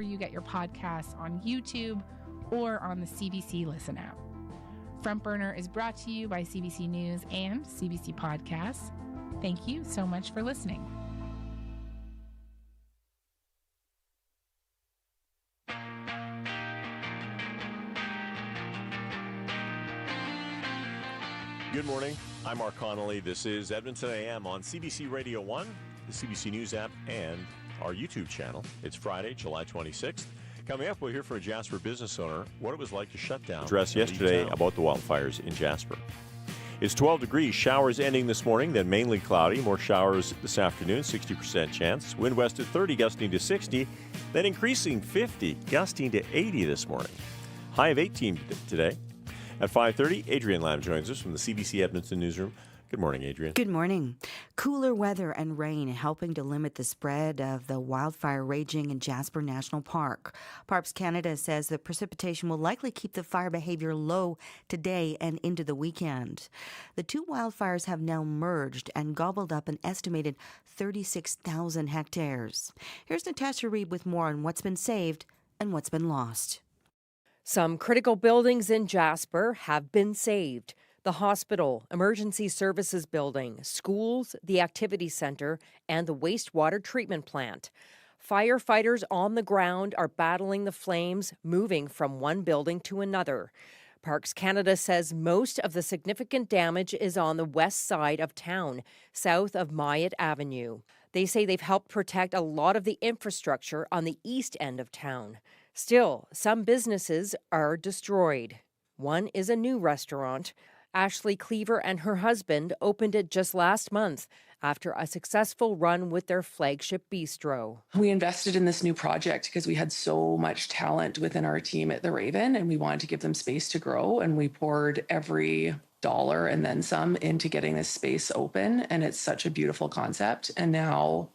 You get your podcasts on YouTube or on the CBC Listen app. Front Burner is brought to you by CBC News and CBC Podcasts. Thank you so much for listening. Good morning. I'm Mark Connolly. This is Edmonton AM on CBC Radio 1, the CBC News app, and our YouTube channel. It's Friday, July 26th. Coming up, we'll hear from a Jasper business owner what it was like to shut down. Address yesterday about the wildfires in Jasper. It's 12 degrees. Showers ending this morning, then mainly cloudy. More showers this afternoon, 60% chance. Wind west at 30, gusting to 60, then increasing 50, gusting to 80 this morning. High of 18 today. At 5:30, Adrienne Lamb joins us from the CBC Edmonton newsroom. Good morning, Adrienne. Good morning. Cooler weather and rain helping to limit the spread of the wildfire raging in Jasper National Park. Parks Canada says the precipitation will likely keep the fire behavior low today and into the weekend. The two wildfires have now merged and gobbled up an estimated 36,000 hectares. Here's Natasha Reed with more on what's been saved and what's been lost. Some critical buildings in Jasper have been saved. The hospital, emergency services building, schools, the activity center, and the wastewater treatment plant. Firefighters on the ground are battling the flames, moving from one building to another. Parks Canada says most of the significant damage is on the west side of town, south of Myatt Avenue. They say they've helped protect a lot of the infrastructure on the east end of town. Still, some businesses are destroyed. One is a new restaurant. Ashley Cleaver and her husband opened it just last month after a successful run with their flagship bistro. We invested in this new project because we had so much talent within our team at The Raven, and we wanted to give them space to grow, and we poured every dollar and then some into getting this space open, and it's such a beautiful concept, and now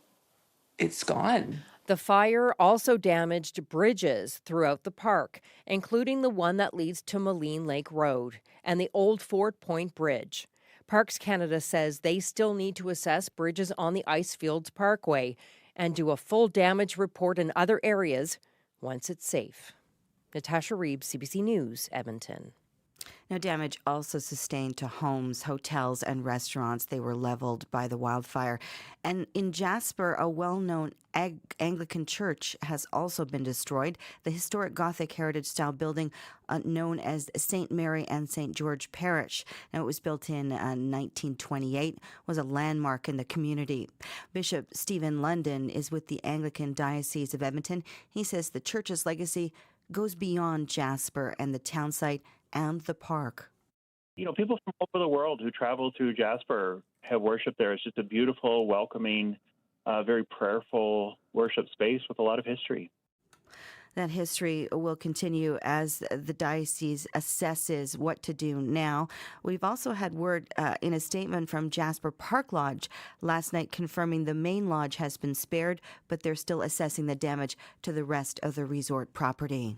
it's gone. The fire also damaged bridges throughout the park, including the one that leads to Moline Lake Road and the old Fort Point Bridge. Parks Canada says they still need to assess bridges on the Icefields Parkway and do a full damage report in other areas once it's safe. Natasha Reeb, CBC News, Edmonton. Now, damage also sustained to homes, hotels, and restaurants. They were leveled by the wildfire. And in Jasper, a well-known Anglican church has also been destroyed. The historic Gothic heritage-style building known as St. Mary and St. George Parish. Now, it was built in 1928, was a landmark in the community. Bishop Stephen London is with the Anglican Diocese of Edmonton. He says the church's legacy goes beyond Jasper and the town site and the park. You know, people from all over the world who travel to Jasper have worshiped there. It's just a beautiful, welcoming, very prayerful worship space with a lot of history. That history will continue as the diocese assesses what to do now. We've also had word in a statement from Jasper Park Lodge last night confirming the main lodge has been spared, but they're still assessing the damage to the rest of the resort property.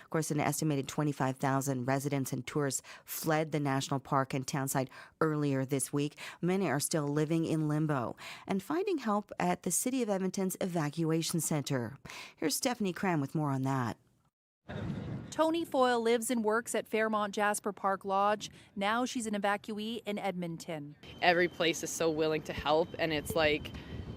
Of course, an estimated 25,000 residents and tourists fled the national park and townsite earlier this week. Many are still living in limbo and finding help at the City of Edmonton's evacuation center. Here's Stephanie Cram with more on that. Tony Foyle lives and works at Fairmont Jasper Park Lodge. Now she's an evacuee in Edmonton. Every place is so willing to help, and it's like,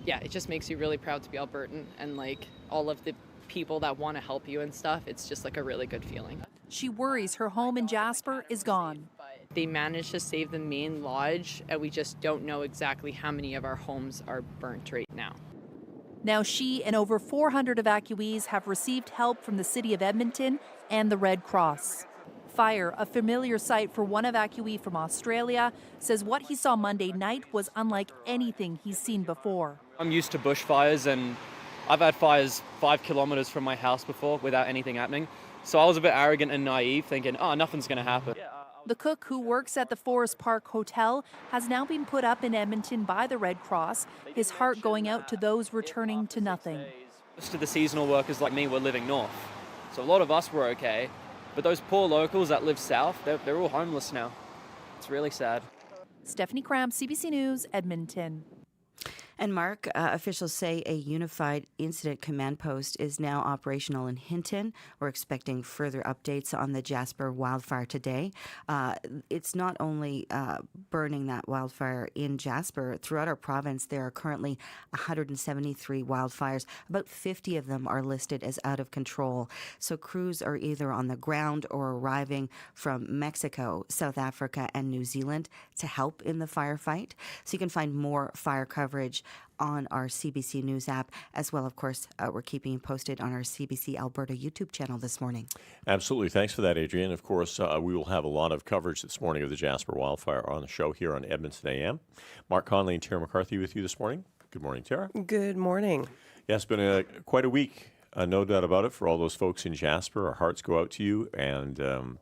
yeah, it just makes you really proud to be Albertan, and like all of the people that want to help you and stuff. It's just like a really good feeling. She worries her home in Jasper is gone. They managed to save the main lodge, and we just don't know exactly how many of our homes are burnt right now. Now she and over 400 evacuees have received help from the City of Edmonton and the Red Cross. Fire, a familiar sight for one evacuee from Australia, says what he saw Monday night was unlike anything he's seen before. I'm used to bushfires, and I've had fires 5 kilometers from my house before without anything happening. So I was a bit arrogant and naive, thinking, oh, nothing's going to happen. The cook who works at the Forest Park Hotel has now been put up in Edmonton by the Red Cross, his heart going out to those returning to nothing. Most of the seasonal workers like me were living north. So a lot of us were okay. But those poor locals that live south, they're all homeless now. It's really sad. Stephanie Cram, CBC News, Edmonton. And Mark, officials say a unified incident command post is now operational in Hinton. We're expecting further updates on the Jasper wildfire today. It's not only burning that wildfire in Jasper. Throughout our province, there are currently 173 wildfires. About 50 of them are listed as out of control. So crews are either on the ground or arriving from Mexico, South Africa, and New Zealand to help in the firefight. So you can find more fire coverage on our CBC News app. As well, of course, we're keeping you posted on our CBC Alberta YouTube channel this morning. Absolutely. Thanks for that, Adrienne. Of course, we will have a lot of coverage this morning of the Jasper wildfire on the show here on Edmonton AM. Mark Conley and Tara McCarthy with you this morning. Good morning, Tara. Good morning. Yeah, it's been quite a week, no doubt about it, for all those folks in Jasper. Our hearts go out to you, and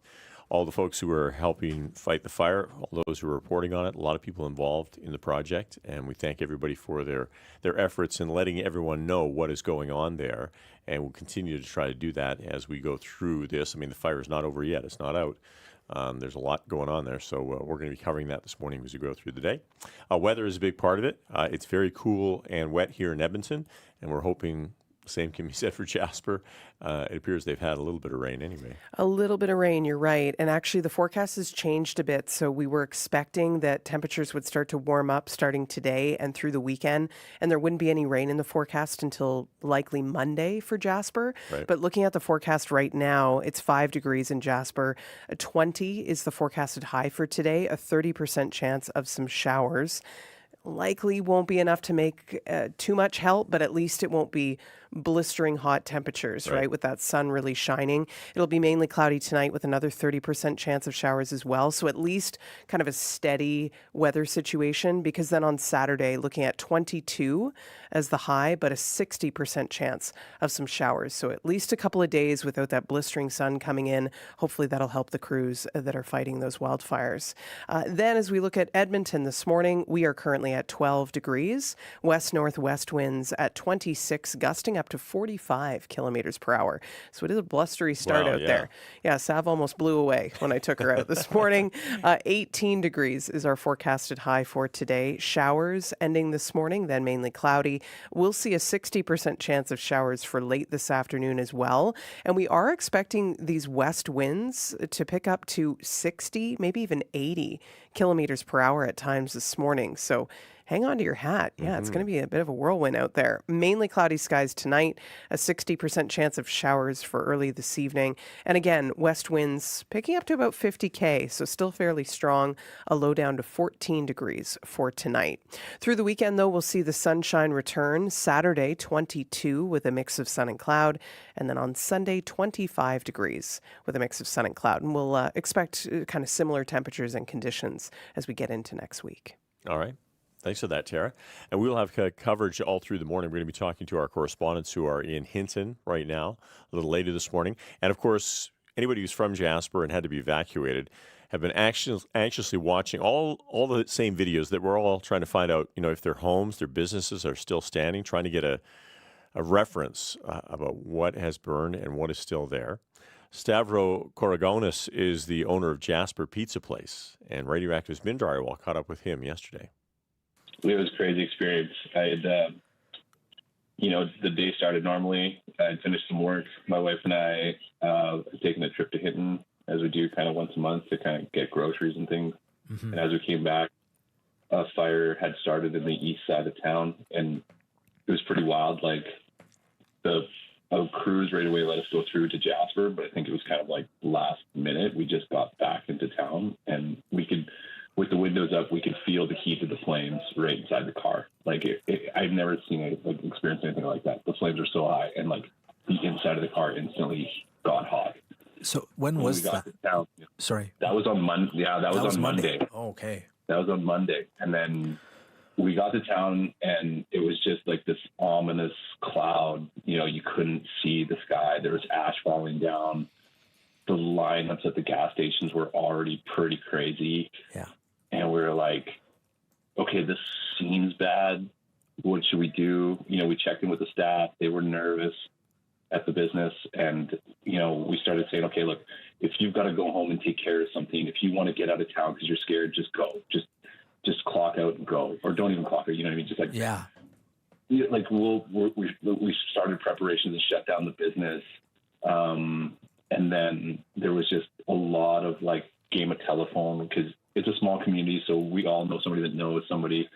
all the folks who are helping fight the fire, all those who are reporting on it, a lot of people involved in the project, and we thank everybody for their efforts in letting everyone know what is going on there, and we'll continue to try to do that as we go through this. I mean, the fire is not over yet. It's not out. There's a lot going on there, so we're going to be covering that this morning as we go through the day. Weather is a big part of it. It's very cool and wet here in Edmonton, and we're hoping the same can be said for Jasper. It appears they've had a little bit of rain anyway. A little bit of rain, you're right. And actually the forecast has changed a bit. So we were expecting that temperatures would start to warm up starting today and through the weekend. And there wouldn't be any rain in the forecast until likely Monday for Jasper. Right. But looking at the forecast right now, it's 5 degrees in Jasper. 20 is the forecasted high for today, a 30% chance of some showers. Likely won't be enough to make too much help, but at least it won't be blistering hot temperatures, right? With that sun really shining. It'll be mainly cloudy tonight with another 30% chance of showers as well. So at least kind of a steady weather situation, because then on Saturday, looking at 22 as the high, but a 60% chance of some showers. So at least a couple of days without that blistering sun coming in. Hopefully that'll help the crews that are fighting those wildfires. Then as we look at Edmonton this morning, we are currently at 12 degrees, west-northwest winds at 26, gusting up to 45 kilometers per hour. So it is a blustery start out there. Yeah, Sav almost blew away when I took her out this morning. 18 degrees is our forecasted high for today. Showers ending this morning, then mainly cloudy. We'll see a 60% chance of showers for late this afternoon as well. And we are expecting these west winds to pick up to 60, maybe even 80 kilometers per hour at times this morning. So hang on to your hat. Yeah, it's going to be a bit of a whirlwind out there. Mainly cloudy skies tonight, a 60% chance of showers for early this evening. And again, west winds picking up to about 50 so still fairly strong, a low down to 14 degrees for tonight. Through the weekend, though, we'll see the sunshine return. Saturday, 22 with a mix of sun and cloud. And then on Sunday, 25 degrees with a mix of sun and cloud. And we'll expect kind of similar temperatures and conditions as we get into next week. All right. Thanks for that, Tara. And we'll have coverage all through the morning. We're going to be talking to our correspondents who are in Hinton right now, a little later this morning. And, of course, anybody who's from Jasper and had to be evacuated have been anxiously watching all the same videos that we're all trying to find out, if their homes, their businesses are still standing, trying to get a reference about what has burned and what is still there. Stavro Korogonis is the owner of Jasper Pizza Place, and Radioactive's Min Drywall caught up with him yesterday. It was a crazy experience. I had, the day started normally. I had finished some work. My wife and I had taken a trip to Hinton, as we do kind of once a month, to kind of get groceries and things. Mm-hmm. And as we came back, a fire had started in the east side of town, and it was pretty wild. Like, the crews right away let us go through to Jasper, but I think it was kind of like last minute. We just got back into town, and we could, with the windows up, we could feel the heat of the flames right inside the car. Like, I've never experienced anything like that. The flames are so high, and like the inside of the car instantly got hot. So when was that? Town, Sorry. That was on Monday. Yeah, that was on Monday. Oh, okay. That was on Monday. And then we got to town, and it was just like this ominous cloud. You couldn't see the sky. There was ash falling down. The lineups at the gas stations were already pretty crazy. Yeah. And we were like, okay, this seems bad. What should we do? We checked in with the staff. They were nervous at the business. And, we started saying, okay, look, if you've got to go home and take care of something, if you want to get out of town because you're scared, just go. Just clock out and go. Or don't even clock out, you know what I mean? Just like, yeah. like we started preparations to shut down the business. And then there was just a lot of like game of telephone, because it's a small community. So we all know somebody that knows somebody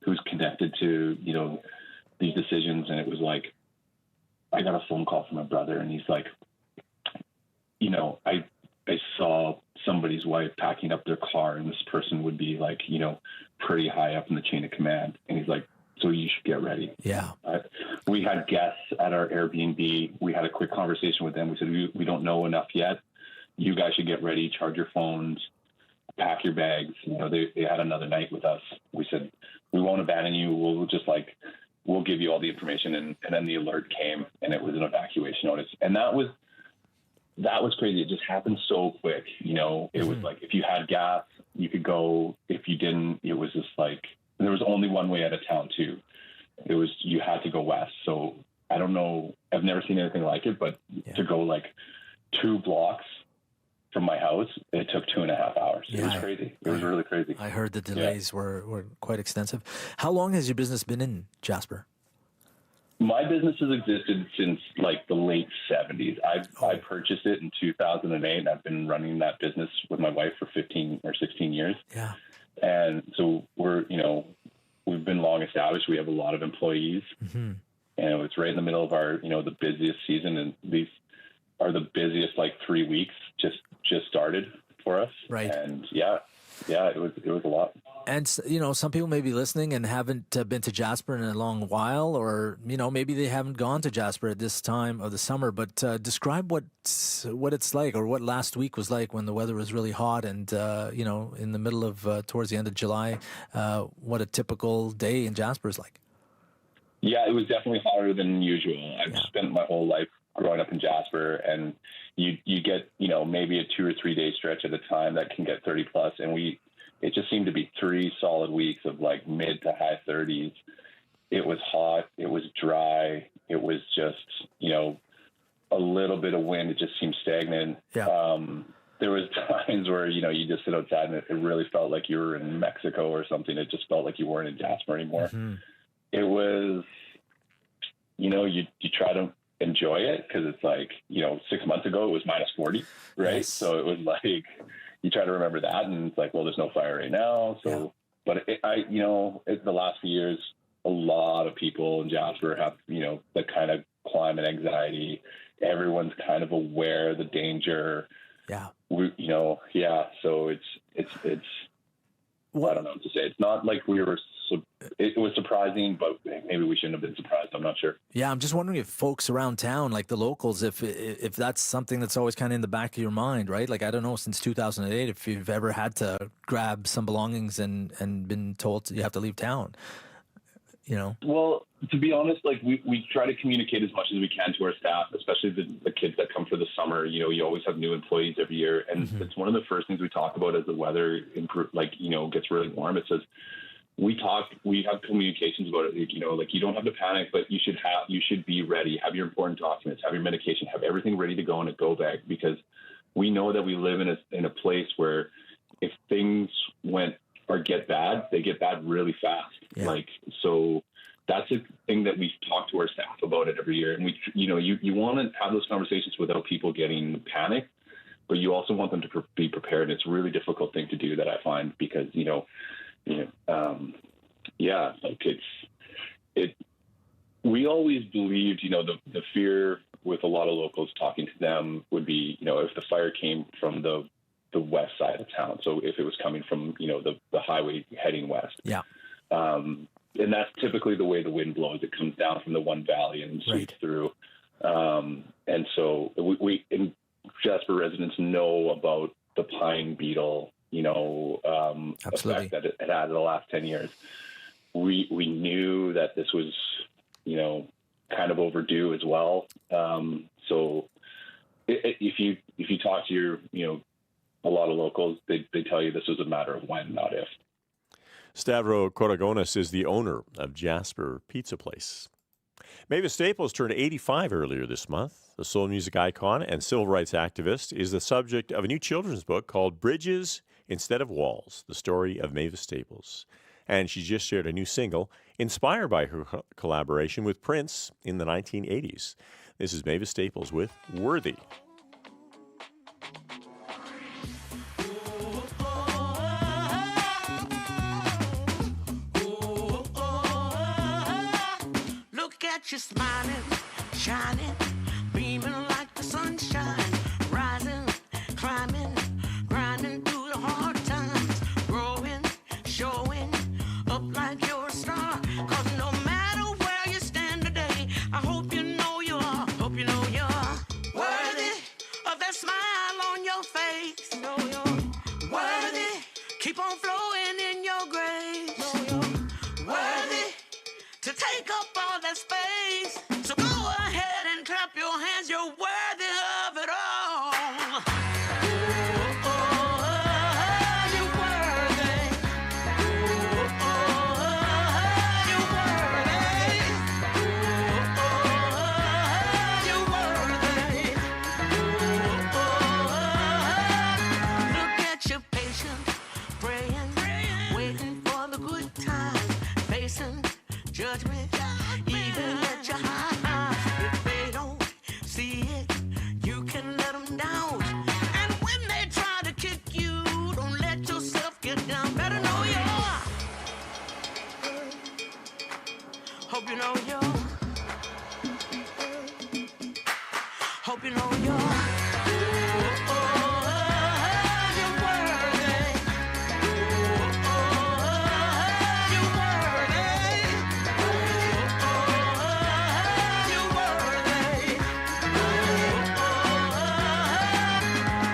who's connected to, these decisions. And it was like, I got a phone call from my brother, and he's like, I saw somebody's wife packing up their car, and this person would be like, pretty high up in the chain of command. And he's like, so you should get ready. Yeah. We had guests at our Airbnb. We had a quick conversation with them. We said, we don't know enough yet. You guys should get ready, charge your phones, pack your bags. They had another night with us. We said, we won't abandon you. We'll give you all the information. And then the alert came, and it was an evacuation notice. And that was crazy. It just happened so quick. It was like, if you had gas, you could go. If you didn't, it was just like, there was only one way out of town too. You had to go west. So I don't know. I've never seen anything like it, but to go like 2 blocks from my house, it took 2.5 hours. It was crazy. It was really crazy. I heard the delays were quite extensive. How long has your business been in Jasper? My business has existed since like the late 70s. I purchased it in 2008, and I've been running that business with my wife for 15 or 16 years. Yeah. And so we've been long established. We have a lot of employees, and it's right in the middle of our, the busiest season. And these are the busiest, like 3 weeks just started for us. Right. And it was a lot. And, some people may be listening and haven't been to Jasper in a long while, or, maybe they haven't gone to Jasper at this time of the summer. But describe what it's like, or what last week was like when the weather was really hot and, in the middle of, towards the end of July, what a typical day in Jasper is like. Yeah, it was definitely hotter than usual. I've spent my whole life growing up in Jasper, and you get, maybe a 2 or 3 day stretch at a time that can get 30 plus. And it just seemed to be 3 solid weeks of like mid to high 30s. It was hot. It was dry. It was just, a little bit of wind. It just seemed stagnant. Yeah. There was times where, you just sit outside and it really felt like you were in Mexico or something. It just felt like you weren't in Jasper anymore. Mm-hmm. It was, you try to enjoy it, because it's like, 6 months ago it was minus 40, right? Yes. So it was like, you try to remember that, and it's like, well, there's no fire right now. So, but the last few years, a lot of people in Jasper have, the kind of climate anxiety. Everyone's kind of aware of the danger. Yeah. So it's I don't know what to say. It's not like it was surprising, but maybe we shouldn't have been surprised. I'm not sure. Yeah, I'm just wondering if folks around town, like the locals, if that's something that's always kind of in the back of your mind, right? Like, I don't know, since 2008, if you've ever had to grab some belongings and been told you have to leave town, Well, to be honest, like we try to communicate as much as we can to our staff, especially the kids that come for the summer. You always have new employees every year, and it's one of the first things we talk about as the weather gets really warm. It says, we have communications about it. You don't have to panic, but you should be ready. Have your important documents, have your medication, have everything ready to go in a go bag, because we know that we live in a place where if things get bad, they get bad really fast. Yeah. So that's a thing that we talk to our staff about it every year. And you want to have those conversations without people getting panicked, but you also want them to be prepared. It's a really difficult thing to do, that I find, because, we always believed, the fear with a lot of locals, talking to them, would be, if the fire came from the west side of town. So if it was coming from, the highway heading west. Yeah. And that's typically the way the wind blows. It comes down from the one valley and sweeps through. And so we in Jasper, residents know about the pine beetle, effect that it had in the last 10 years. We knew that this was, kind of overdue as well. So if you talk to your, a lot of locals, they tell you this was a matter of when, not if. Stavro Koragonis is the owner of Jasper Pizza Place. Mavis Staples turned 85 earlier this month. The soul music icon and civil rights activist is the subject of a new children's book called Bridges Instead of Walls, the story of Mavis Staples. And she just shared a new single inspired by her collaboration with Prince in the 1980s. This is Mavis Staples with Worthy. Look at you smiling, shining, beaming like the sunshine, rising, climbing, grinding through the hard times, growing, showing up like you're a star. 'Cause no matter where you stand today, I hope you know you are, worthy of that smile on your face. Know you're worthy, keep on flowing in your grace. Know you're worthy to take up all that space. So go ahead and clap your hands, you're worthy of it all. You're worthy. You're worthy. You're worthy. Look at your patient, praying, waiting for the good time, facing judgment, even at your high. If they don't see it, you can let them down. And when they try to kick you, don't let yourself get down. Better know you're. Hope you know you're. Hope you know you're. You're worthy. You're worthy. You're worthy.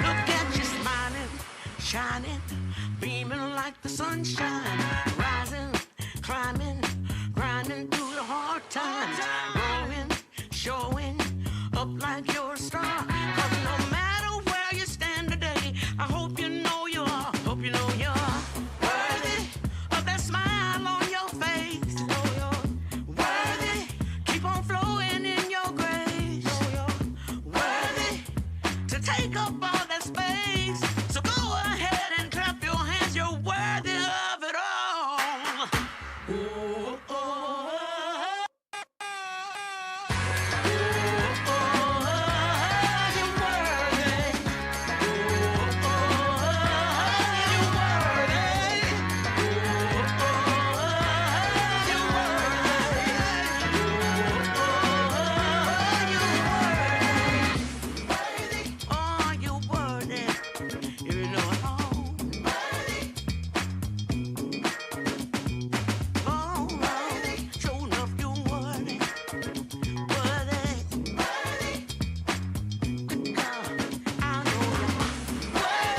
Look at you smiling, shining, beaming like the sunshine, rising, climbing, grinding through the hard times, growing, showing up like you're a star. 'Cause no matter where you stand today, I hope you know you are, worthy of that smile on your face. Know you're worthy, keep on flowing in your grace. Know you're worthy to take up all that space. So go ahead and clap your hands, you're worthy of it all. Ooh, oh, oh. You're worthy. You're worthy. Oh, you're worthy. You know it all. Oh, sure enough, you're worthy. Good God, I know you're worthy.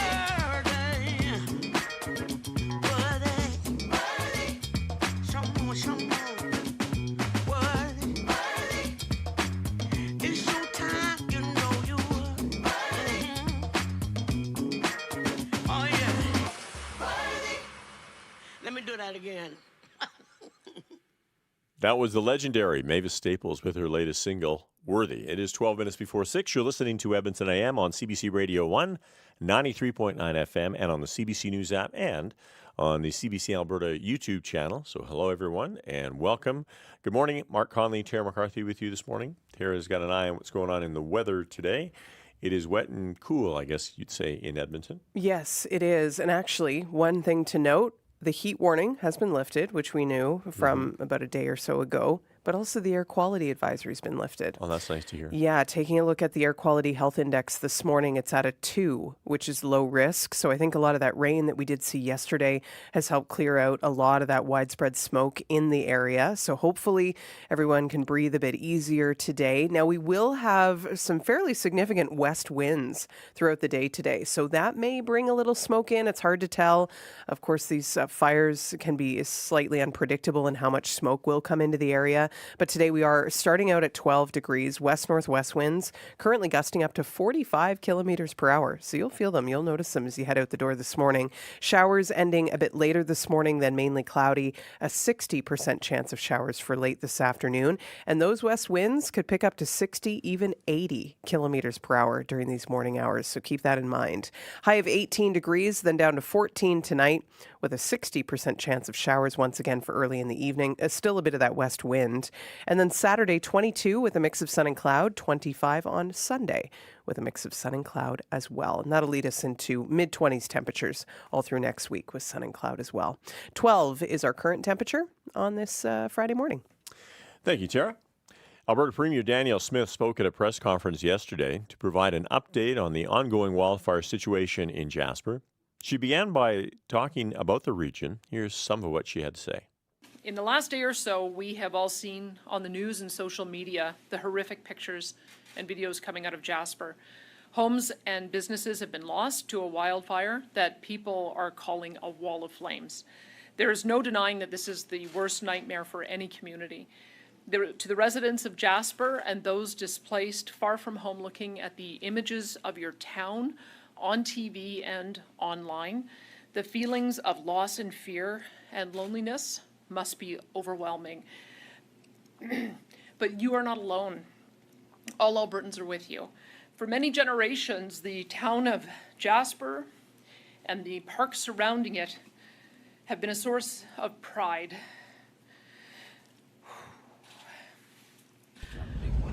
Some more. Worthy. It's your time, you know you worthy. Oh, yeah. Let me do that again. That was the legendary Mavis Staples with her latest single, Worthy. It is 12 minutes before 6. You're listening to Edmonton AM on CBC Radio 1, 93.9 FM, and on the CBC News app and on the CBC Alberta YouTube channel. So hello, everyone, and welcome. Good morning. Mark Conley, Tara McCarthy with you this morning. Tara's got an eye on what's going on in the weather today. It is wet and cool, I guess you'd say, in Edmonton. Yes, it is. And actually, one thing to note, the heat warning has been lifted, which we knew from about a day or so ago. but also the air quality advisory has been lifted. Oh, that's nice to hear. Yeah, taking a look at the air quality health index this morning, it's at a 2, which is low risk. So I think a lot of that rain that we did see yesterday has helped clear out a lot of that widespread smoke in the area. So hopefully everyone can breathe a bit easier today. Now, we will have some fairly significant west winds throughout the day today. So that may bring a little smoke in. It's hard to tell. Of course, these fires can be slightly unpredictable in how much smoke will come into the area. But today we are starting out at 12 degrees, west-northwest winds, currently gusting up to 45 kilometers per hour. So you'll feel them. You'll notice them as you head out the door this morning. Showers ending a bit later this morning, then mainly cloudy. A 60% chance of showers for late this afternoon. And those west winds could pick up to 60, even 80 kilometers per hour during these morning hours. So keep that in mind. High of 18 degrees, then down to 14 tonight. with a 60% chance of showers once again for early in the evening. Still a bit of that west wind. And then Saturday, 22 with a mix of sun and cloud, 25 on Sunday with a mix of sun and cloud as well. And that'll lead us into mid-20s temperatures all through next week with sun and cloud as well. 12 is our current temperature on this Friday morning. Thank you, Tara. Alberta Premier Danielle Smith spoke at a press conference yesterday to provide an update on the ongoing wildfire situation in Jasper. She began by talking about the region. Here's some of what she had to say. In the last day or so, we have all seen on the news and social media the horrific pictures and videos coming out of Jasper. Homes and businesses have been lost to a wildfire that people are calling a wall of flames. There is no denying that this is the worst nightmare for any community. To the residents of Jasper and those displaced far from home looking at the images of your town on TV and online, the feelings of loss and fear and loneliness must be overwhelming. But you are not alone. All Albertans are with you. For many generations, the town of Jasper and the parks surrounding it have been a source of pride.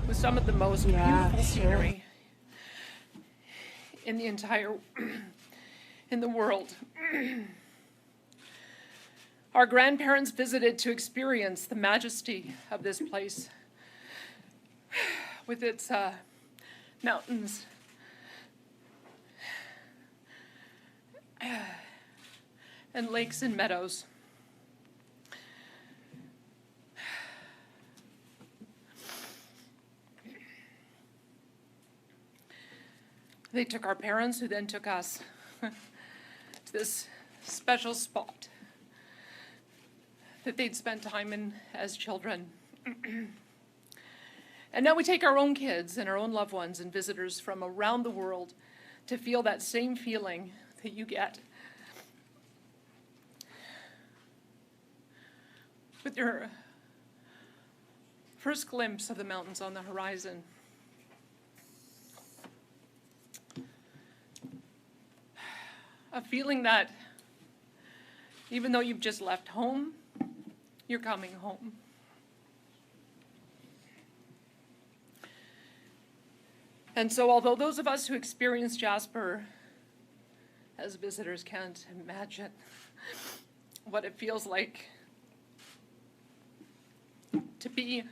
With some of the most beautiful scenery in the entire in the world. Our grandparents visited to experience the majesty of this place with its mountains and lakes and meadows. They took our parents, who then took us to this special spot that they'd spent time in as children. And now we take our own kids and our own loved ones and visitors from around the world to feel that same feeling that you get with your first glimpse of the mountains on the horizon. A feeling that even though you've just left home, you're coming home. And so although those of us who experience Jasper as visitors can't imagine what it feels like to be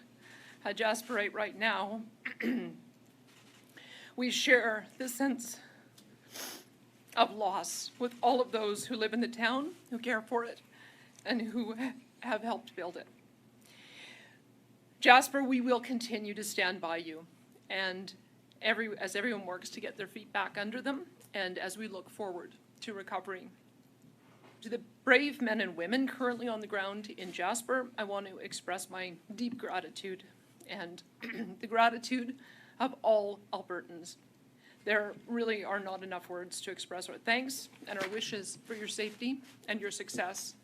a Jasperite right now, we share this sense of loss with all of those who live in the town, who care for it, and who have helped build it. Jasper, we will continue to stand by you, and as everyone works to get their feet back under them, and as we look forward to recovery. To the brave men and women currently on the ground in Jasper, I want to express my deep gratitude and the gratitude of all Albertans. There really are not enough words to express our thanks and our wishes for your safety and your success.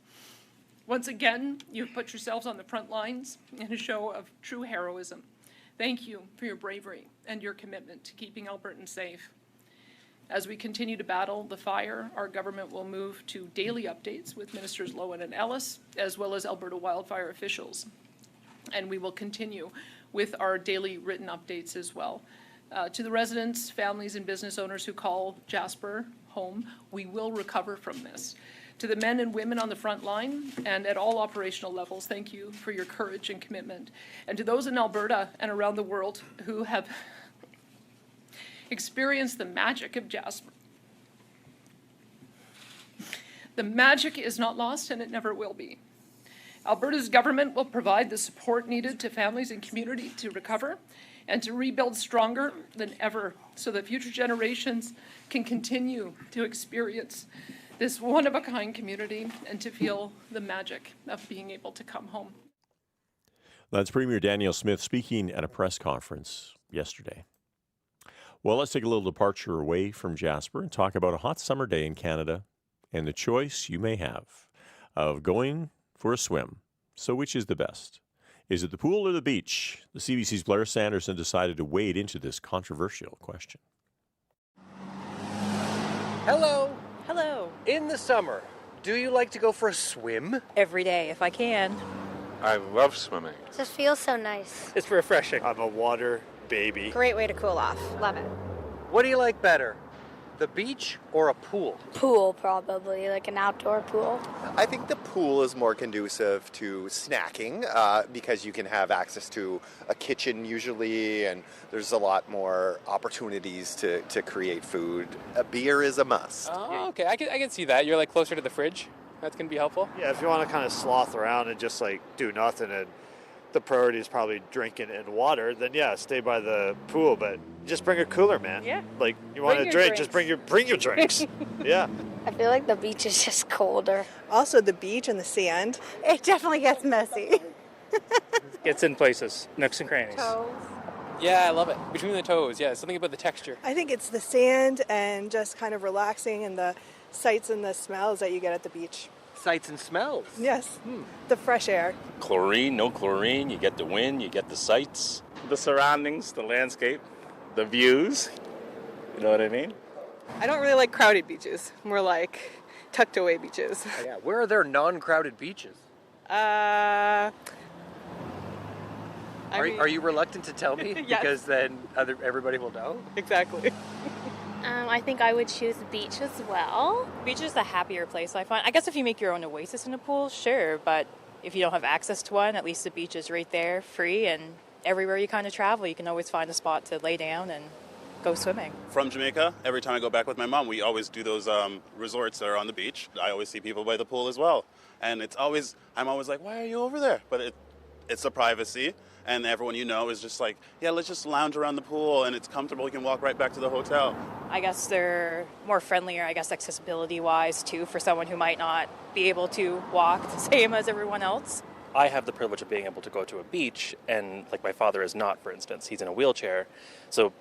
Once again, you've put yourselves on the front lines in a show of true heroism. Thank you for your bravery and your commitment to keeping Albertans safe. As we continue to battle the fire, our government will move to daily updates with Ministers Lowen and Ellis, as well as Alberta wildfire officials. And we will continue with our daily written updates as well. To the residents, families, and business owners who call Jasper home, we will recover from this. To the men and women on the front line and at all operational levels, thank you for your courage and commitment. And to those in Alberta and around the world who have experienced the magic of Jasper. The magic is not lost, and it never will be. Alberta's government will provide the support needed to families and community to recover and to rebuild stronger than ever so that future generations can continue to experience this one-of-a-kind community and to feel the magic of being able to come home. That's Premier Danielle Smith speaking at a press conference yesterday. Well, let's take a little departure away from Jasper and talk about a hot summer day in Canada and the choice you may have of going for a swim. So which is the best? Is it the pool or the beach? The CBC's Blair Sanderson decided to wade into this controversial question. Hello. Hello. In the summer, Do you like to go for a swim? Every day, if I can. I love swimming. It just feels so nice. It's refreshing. I'm a water baby. Great way to cool off. Love it. What do you like better, the beach or a pool? Pool, probably, like an outdoor pool. I think the pool is more conducive to snacking because you can have access to a kitchen usually, and there's a lot more opportunities to create food. A beer is a must. Oh, okay. I can see that. You're like closer to the fridge. That's going to be helpful. Yeah, if you want to kind of sloth around and just like do nothing and the priority is probably drinking and water, then yeah, stay by the pool, but just bring a cooler, man. Yeah. Like you want to drink, just bring your drinks. Yeah. I feel like the beach is just colder. Also, the beach and the sand. It definitely gets messy. It's in places, nooks and crannies. Toes. Yeah, I love it. Between the toes, yeah, something about the texture. I think it's the sand and just kind of relaxing and the sights and the smells that you get at the beach. Sights and smells. Yes, the fresh air. Chlorine, no chlorine, you get the wind, you get the sights. The surroundings, the landscape, the views, you know what I mean? I don't really like crowded beaches, more like tucked away beaches. Yeah, where are there non-crowded beaches? I Are you reluctant to tell me? Yes. Because then everybody will know? Exactly. I think I would choose the beach as well. Beach is the happier place, I find. I guess if you make your own oasis in a pool, sure, but if you don't have access to one, at least the beach is right there, free, and everywhere you kind of travel, you can always find a spot to lay down and go swimming. From Jamaica, every time I go back with my mom, we always do those resorts that are on the beach. I always see people by the pool as well. And I'm always like, why are you over there? But it's the privacy. And everyone you know is just like, yeah, let's just lounge around the pool and it's comfortable. You can walk right back to the hotel. I guess they're more friendlier, accessibility-wise, too, for someone who might not be able to walk the same as everyone else. I have the privilege of being able to go to a beach, and like my father is not, for instance. He's in a wheelchair. So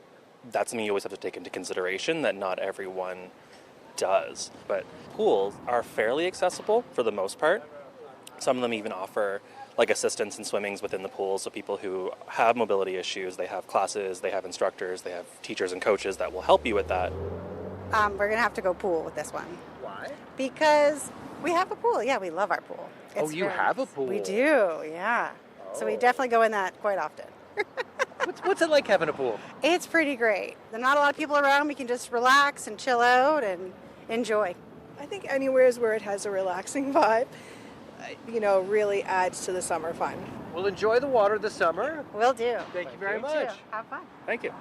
that's something you always have to take into consideration, that not everyone does. But pools are fairly accessible for the most part. Some of them even offer like assistance in swimmings within the pool, so people who have mobility issues, they have classes, they have instructors, they have teachers and coaches that will help you with that. We're going to have to go pool with this one. Why? Because we have a pool. Yeah, we love our pool. You have a pool? We do, yeah. So we definitely go in that quite often. What's it like having a pool? It's pretty great. There's not a lot of people around. We can just relax and chill out and enjoy. I think anywhere where it has a relaxing vibe, really adds to the summer fun. We'll enjoy the water this summer. Will do. Thank you very much. Have fun. Thank you.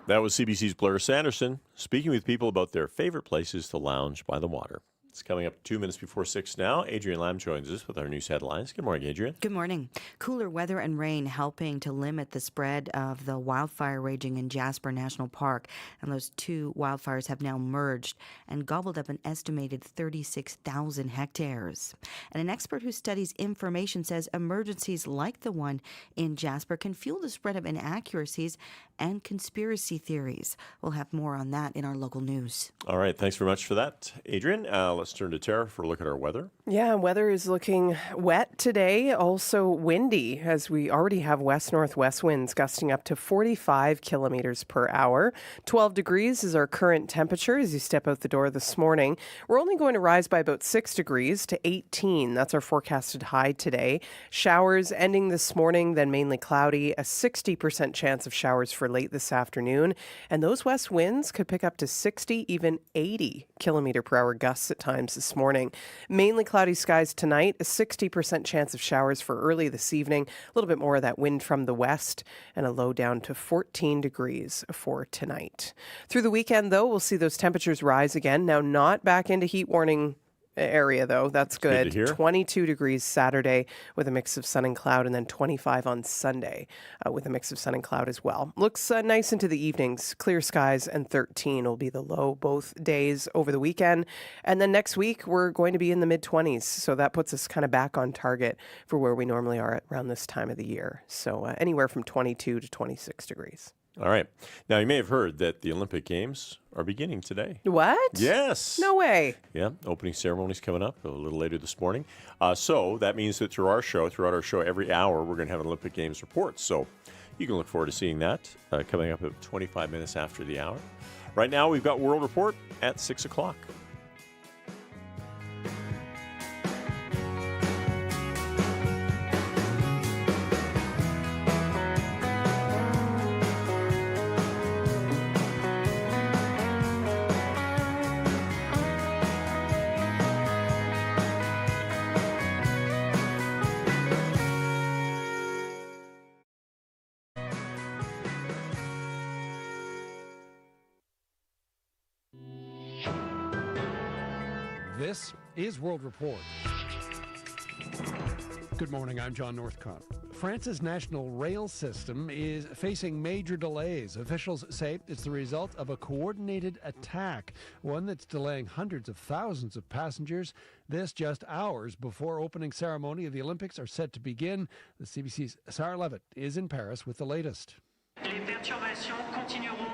That was CBC's Blair Sanderson speaking with people about their favorite places to lounge by the water. It's coming up 2 minutes before 6 now. Adrienne Lamb joins us with our news headlines. Good morning, Adrienne. Good morning. Cooler weather and rain helping to limit the spread of the wildfire raging in Jasper National Park. And those two wildfires have now merged and gobbled up an estimated 36,000 hectares. And an expert who studies information says emergencies like the one in Jasper can fuel the spread of inaccuracies and conspiracy theories. We'll have more on that in our local news. All right. Thanks very much for that, Adrienne. Let's turn to Tara for a look at our weather. Yeah, weather is looking wet today, also windy, as we already have west-northwest winds gusting up to 45 kilometers per hour. 12 degrees is our current temperature as you step out the door this morning. We're only going to rise by about 6 degrees to 18. That's our forecasted high today. Showers ending this morning, then mainly cloudy. A 60% chance of showers for late this afternoon. And those west winds could pick up to 60, even 80 kilometer per hour gusts at times this morning. Mainly cloudy skies tonight, a 60% chance of showers for early this evening, a little bit more of that wind from the west, and a low down to 14 degrees for tonight. Through the weekend, though, we'll see those temperatures rise again. Now, not back into heat warning area, though. That's good. 22 degrees Saturday with a mix of sun and cloud, and then 25 on Sunday with a mix of sun and cloud as well. Looks nice into the evenings. Clear skies, and 13 will be the low both days over the weekend. And then next week, we're going to be in the mid-20s, so that puts us kind of back on target for where we normally are at around this time of the year. So anywhere from 22 to 26 degrees. All right. Now, you may have heard that the Olympic Games are beginning today. What? Yes. No way. Yeah. Opening ceremony's coming up a little later this morning. So that means that throughout our show, every hour, we're going to have an Olympic Games report. So you can look forward to seeing that coming up at 25 minutes after the hour. Right now, we've got World Report at 6 o'clock. This is World Report. Good morning, I'm John Northcott. France's national rail system is facing major delays. Officials say it's the result of a coordinated attack, one that's delaying hundreds of thousands of passengers. This just hours before opening ceremony of the Olympics are set to begin. The CBC's Sarah Levitt is in Paris with the latest.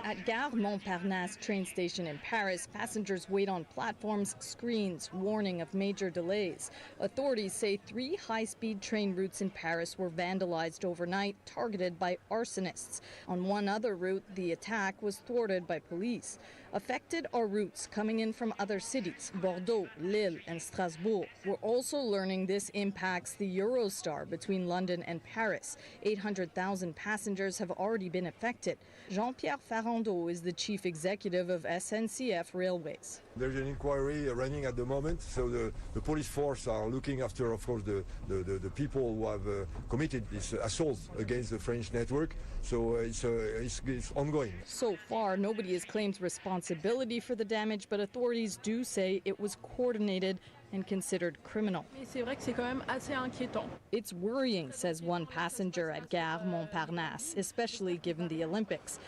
At Gare Montparnasse train station in Paris, passengers wait on platforms, screens, warning of major delays. Authorities say 3 high-speed train routes in Paris were vandalized overnight, targeted by arsonists. On one other route, the attack was thwarted by police. Affected are routes coming in from other cities. Bordeaux, Lille, and Strasbourg. We're also learning this impacts the Eurostar between London and Paris. 800,000 passengers have already been affected. Jean-Pierre Farando is the chief executive of SNCF Railways. There's an inquiry running at the moment, so the police force are looking after, of course, the people who have committed this assault against the French network, so it's ongoing. So far, nobody has claimed responsibility for the damage, but authorities do say it was coordinated and considered criminal. It's worrying, says one passenger at Gare Montparnasse, especially given the Olympics.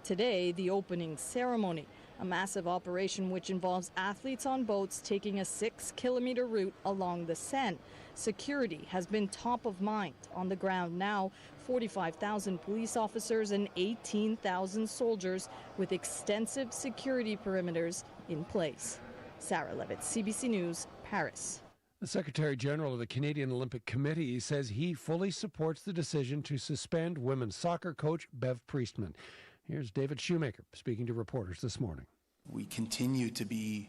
Today, the opening ceremony, a massive operation which involves athletes on boats taking a 6-kilometer route along the Seine. Security has been top of mind. On the ground now, 45,000 police officers and 18,000 soldiers with extensive security perimeters in place. Sarah Levitt, CBC News, Paris. The Secretary General of the Canadian Olympic Committee says he fully supports the decision to suspend women's soccer coach Bev Priestman. Here's David Shoemaker speaking to reporters this morning. We continue to be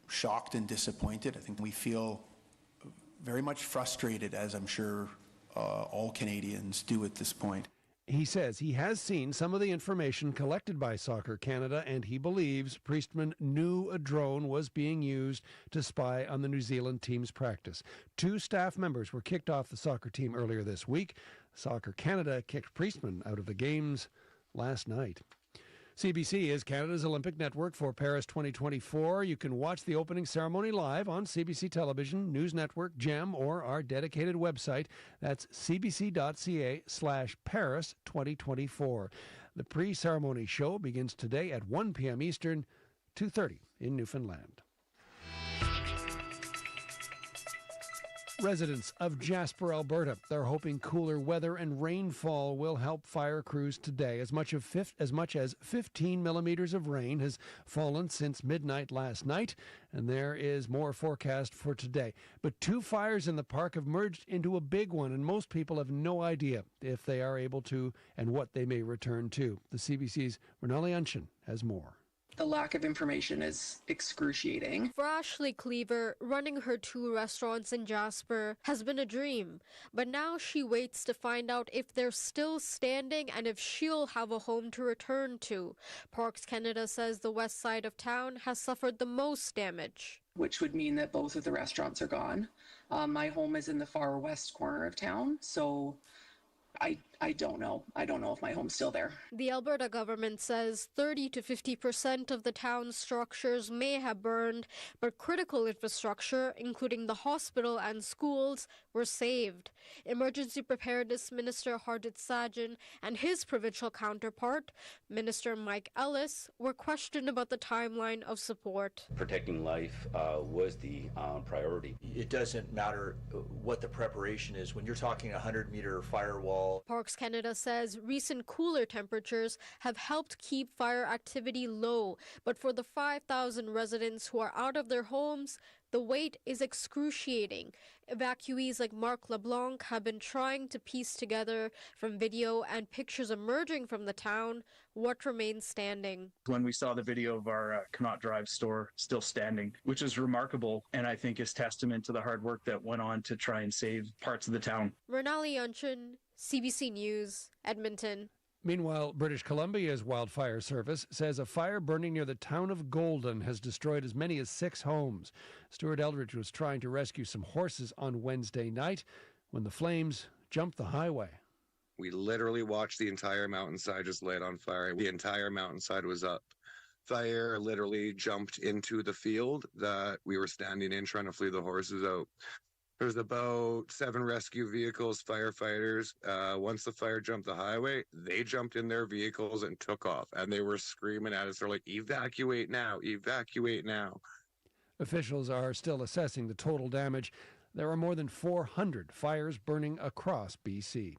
shocked and disappointed. I think we feel very much frustrated, as I'm sure all Canadians do at this point. He says he has seen some of the information collected by Soccer Canada, and he believes Priestman knew a drone was being used to spy on the New Zealand team's practice. 2 staff members were kicked off the soccer team earlier this week. Soccer Canada kicked Priestman out of the games last night. CBC is Canada's Olympic network for Paris 2024. You can watch the opening ceremony live on CBC Television, News Network, GEM, or our dedicated website. That's cbc.ca/Paris 2024. The pre-ceremony show begins today at 1 p.m. Eastern, 2:30 in Newfoundland. Residents of Jasper, Alberta, they're hoping cooler weather and rainfall will help fire crews today. As much as 15 millimeters of rain has fallen since midnight last night, and there is more forecast for today. But 2 fires in the park have merged into a big one, and most people have no idea if they are able to and what they may return to. The CBC's Renali Unshin has more. The lack of information is excruciating. For Ashley Cleaver, running her 2 restaurants in Jasper has been a dream. But now she waits to find out if they're still standing and if she'll have a home to return to. Parks Canada says the west side of town has suffered the most damage. Which would mean that both of the restaurants are gone. My home is in the far west corner of town, so I don't know. I don't know if my home's still there. The Alberta government says 30 to 50% of the town's structures may have burned, but critical infrastructure, including the hospital and schools, were saved. Emergency Preparedness Minister Hardit Sajan and his provincial counterpart, Minister Mike Ellis, were questioned about the timeline of support. Protecting life was the priority. It doesn't matter what the preparation is. When you're talking a 100-meter firewall. Parks Canada says recent cooler temperatures have helped keep fire activity low, but for the 5,000 residents who are out of their homes, the wait is excruciating. Evacuees like Mark LeBlanc have been trying to piece together from video and pictures emerging from the town what remains standing. When we saw the video of our Connaught Drive store still standing, which is remarkable and I think is testament to the hard work that went on to try and save parts of the town. Renali Unshin, CBC News, Edmonton. Meanwhile, British Columbia's Wildfire Service says a fire burning near the town of Golden has destroyed as many as 6 homes. Stuart Eldridge was trying to rescue some horses on Wednesday night when the flames jumped the highway. We literally watched the entire mountainside just lit on fire. The entire mountainside was up Fire literally jumped into the field that we were standing in trying to flee the horses out. There's about 7 rescue vehicles, firefighters. Once the fire jumped the highway, they jumped in their vehicles and took off. And they were screaming at us. They're like, evacuate now, evacuate now. Officials are still assessing the total damage. There are more than 400 fires burning across BC.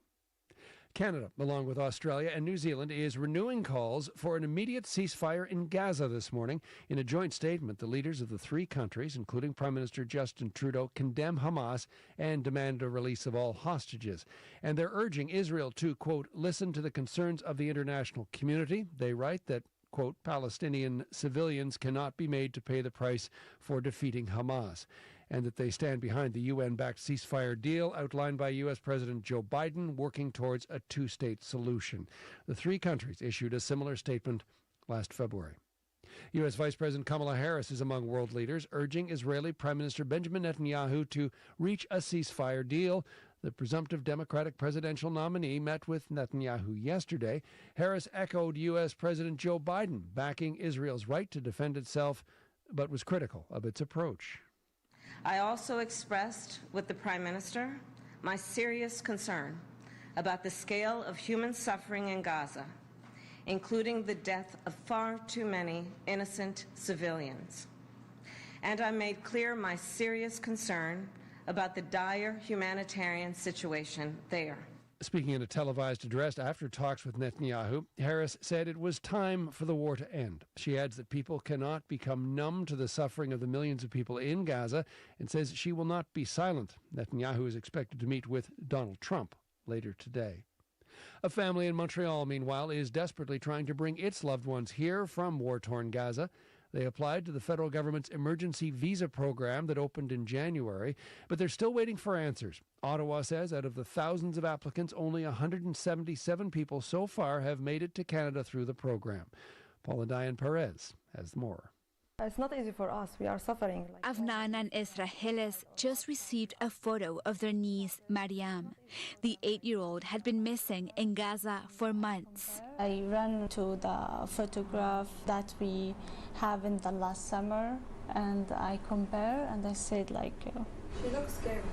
Canada, along with Australia and New Zealand, is renewing calls for an immediate ceasefire in Gaza this morning. In a joint statement, the leaders of the 3 countries, including Prime Minister Justin Trudeau, condemn Hamas and demand a release of all hostages. And they're urging Israel to, quote, listen to the concerns of the international community. They write that, quote, Palestinian civilians cannot be made to pay the price for defeating Hamas, and that they stand behind the UN-backed ceasefire deal outlined by U.S. President Joe Biden, working towards a 2-state solution. The 3 countries issued a similar statement last February. U.S. Vice President Kamala Harris is among world leaders, urging Israeli Prime Minister Benjamin Netanyahu to reach a ceasefire deal. The presumptive Democratic presidential nominee met with Netanyahu yesterday. Harris echoed U.S. President Joe Biden, backing Israel's right to defend itself, but was critical of its approach. I also expressed with the Prime Minister my serious concern about the scale of human suffering in Gaza, including the death of far too many innocent civilians. And I made clear my serious concern about the dire humanitarian situation there. Speaking in a televised address after talks with Netanyahu, Harris said it was time for the war to end. She adds that people cannot become numb to the suffering of the millions of people in Gaza and says she will not be silent. Netanyahu is expected to meet with Donald Trump later today. A family in Montreal, meanwhile, is desperately trying to bring its loved ones here from war-torn Gaza. They applied to the federal government's emergency visa program that opened in January, but they're still waiting for answers. Ottawa says out of the thousands of applicants, only 177 people so far have made it to Canada through the program. Paula Diane Perez has more. It's not easy for us. We are suffering. Afnan and Isra Hillis just received a photo of their niece, Mariam. The 8-year-old had been missing in Gaza for months. I ran to the photograph that we have in the last summer, and I compare, and I said, she looks scary,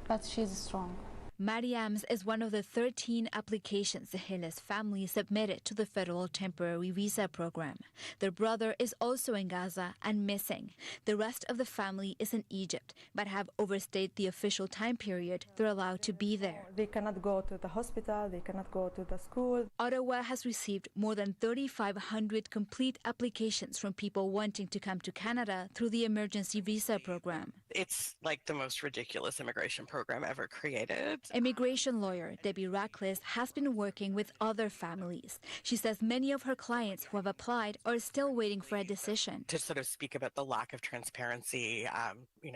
but she's strong. Mariam's is one of the 13 applications the Hillis family submitted to the federal temporary visa program. Their brother is also in Gaza and missing. The rest of the family is in Egypt, but have overstayed the official time period they're allowed to be there. They cannot go to the hospital, they cannot go to the school. Ottawa has received more than 3,500 complete applications from people wanting to come to Canada through the emergency visa program. It's like the most ridiculous immigration program ever created. Immigration lawyer Debbie Ratcliffe has been working with other families. She says many of her clients who have applied are still waiting for a decision. To sort of speak about the lack of transparency,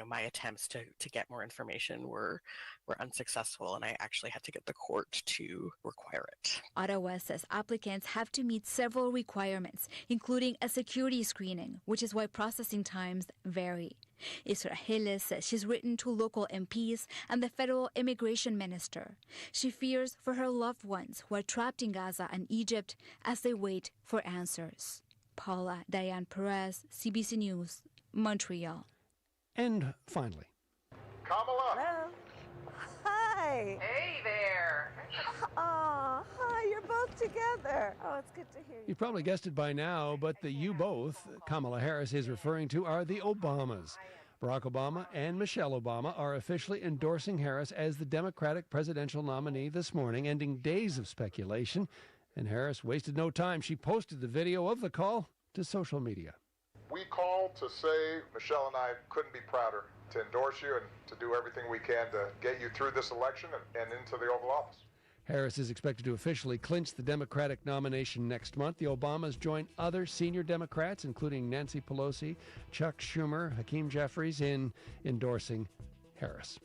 my attempts to get more information were unsuccessful, and I actually had to get the court to require it. Ottawa says applicants have to meet several requirements, including a security screening, which is why processing times vary. Isra Hillis says she's written to local MPs and the federal immigration minister. She fears for her loved ones who are trapped in Gaza and Egypt as they wait for answers. Paula Diane Perez, CBC News, Montreal. And finally, Kamala. Hello. Hi. Hey there. Oh, hi, you're both together. Oh, it's good to hear you. You've probably guessed it by now, but the you both Kamala Harris is referring to are the Obamas. Barack Obama and Michelle Obama are officially endorsing Harris as the Democratic presidential nominee this morning, ending days of speculation. And Harris wasted no time. She posted the video of the call to social media. We called to say Michelle and I couldn't be prouder to endorse you and to do everything we can to get you through this election and into the Oval Office. Harris is expected to officially clinch the Democratic nomination next month. The Obamas join other senior Democrats, including Nancy Pelosi, Chuck Schumer, Hakeem Jeffries, in endorsing Harris.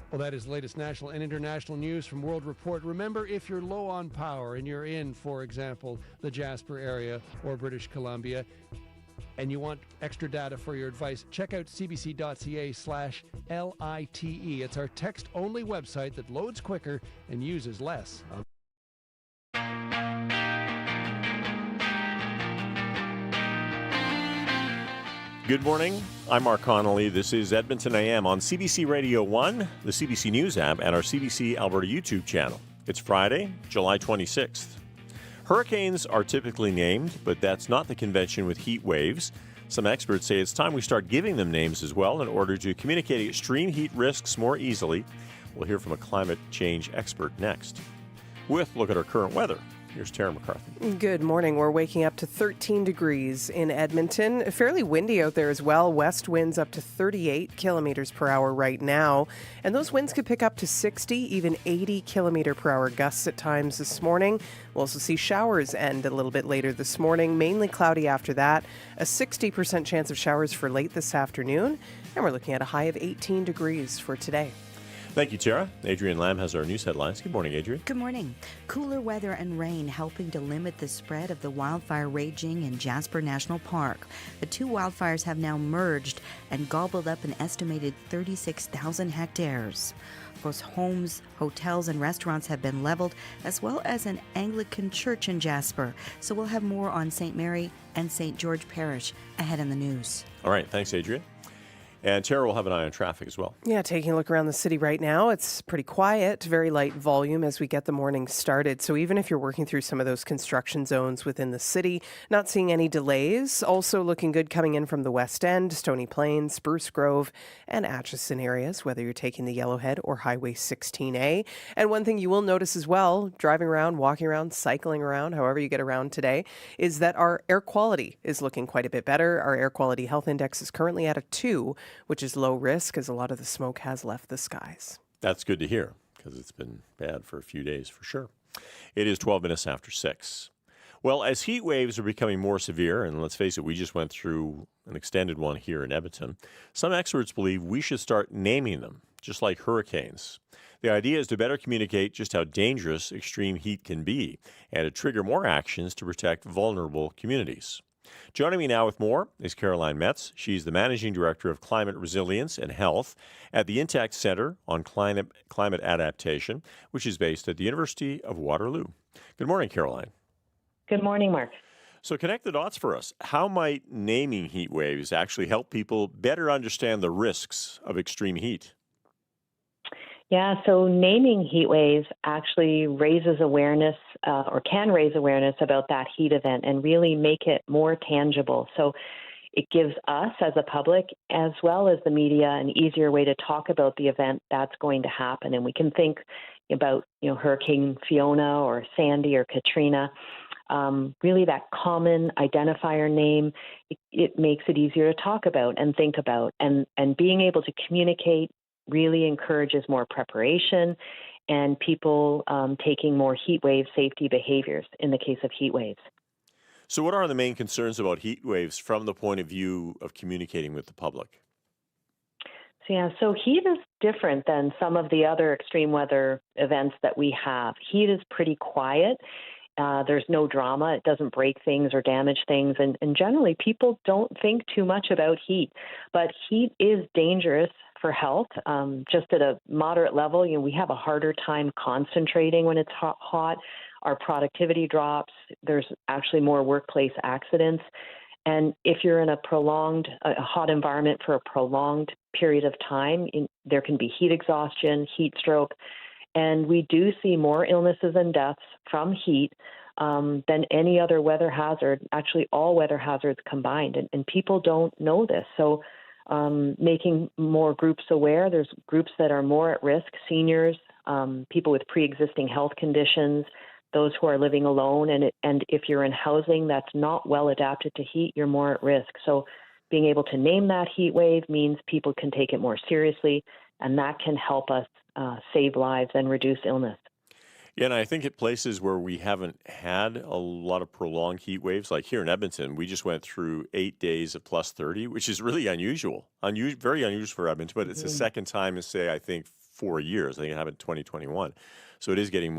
Well, that is the latest national and international news from World Report. Remember, if you're low on power and you're in, for example, the Jasper area or British Columbia, and you want extra data for your advice, check out cbc.ca/LITE. It's our text-only website that loads quicker and uses less. Good morning. I'm Mark Connolly. This is Edmonton AM on CBC Radio 1, the CBC News app, and our CBC Alberta YouTube channel. It's Friday, July 26th. Hurricanes are typically named, but that's not the convention with heat waves. Some experts say it's time we start giving them names as well in order to communicate extreme heat risks more easily. We'll hear from a climate change expert next. With look at our current weather. Here's Tara McCarthy. Good morning. We're waking up to 13 degrees in Edmonton. Fairly windy out there as well. West winds up to 38 kilometers per hour right now. And those winds could pick up to 60, even 80 kilometer per hour gusts at times this morning. We'll also see showers end a little bit later this morning, mainly cloudy after that. A 60% chance of showers for late this afternoon. And we're looking at a high of 18 degrees for today. Thank you, Tara. Adrienne Lamb has our news headlines. Good morning, Adrienne. Good morning. Cooler weather and rain helping to limit the spread of the wildfire raging in Jasper National Park. The two wildfires have now merged and gobbled up an estimated 36,000 hectares. Of course, homes, hotels, and restaurants have been leveled, as well as an Anglican church in Jasper. So we'll have more on St. Mary and St. George Parish ahead in the news. All right. Thanks, Adrienne. And Tara will have an eye on traffic as well. Yeah, taking a look around the city right now, it's pretty quiet, very light volume as we get the morning started. So even if you're working through some of those construction zones within the city, not seeing any delays. Also looking good coming in from the West End, Stony Plain, Spruce Grove, and Atchison areas, whether you're taking the Yellowhead or Highway 16A. And one thing you will notice as well, driving around, walking around, cycling around, however you get around today, is that our air quality is looking quite a bit better. Our air quality health index is currently at a 2, which is low risk as a lot of the smoke has left the skies. That's good to hear because it's been bad for a few days for sure. It is 12 minutes after 6. Well, as heat waves are becoming more severe, and let's face it, we just went through an extended one here in Edmonton, some experts believe we should start naming them, just like hurricanes. The idea is to better communicate just how dangerous extreme heat can be and to trigger more actions to protect vulnerable communities. Joining me now with more is Caroline Metz. She's the Managing Director of Climate Resilience and Health at the Intact Centre on Climate Adaptation, which is based at the University of Waterloo. Good morning, Caroline. Good morning, Mark. So connect the dots for us. How might naming heat waves actually help people better understand the risks of extreme heat? Yeah, so naming heat waves actually raises awareness or can raise awareness about that heat event and really make it more tangible. So it gives us as a public as well as the media an easier way to talk about the event that's going to happen. And we can think about, Hurricane Fiona or Sandy or Katrina. Really that common identifier name, it makes it easier to talk about and think about. And being able to communicate really encourages more preparation and people taking more heat wave safety behaviors in the case of heat waves. So what are the main concerns about heat waves from the point of view of communicating with the public? So heat is different than some of the other extreme weather events that we have. Heat is pretty quiet. There's no drama. It doesn't break things or damage things. And generally, people don't think too much about heat. But heat is dangerous for health. Just at a moderate level, we have a harder time concentrating when it's hot. Our productivity drops. There's actually more workplace accidents. And if you're in a hot environment for a prolonged period of time, there can be heat exhaustion, heat stroke. And we do see more illnesses and deaths from heat than any other weather hazard, actually all weather hazards combined. And people don't know this. So making more groups aware, there's groups that are more at risk, seniors, people with pre-existing health conditions, those who are living alone. And if you're in housing that's not well adapted to heat, you're more at risk. So being able to name that heat wave means people can take it more seriously, and that can help us save lives and reduce illness. Yeah, and I think at places where we haven't had a lot of prolonged heat waves, like here in Edmonton, we just went through 8 days of plus 30, which is really unusual. Very unusual for Edmonton, but it's the second time in, say, I think 4 years. I think it happened in 2021. So it is getting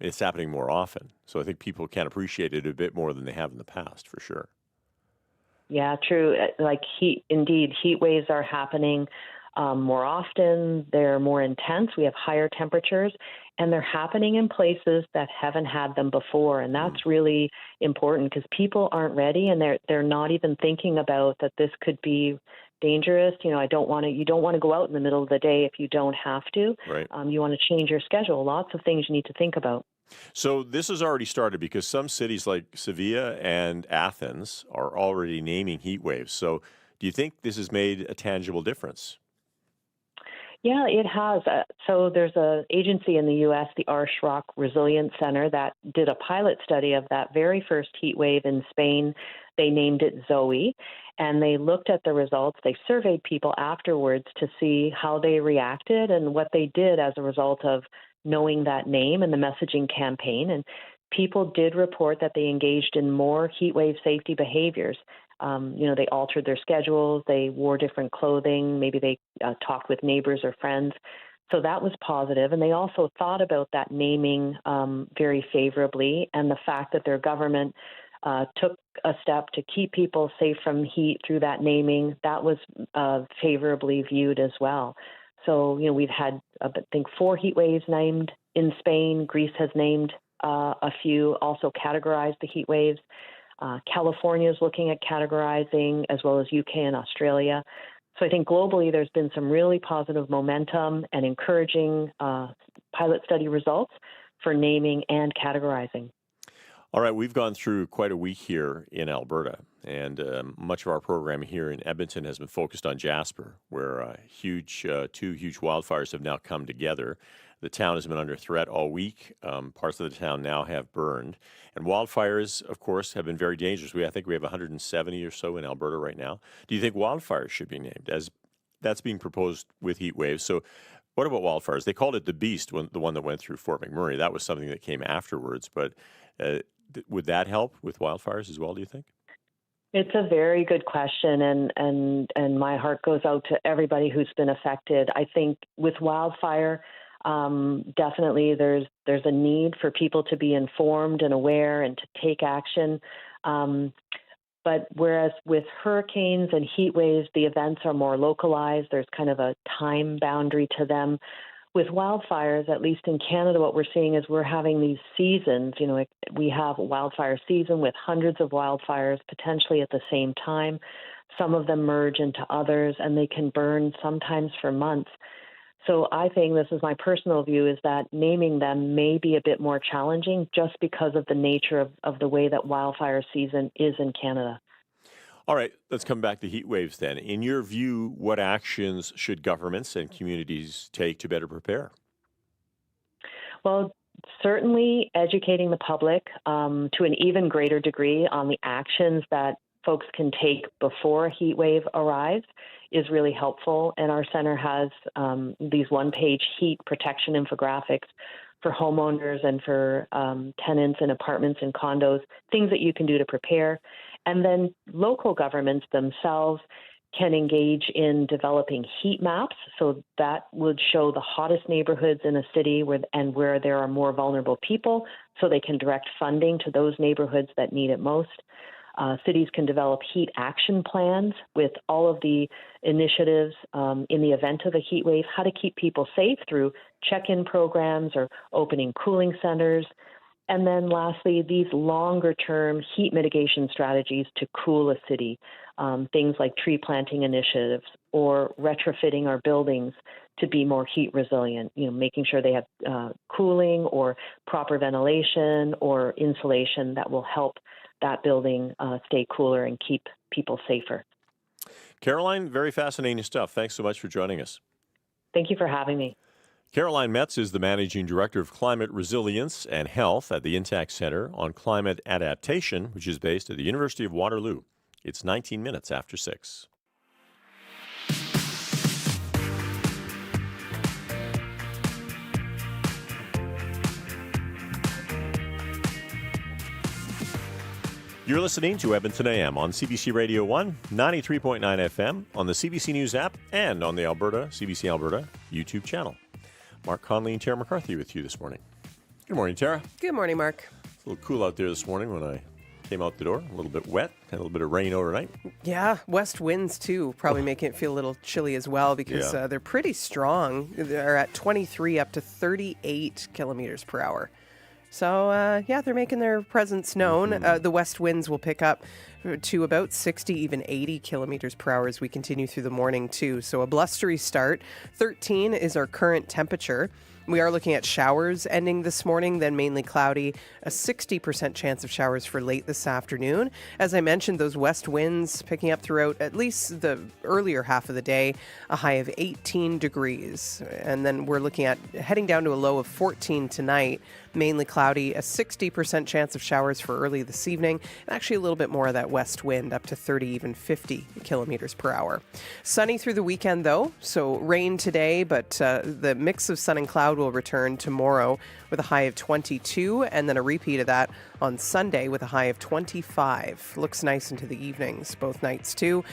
it's happening more often. So I think people can appreciate it a bit more than they have in the past, for sure. Yeah, true. Like heat waves are happening more often. They're more intense. We have higher temperatures, and they're happening in places that haven't had them before. And that's really important because people aren't ready, and they're not even thinking about that this could be dangerous. You know, you don't want to go out in the middle of the day if you don't have to. Right. You want to change your schedule. Lots of things you need to think about. So this has already started because some cities like Sevilla and Athens are already naming heat waves. So do you think this has made a tangible difference? Yeah, it has. So there's an agency in the U.S., the Arshrock Resilience Center, that did a pilot study of that very first heat wave in Spain. They named it Zoe, and they looked at the results. They surveyed people afterwards to see how they reacted and what they did as a result of knowing that name and the messaging campaign. And people did report that they engaged in more heat wave safety behaviors. They altered their schedules, they wore different clothing, maybe they talked with neighbors or friends. So that was positive. And they also thought about that naming very favorably, and the fact that their government took a step to keep people safe from heat through that naming, that was favorably viewed as well. So, we've had, I think, 4 heat waves named in Spain. Greece has named a few, also categorized the heat waves. California is looking at categorizing, as well as UK and Australia. So I think globally there's been some really positive momentum and encouraging pilot study results for naming and categorizing. All right, we've gone through quite a week here in Alberta, and much of our program here in Edmonton has been focused on Jasper, where two huge wildfires have now come together. The town has been under threat all week. Parts of the town now have burned. And wildfires, of course, have been very dangerous. I think we have 170 or so in Alberta right now. Do you think wildfires should be named? As that's being proposed with heat waves. So what about wildfires? They called it the Beast, the one that went through Fort McMurray. That was something that came afterwards. But would that help with wildfires as well, do you think? It's a very good question, and my heart goes out to everybody who's been affected. I think with wildfire, definitely there's a need for people to be informed and aware and to take action. But whereas with hurricanes and heat waves, the events are more localized, there's kind of a time boundary to them. With wildfires, at least in Canada, what we're seeing is we're having these seasons. We have a wildfire season with hundreds of wildfires potentially at the same time. Some of them merge into others, and they can burn sometimes for months. So I think, this is my personal view, is that naming them may be a bit more challenging just because of the nature of the way that wildfire season is in Canada. All right, let's come back to heat waves then. In your view, what actions should governments and communities take to better prepare? Well, certainly educating the public to an even greater degree on the actions that folks can take before a heat wave arrives is really helpful. And our center has these one-page heat protection infographics for homeowners and for tenants in apartments and condos, things that you can do to prepare. And then local governments themselves can engage in developing heat maps. So that would show the hottest neighborhoods in a city where there are more vulnerable people, so they can direct funding to those neighborhoods that need it most. Cities can develop heat action plans with all of the initiatives in the event of a heat wave, how to keep people safe through check-in programs or opening cooling centers. And then lastly, these longer-term heat mitigation strategies to cool a city, things like tree planting initiatives or retrofitting our buildings to be more heat resilient, making sure they have cooling or proper ventilation or insulation that will help that building stay cooler and keep people safer. Caroline, very fascinating stuff. Thanks so much for joining us. Thank you for having me. Caroline Metz is the Managing Director of Climate Resilience and Health at the Intact Center on Climate Adaptation, which is based at the University of Waterloo. It's 19 minutes after 6. You're listening to Edmonton AM on CBC Radio 1, 93.9 FM, on the CBC News app, and on the CBC Alberta YouTube channel. Mark Connolly and Tara McCarthy with you this morning. Good morning, Tara. Good morning, Mark. It's a little cool out there this morning when I came out the door, a little bit wet, had a little bit of rain overnight. Yeah, west winds too, probably making it feel a little chilly as well because they're pretty strong. They're at 23 up to 38 kilometers per hour. So, they're making their presence known. The west winds will pick up to about 60, even 80 kilometers per hour as we continue through the morning too. So a blustery start. 13 is our current temperature. We are looking at showers ending this morning, then mainly cloudy, a 60% chance of showers for late this afternoon. As I mentioned, those west winds picking up throughout at least the earlier half of the day, a high of 18 degrees. And then we're looking at heading down to a low of 14 tonight, mainly cloudy, a 60% chance of showers for early this evening, and actually a little bit more of that west wind up to 30, even 50 kilometers per hour. Sunny through the weekend though, so rain today, but the mix of sun and cloud will return tomorrow with a high of 22, and then a repeat of that on Sunday with a high of 25. Looks nice into the evenings, both nights too.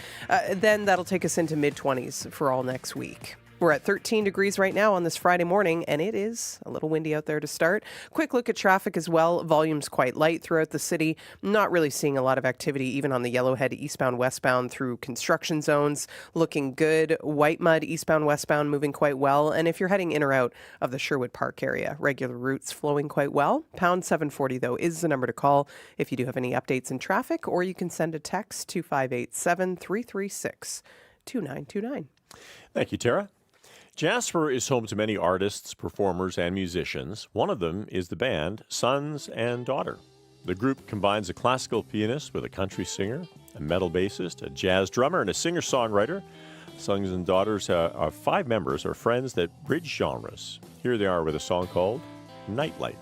Then that'll take us into mid-20s for all next week. We're at 13 degrees right now on this Friday morning, and it is a little windy out there to start. Quick look at traffic as well. Volume's quite light throughout the city. Not really seeing a lot of activity even on the Yellowhead eastbound, westbound through construction zones. Looking good. Whitemud eastbound, westbound moving quite well. And if you're heading in or out of the Sherwood Park area, regular routes flowing quite well. Pound 740, though, is the number to call if you do have any updates in traffic, or you can send a text to 587-336-2929. Thank you, Tara. Jasper is home to many artists, performers, and musicians. One of them is the band Sons and Daughter. The group combines a classical pianist with a country singer, a metal bassist, a jazz drummer, and a singer-songwriter. Sons and Daughters are 5 members, are friends that bridge genres. Here they are with a song called Nightlight.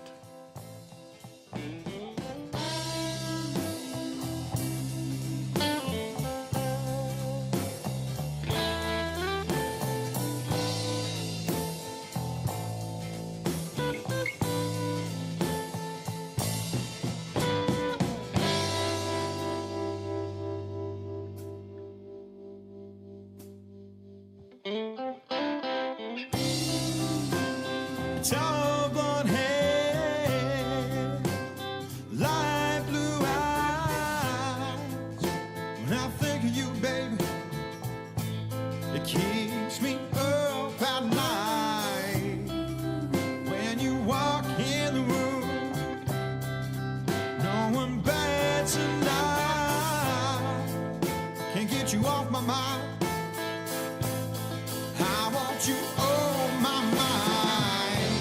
Tall blonde hair, light blue eyes. When I think of you, baby, it keeps me up at night. When you walk in the room, no one bad tonight. Can't get you off my mind. I want you on my mind.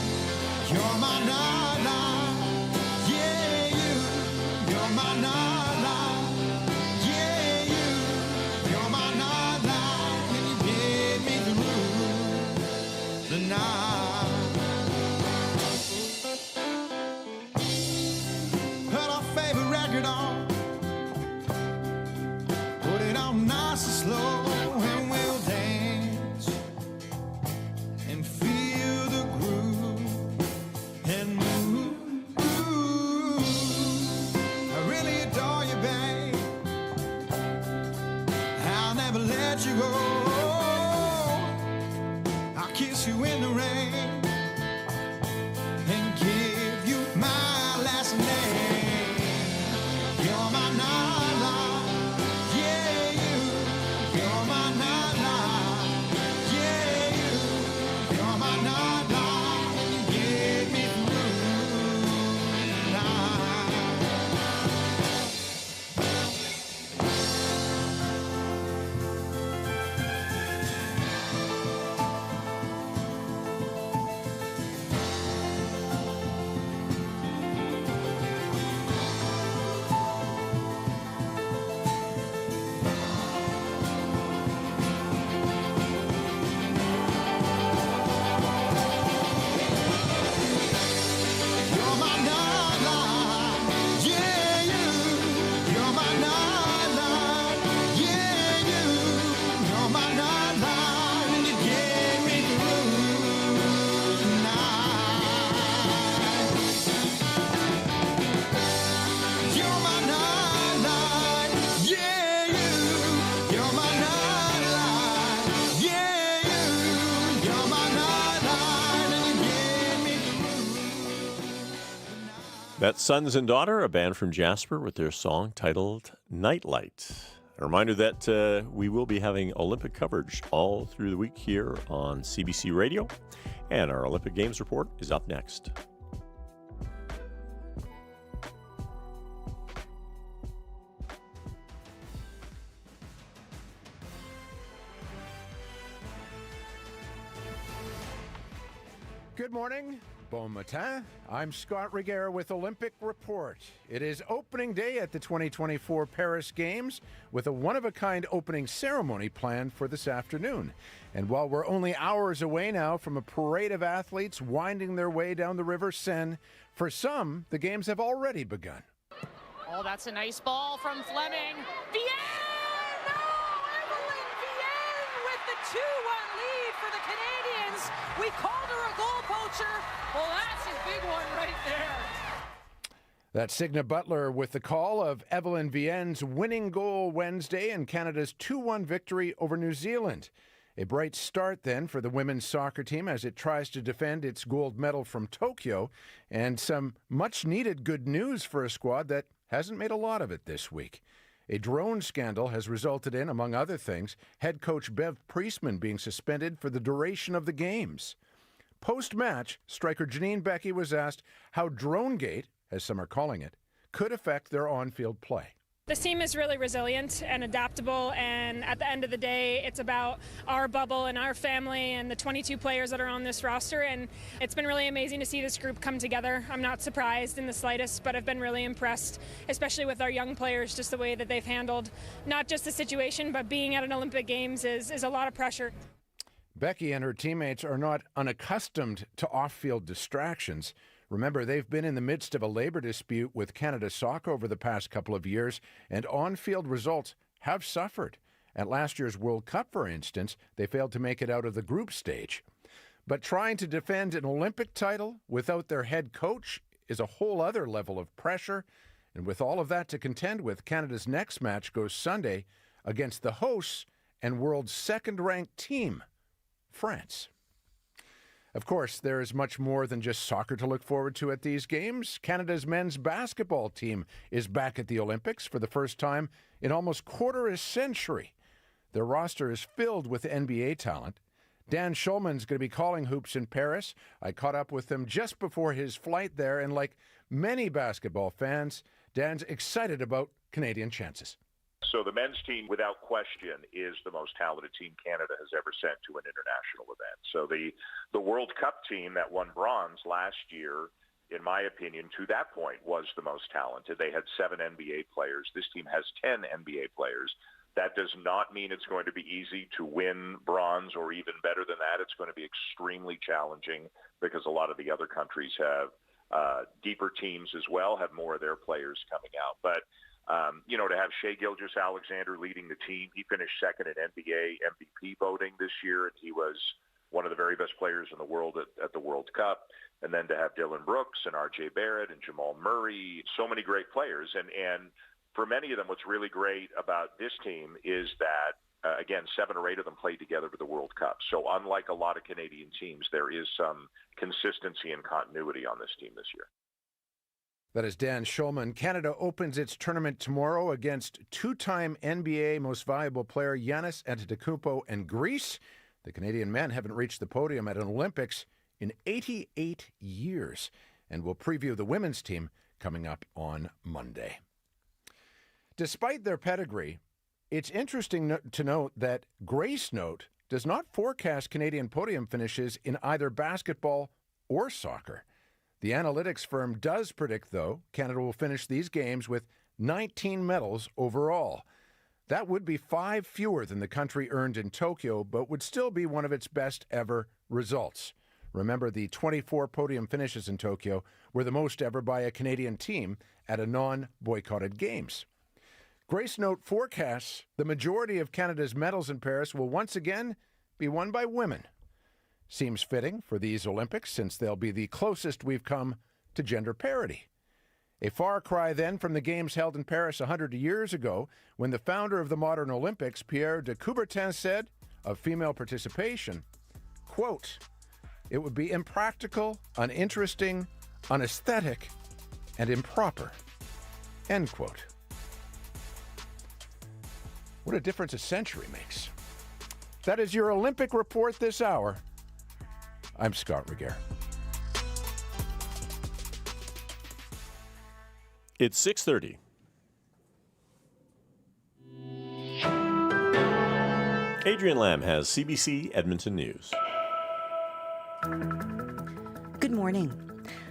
That's Sons and Daughter, a band from Jasper, with their song titled Nightlight. A reminder that we will be having Olympic coverage all through the week here on CBC Radio, and our Olympic Games report is up next. Good morning. Bon matin. I'm Scott Reguera with Olympic Report. It is opening day at the 2024 Paris Games with a one-of-a-kind opening ceremony planned for this afternoon. And while we're only hours away now from a parade of athletes winding their way down the River Seine, for some, the Games have already begun. Oh, that's a nice ball from Fleming. Vienne! No! Evelyn Vienne with the 2-1 lead for the Canadians. We called her a goal poacher. Well, that's a big one right there. That's Signa Butler with the call of Evelyn Vienne's winning goal Wednesday and Canada's 2-1 victory over New Zealand. A bright start then for the women's soccer team as it tries to defend its gold medal from Tokyo, and some much-needed good news for a squad that hasn't made a lot of it this week. A drone scandal has resulted in, among other things, head coach Bev Priestman being suspended for the duration of the games. Post-match, striker Janine Beckie was asked how Dronegate, as some are calling it, could affect their on-field play. This team is really resilient and adaptable, and at the end of the day, it's about our bubble and our family and the 22 players that are on this roster, and it's been really amazing to see this group come together. I'm not surprised in the slightest, but I've been really impressed, especially with our young players, just the way that they've handled not just the situation, but being at an Olympic Games is a lot of pressure. Beckie and her teammates are not unaccustomed to off-field distractions. Remember, they've been in the midst of a labor dispute with Canada Soccer over the past couple of years, and on-field results have suffered. At last year's World Cup, for instance, they failed to make it out of the group stage. But trying to defend an Olympic title without their head coach is a whole other level of pressure. And with all of that to contend with, Canada's next match goes Sunday against the hosts and world's second-ranked team, France. Of course, there is much more than just soccer to look forward to at these games. Canada's men's basketball team is back at the Olympics for the first time in almost quarter a century. Their roster is filled with NBA talent. Dan Schulman's going to be calling hoops in Paris. I caught up with him just before his flight there, and like many basketball fans, Dan's excited about Canadian chances. So the men's team, without question, is the most talented team Canada has ever sent to an international event. So the World Cup team that won bronze last year, in my opinion, to that point, was the most talented. They had 7 NBA players. This team has 10 NBA players. That does not mean it's going to be easy to win bronze, or even better than that, it's going to be extremely challenging because a lot of the other countries have deeper teams as well, have more of their players coming out. But to have Shai Gilgeous-Alexander leading the team, he finished second in NBA MVP voting this year, and he was one of the very best players in the world at the World Cup. And then to have Dillon Brooks and R.J. Barrett and Jamal Murray, so many great players. And for many of them, what's really great about this team is that, again, 7 or 8 of them played together for the World Cup. So unlike a lot of Canadian teams, there is some consistency and continuity on this team this year. That is Dan Schulman. Canada opens its tournament tomorrow against 2-time NBA Most Valuable Player Giannis Antetokounmpo and Greece. The Canadian men haven't reached the podium at an Olympics in 88 years. And we'll preview the women's team coming up on Monday. Despite their pedigree, it's interesting to note that Grace Note does not forecast Canadian podium finishes in either basketball or soccer. The analytics firm does predict, though, Canada will finish these games with 19 medals overall. That would be 5 fewer than the country earned in Tokyo, but would still be one of its best ever results. Remember, the 24 podium finishes in Tokyo were the most ever by a Canadian team at a non-boycotted games. Grace Note forecasts the majority of Canada's medals in Paris will once again be won by women. Seems fitting for these Olympics, since they'll be the closest we've come to gender parity. A far cry then from the games held in Paris 100 years ago, when the founder of the modern Olympics, Pierre de Coubertin, said of female participation, quote, "It would be impractical, uninteresting, unaesthetic, and improper. End quote. What a difference a century makes. That is your Olympic report this hour. I'm Scott Regehr. It's 6:30. Adrian Lamb has CBC Edmonton News. Good morning.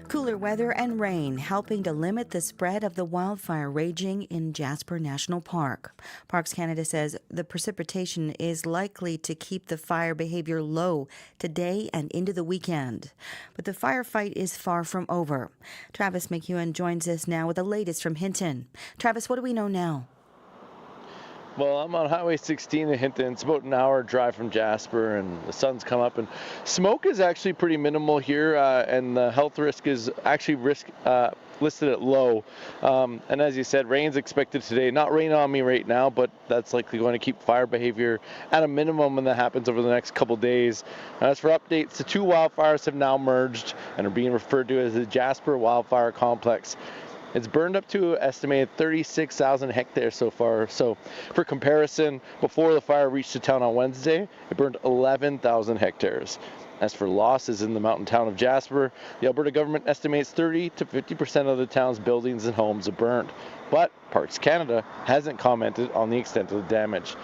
Cooler weather and rain helping to limit the spread of the wildfire raging in Jasper National Park. Parks Canada says the precipitation is likely to keep the fire behavior low today and into the weekend. But the firefight is far from over. Travis McEwen joins us now with the latest from Hinton. Travis, what do we know now? Well, I'm on Highway 16 in Hinton. It's about an hour drive from Jasper, and the sun's come up. And smoke is actually pretty minimal here, and the health risk is actually listed at low. And as you said, rain's expected today. Not rain on me right now, but that's likely going to keep fire behavior at a minimum when that happens over the next couple days. As for updates, the two wildfires have now merged and are being referred to as the Jasper Wildfire Complex. It's burned up to an estimated 36,000 hectares so far. So for comparison, before the fire reached the town on Wednesday, it burned 11,000 hectares. As for losses in the mountain town of Jasper, the Alberta government estimates 30 to 50% of the town's buildings and homes are burned. But Parks Canada hasn't commented on the extent of the damage.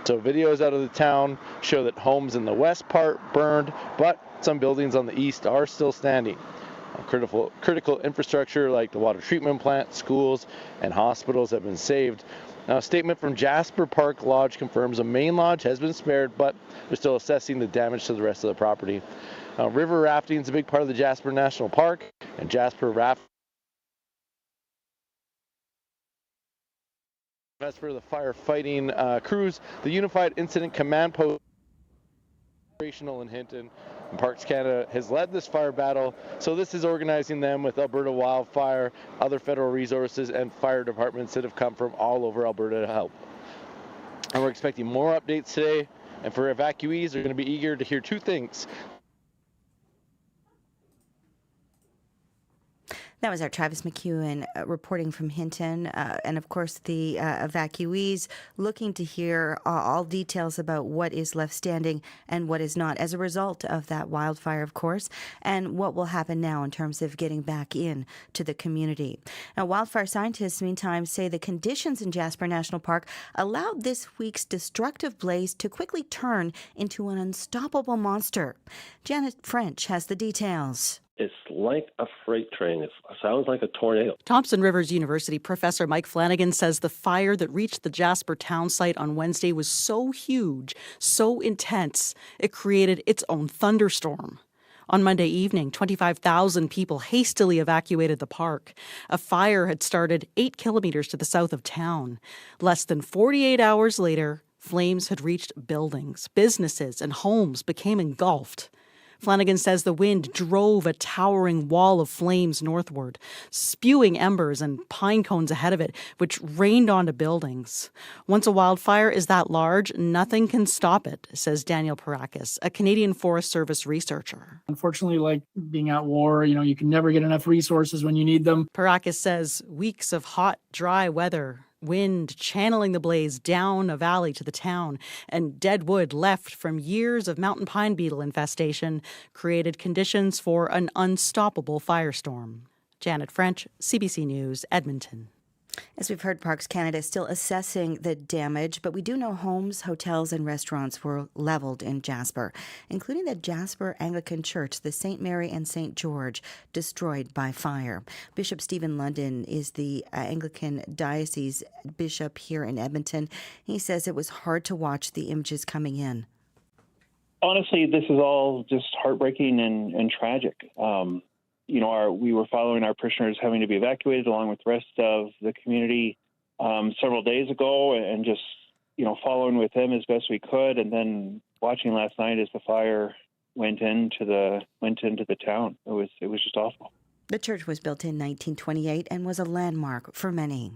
So videos out of the town show that homes in the west part burned, but some buildings on the east are still standing. Critical infrastructure like the water treatment plant, schools, and hospitals have been saved. Now, a statement from Jasper Park Lodge confirms the main lodge has been spared, but they're still assessing the damage to the rest of the property. River rafting is a big part of the Jasper National Park, and Jasper Raft. As for the firefighting crews, the Unified Incident Command Post operational in Hinton. And Parks Canada has led this fire battle, so this is organizing them with Alberta Wildfire, other federal resources, and fire departments that have come from all over Alberta to help. And we're expecting more updates today, and for evacuees, they're going to be eager to hear two things. That was our Travis McEwen reporting from Hinton. And of course, the evacuees looking to hear all details about what is left standing and what is not as a result of that wildfire, of course, and what will happen now in terms of getting back in to the community. Now, wildfire scientists, meantime, say the conditions in Jasper National Park allowed this week's destructive blaze to quickly turn into an unstoppable monster. Janet French has the details. It's like a freight train. It sounds like a tornado. Thompson Rivers University professor Mike Flanagan says the fire that reached the Jasper town site on Wednesday was so huge, so intense, it created its own thunderstorm. On Monday evening, 25,000 people hastily evacuated the park. A fire had started 8 kilometers to the south of town. Less than 48 hours later, flames had reached buildings. Businesses and homes became engulfed. Flanagan says the wind drove a towering wall of flames northward, spewing embers and pine cones ahead of it, which rained onto buildings. Once a wildfire is that large, nothing can stop it, says Daniel Parakis, a Canadian Forest Service researcher. Unfortunately, like being at war, you can never get enough resources when you need them. Parakis says weeks of hot, dry weather, wind channeling the blaze down a valley to the town, and dead wood left from years of mountain pine beetle infestation created conditions for an unstoppable firestorm. Janet French, CBC News, Edmonton. As we've heard, Parks Canada is still assessing the damage, but we do know homes, hotels, and restaurants were leveled in Jasper, including the Jasper Anglican Church, the St. Mary and St. George, destroyed by fire. Bishop Stephen London is the Anglican Diocese Bishop here in Edmonton. He says it was hard to watch the images coming in. Honestly, this is all just heartbreaking and tragic. We were following our parishioners having to be evacuated along with the rest of the community several days ago, and just following with them as best we could, and then watching last night as the fire went into the town. It was just awful. The church was built in 1928 and was a landmark for many.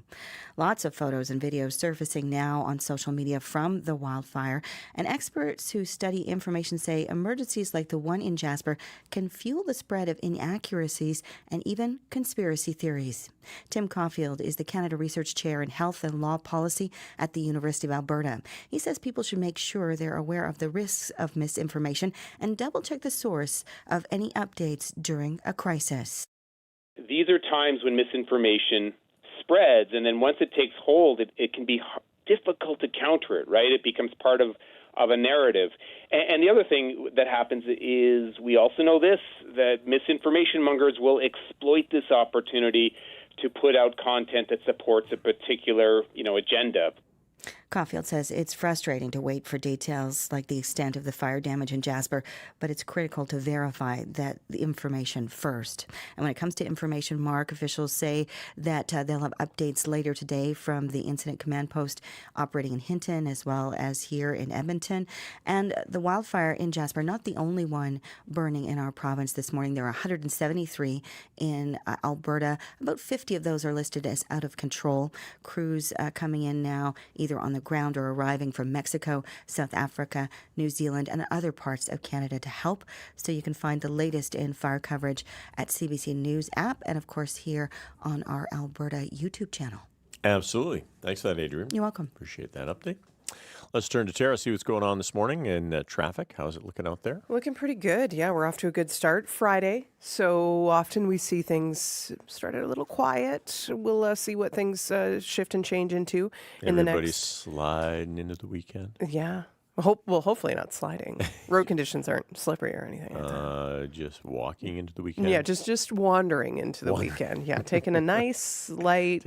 Lots of photos and videos surfacing now on social media from the wildfire, and experts who study information say emergencies like the one in Jasper can fuel the spread of inaccuracies and even conspiracy theories. Tim Caulfield is the Canada Research Chair in Health and Law Policy at the University of Alberta. He says people should make sure they're aware of the risks of misinformation and double-check the source of any updates during a crisis. These are times when misinformation spreads, and then once it takes hold, it can be difficult to counter it, right? It becomes part of a narrative. And the other thing that happens is we also know this, that misinformation mongers will exploit this opportunity to put out content that supports a particular, agenda. Caulfield says it's frustrating to wait for details like the extent of the fire damage in Jasper, but it's critical to verify the information first. And when it comes to information, Mark, officials say that they'll have updates later today from the incident command post operating in Hinton as well as here in Edmonton. And the wildfire in Jasper, not the only one burning in our province this morning. There are 173 in Alberta. About 50 of those are listed as out of control. Crews coming in now either on the ground or arriving from Mexico, South Africa, New Zealand, and other parts of Canada to help. So you can find the latest in fire coverage at CBC News app and, of course, here on our Alberta YouTube channel. Absolutely. Thanks for that, Adrian. You're welcome. Appreciate that update. Let's turn to Tara, see what's going on this morning in traffic. How's it looking out there? Looking pretty good. Yeah, we're off to a good start. Friday, so often we see things start out a little quiet. We'll see what things shift and change into in the next. Everybody's sliding into the weekend. Yeah. Hopefully not sliding. Road conditions aren't slippery or anything. Just walking into the weekend. Yeah, just wandering into the weekend. Yeah, taking a nice light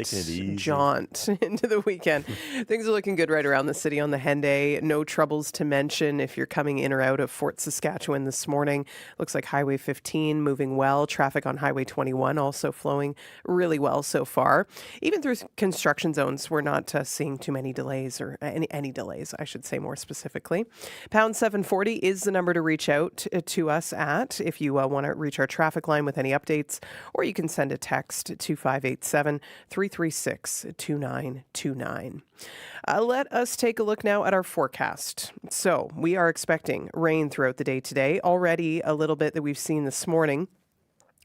jaunt into the weekend. Things are looking good right around the city on the Henday. No troubles to mention if you're coming in or out of Fort Saskatchewan this morning. Looks like Highway 15 moving well. Traffic on Highway 21 also flowing really well so far. Even through construction zones, we're not seeing too many delays or any delays, I should say more specifically. Pound 740 is the number to reach out to us at if you want to reach our traffic line with any updates, or you can send a text to 587-336-2929. Let us take a look now at our forecast. So we are expecting rain throughout the day today. Already a little bit that we've seen this morning.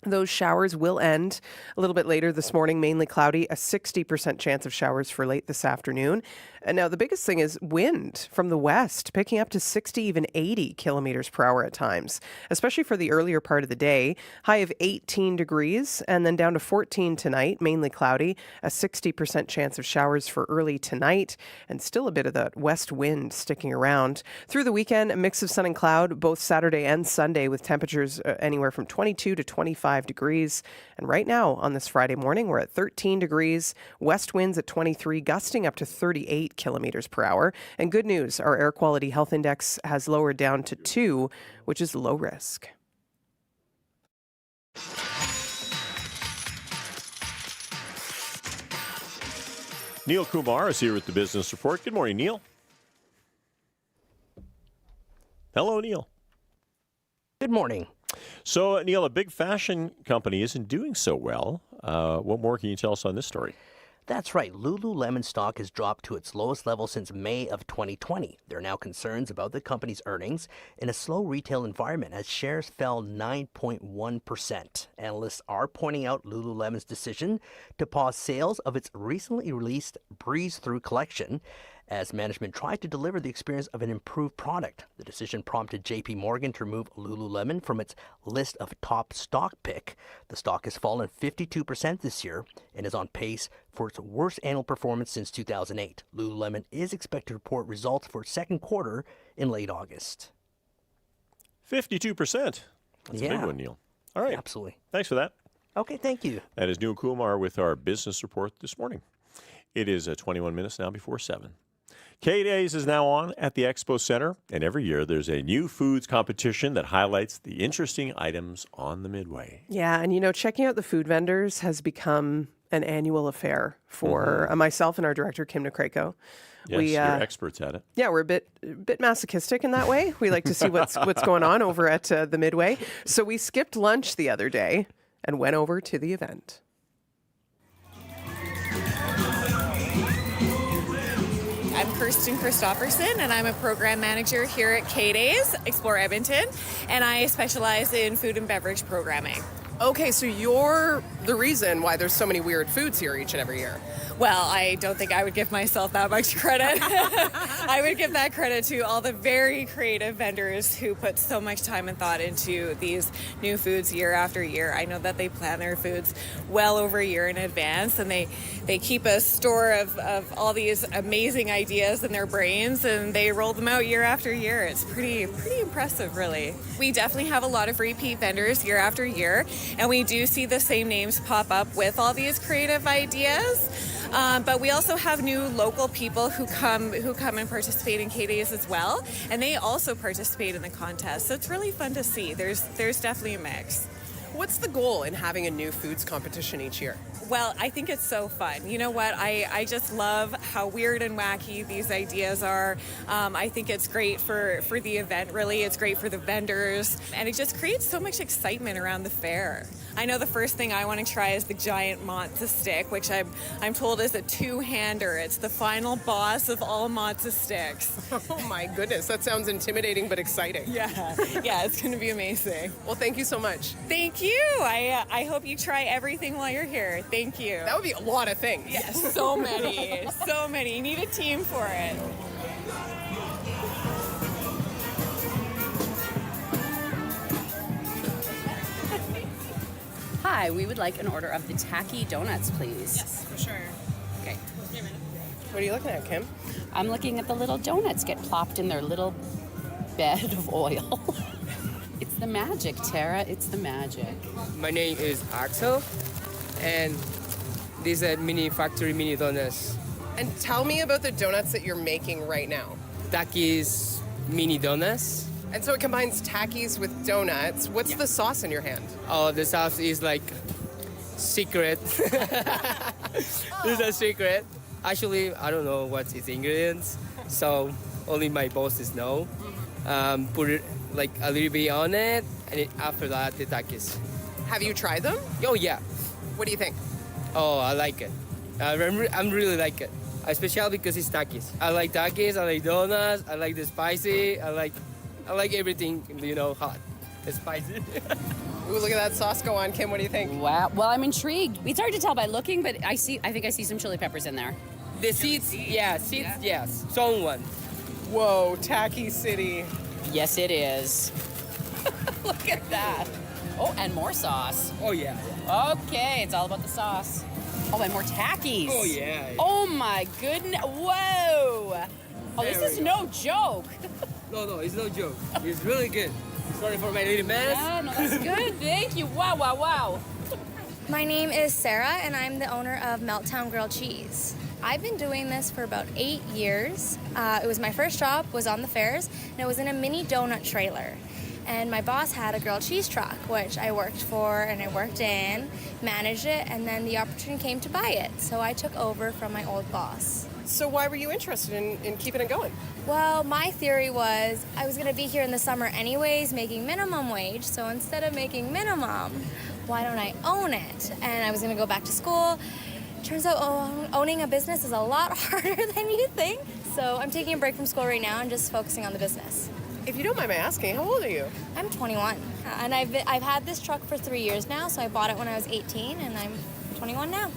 Those showers will end a little bit later this morning, mainly cloudy, a 60% chance of showers for late this afternoon. And now the biggest thing is wind from the west, picking up to 60, even 80 kilometers per hour at times, especially for the earlier part of the day. High of 18 degrees and then down to 14 tonight, mainly cloudy, a 60% chance of showers for early tonight, and still a bit of the west wind sticking around. Through the weekend, a mix of sun and cloud, both Saturday and Sunday, with temperatures anywhere from 22 to 25 degrees. And right now on this Friday morning, we're at 13 degrees, west winds at 23, gusting up to 38 kilometers per hour. And good news, our air quality health index has lowered down to 2, which is low risk. Neil Kumar is here with the Business Report. Good morning, Neil. Hello, Neil. Good morning. So, Neil, a big fashion company isn't doing so well. What more can you tell us on this story? That's right. Lululemon stock has dropped to its lowest level since May of 2020. There are now concerns about the company's earnings in a slow retail environment as shares fell 9.1%. Analysts are pointing out Lululemon's decision to pause sales of its recently released Breeze Through collection as management tried to deliver the experience of an improved product. The decision prompted JP Morgan to remove Lululemon from its list of top stock pick. The stock has fallen 52% this year and is on pace for its worst annual performance since 2008. Lululemon is expected to report results for its second quarter in late August. 52%. That's a big one, Neil. All right. Absolutely. Thanks for that. Okay, thank you. That is Neil Kumar with our Business Report this morning. It is 21 minutes now before 7. K-Days is now on at the Expo Center, and every year there's a new foods competition that highlights the interesting items on the Midway. Yeah, and checking out the food vendors has become an annual affair for myself and our director, Kim Nekreko. Yes, you're experts at it. Yeah, we're a bit masochistic in that way. We like to see what's going on over at the Midway. So we skipped lunch the other day. and went over to the event. I'm Kirsten Christofferson, and I'm a program manager here at K-Days, Explore Edmonton, and I specialize in food and beverage programming. Okay, so you're the reason why there's so many weird foods here each and every year. Well, I don't think I would give myself that much credit. I would give that credit to all the very creative vendors who put so much time and thought into these new foods year after year. I know that they plan their foods well over a year in advance, and they keep a store of all these amazing ideas in their brains, and they roll them out year after year. It's pretty impressive, really. We definitely have a lot of repeat vendors year after year, and we do see the same names pop up with all these creative ideas. But we also have new local people who come and participate in K-Days as well, and they also participate in the contest. So it's really fun to see. There's definitely a mix. What's the goal in having a new foods competition each year? Well, I think it's so fun. You know what? I just love how weird and wacky these ideas are. I think it's great for the event, really. It's great for the vendors, and it just creates so much excitement around the fair. I know the first thing I want to try is the giant matzo stick, which I'm told is a two-hander. It's the final boss of all matzo sticks. Oh my goodness, that sounds intimidating but exciting. Yeah, it's going to be amazing. Well, thank you so much. Thank you. I hope you try everything while you're here. Thank you. That would be a lot of things. Yes, so many. So many. You need a team for it. Hi, we would like an order of the tacky donuts, please. Yes, for sure. Okay. What are you looking at, Kim? I'm looking at the little donuts get plopped in their little bed of oil. It's the magic, Tara. It's the magic. My name is Axel, and these are mini factory mini donuts. And tell me about the donuts that you're making right now. Takis mini donuts. And so it combines Takis with donuts. What's the sauce in your hand? Oh, the sauce is like secret. This is a secret. Actually, I don't know what's its ingredients, so only my bosses know. Put it like a little bit on it, and after that, the Takis. Have you tried them? Oh, yeah. What do you think? Oh, I like it. I'm really like it, especially because it's Takis. I like Takis, I like donuts, I like the spicy, I like everything, hot. It's spicy. Ooh, look at that sauce go on, Kim. What do you think? Wow. Well, I'm intrigued. It's hard to tell by looking, but I think I see some chili peppers in there. The seeds, yes. Someone. Whoa, Tacky City. Yes, it is. Look at that. Oh, and more sauce. Oh, yeah. Okay, it's all about the sauce. Oh, and more Takis. Oh, yeah. Oh, my goodness. Whoa. Oh, this is no joke. No, it's no joke. It's really good. Sorry for my little mess. Yeah, no, that's good. Thank you. Wow. My name is Sarah, and I'm the owner of Meltdown Grilled Cheese. I've been doing this for about 8 years. It was my first job, was on the fairs, and it was in a mini donut trailer. And my boss had a grilled cheese truck, which I worked for and I worked in, managed it, and then the opportunity came to buy it. So I took over from my old boss. So why were you interested in keeping it going? Well, my theory was I was going to be here in the summer anyways, making minimum wage. So instead of making minimum, why don't I own it? And I was going to go back to school. Turns out owning a business is a lot harder than you think. So I'm taking a break from school right now and just focusing on the business. If you don't mind my asking, how old are you? I'm 21. And I've had this truck for 3 years now. So I bought it when I was 18 and I'm 21 now.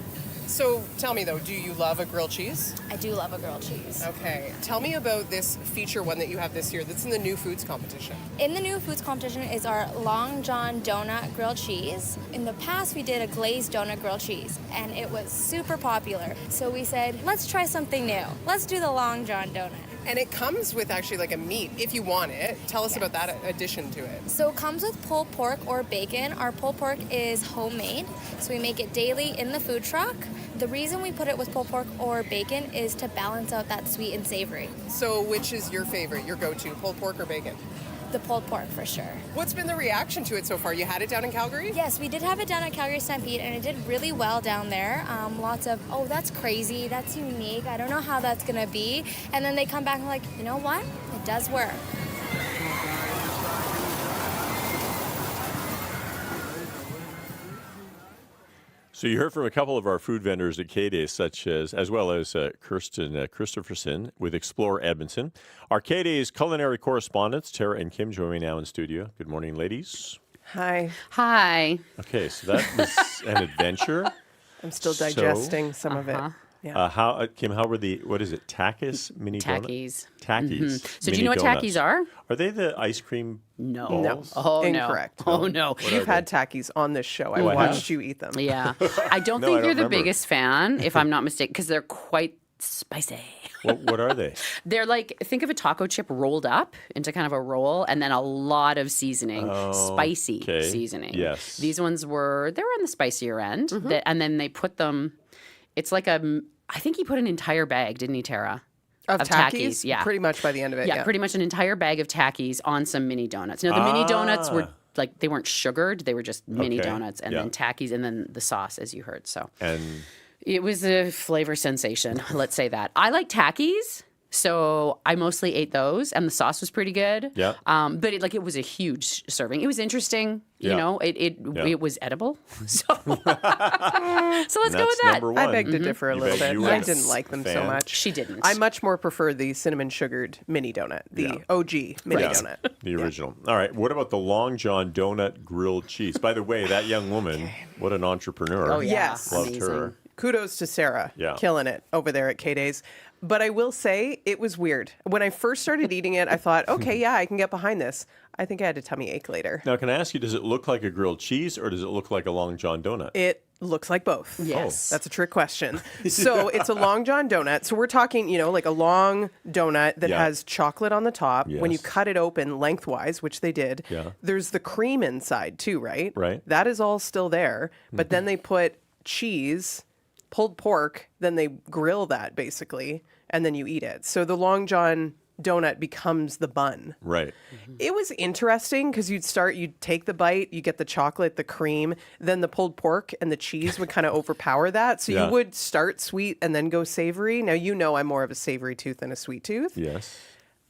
So tell me though, do you love a grilled cheese? I do love a grilled cheese. Okay. Tell me about this feature one that you have this year that's in the new foods competition. In the new foods competition is our Long John Donut grilled cheese. In the past we did a glazed donut grilled cheese and it was super popular. So we said, let's try something new. Let's do the Long John Donut. And it comes with actually like a meat if you want it. Tell us about that addition to it. So it comes with pulled pork or bacon. Our pulled pork is homemade, so we make it daily in the food truck. The reason we put it with pulled pork or bacon is to balance out that sweet and savory. So which is your favorite, your go-to, pulled pork or bacon? The pulled pork for sure. What's been the reaction to it so far? You had it down in Calgary? Yes, we did have it down at Calgary Stampede and it did really well down there. Lots of, oh, that's crazy, that's unique, I don't know how that's gonna be. And then they come back and like, you know what? It does work. So you heard from a couple of our food vendors at K-Days, as well as Kirsten Christopherson with Explore Edmonton. Our K-Days culinary correspondents, Tara and Kim, join me now in studio. Good morning, ladies. Hi. Hi. Okay, so that was an adventure. I'm still digesting some of it. Yeah. Kim, how were what is it, Takis mini Takis. Takis. Mm-hmm. So do you know what Takis are? Are they the ice cream balls? Oh, Incorrect. No. Oh, no. You've had Takis on this show. I watched you eat them. Yeah. I don't think you're the biggest fan, if I'm not mistaken, because they're quite spicy. What are they? They're like, think of a taco chip rolled up into kind of a roll and then a lot of seasoning, spicy seasoning. Yes. These ones they were on the spicier end. And then they put them, it's like I think he put an entire bag, didn't he, Tara? Of Takis? Yeah. Pretty much by the end of it, Yeah, pretty much an entire bag of Takis on some mini donuts. Now, the mini donuts were like, they weren't sugared. They were just mini donuts and then Takis and then the sauce, as you heard. So it was a flavor sensation, let's say that. I like Takis. So I mostly ate those, and the sauce was pretty good. Yeah. But it was a huge serving. It was interesting. You know, it was edible. So, so let's go with that. Number one. I beg to differ a little bit. I didn't like them so much. She didn't. I much more prefer the cinnamon sugared mini donut, the OG mini donut. The original. All right. What about the Long John Donut grilled cheese? By the way, that young woman, what an entrepreneur. Oh, yeah. Yes. Loved Amazing. her. Kudos to Sarah. Killing it over there at K-Days. But I will say it was weird. When I first started eating it, I thought, okay, yeah, I can get behind this. I think I had a tummy ache later. Now, can I ask you, does it look like a grilled cheese or does it look like a Long John donut? It looks like both. Yes. That's a trick question. So it's a Long John donut. So we're talking, like a long donut that has chocolate on the top. Yes. When you cut it open lengthwise, which they did, there's the cream inside too, right? Right. That is all still there. But then they put cheese, pulled pork, then they grill that basically, and then you eat it. So the Long John donut becomes the bun. Right. It was interesting because you'd take the bite, you get the chocolate, the cream, then the pulled pork and the cheese would kind of overpower that. So you would start sweet and then go savory. Now, I'm more of a savory tooth than a sweet tooth. Yes.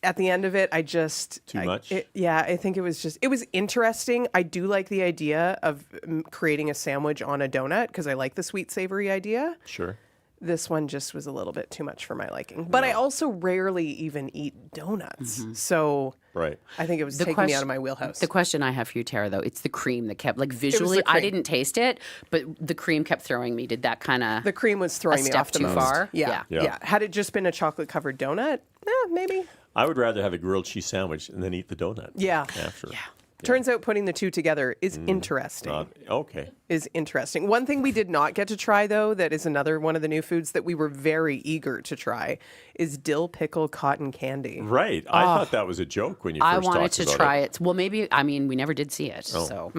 At the end of it, I think it was interesting. I do like the idea of creating a sandwich on a donut because I like the sweet savory idea. Sure. This one just was a little bit too much for my liking. But I also rarely even eat donuts. So I think it was taking me out of my wheelhouse. The question I have for you, Tara, though, it's the cream that kept, visually, I didn't taste it, but the cream kept throwing me. Did that kind of... The cream was throwing me off the most. too far? Yeah. Had it just been a chocolate-covered donut, maybe. I would rather have a grilled cheese sandwich and then eat the donut after. Yeah. Turns out putting the two together is interesting. Okay. Is interesting. One thing we did not get to try, though, that is another one of the new foods that we were very eager to try, is dill pickle cotton candy. Right. I thought that was a joke when you first talked about it. I wanted to try it. Well, maybe, we never did see it. So.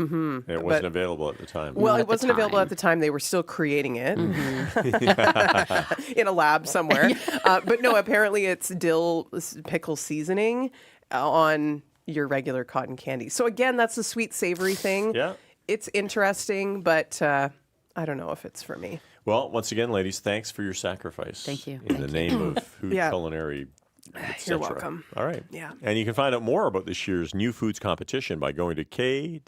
It wasn't available at the time. Well, it wasn't available at the time. They were still creating it in a lab somewhere. But no, apparently it's dill pickle seasoning on your regular cotton candy. So again, that's a sweet savory thing. Yeah. It's interesting, but I don't know if it's for me. Well, once again, ladies, thanks for your sacrifice. Thank you. In the name of food culinary, You're welcome. All right. Yeah. And you can find out more about this year's new foods competition by going to k-days.com.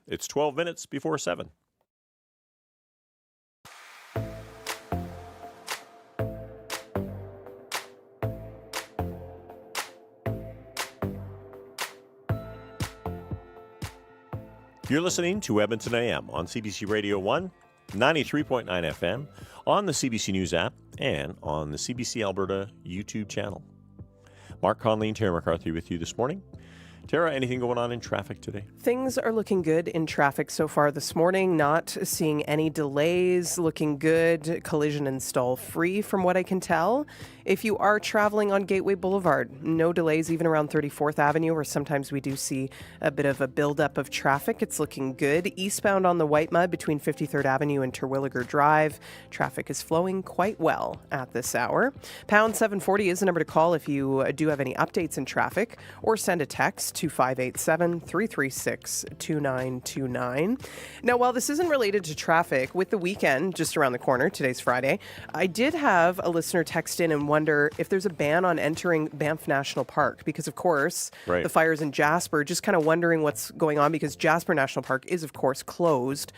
It's 12 minutes before 7. You're listening to Edmonton AM on CBC Radio 1, 93.9 FM, on the CBC News app, and on the CBC Alberta YouTube channel. Mark Conley and Tara McCarthy with you this morning. Tara, anything going on in traffic today? Things are looking good in traffic so far this morning. Not seeing any delays. Looking good. Collision and stall free from what I can tell. If you are traveling on Gateway Boulevard, no delays even around 34th Avenue, where sometimes we do see a bit of a buildup of traffic. It's looking good. Eastbound on the White Mud between 53rd Avenue and Terwilliger Drive, traffic is flowing quite well at this hour. Pound 740 is the number to call if you do have any updates in traffic, or send a text to 587-336-2929. Now, while this isn't related to traffic, with the weekend just around the corner, today's Friday, I did have a listener text in and wonder if there's a ban on entering Banff National Park because, of course, the fires in Jasper, just kind of wondering what's going on because Jasper National Park is, of course, closed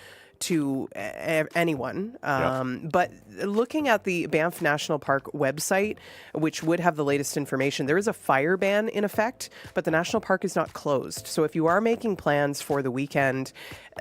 to anyone. But looking at the Banff National Park website, which would have the latest information, there is a fire ban in effect, but the national park is not closed. So if you are making plans for the weekend,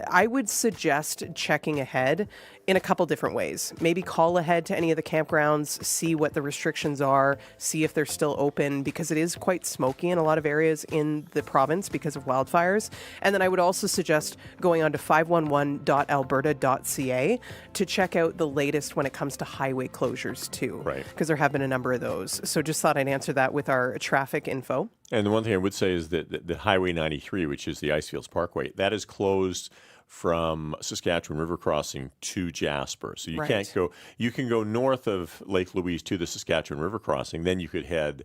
I would suggest checking ahead in a couple different ways. Maybe call ahead to any of the campgrounds, see what the restrictions are, see if they're still open, because it is quite smoky in a lot of areas in the province because of wildfires. And then I would also suggest going on to 511.alberta.ca to check out the latest when it comes to highway closures too, because there have been a number of those. So just thought I'd answer that with our traffic info. And the one thing I would say is that the Highway 93, which is the Icefields Parkway, that is closed from Saskatchewan River Crossing to Jasper. So you can't go, you can go north of Lake Louise to the Saskatchewan River Crossing, then you could head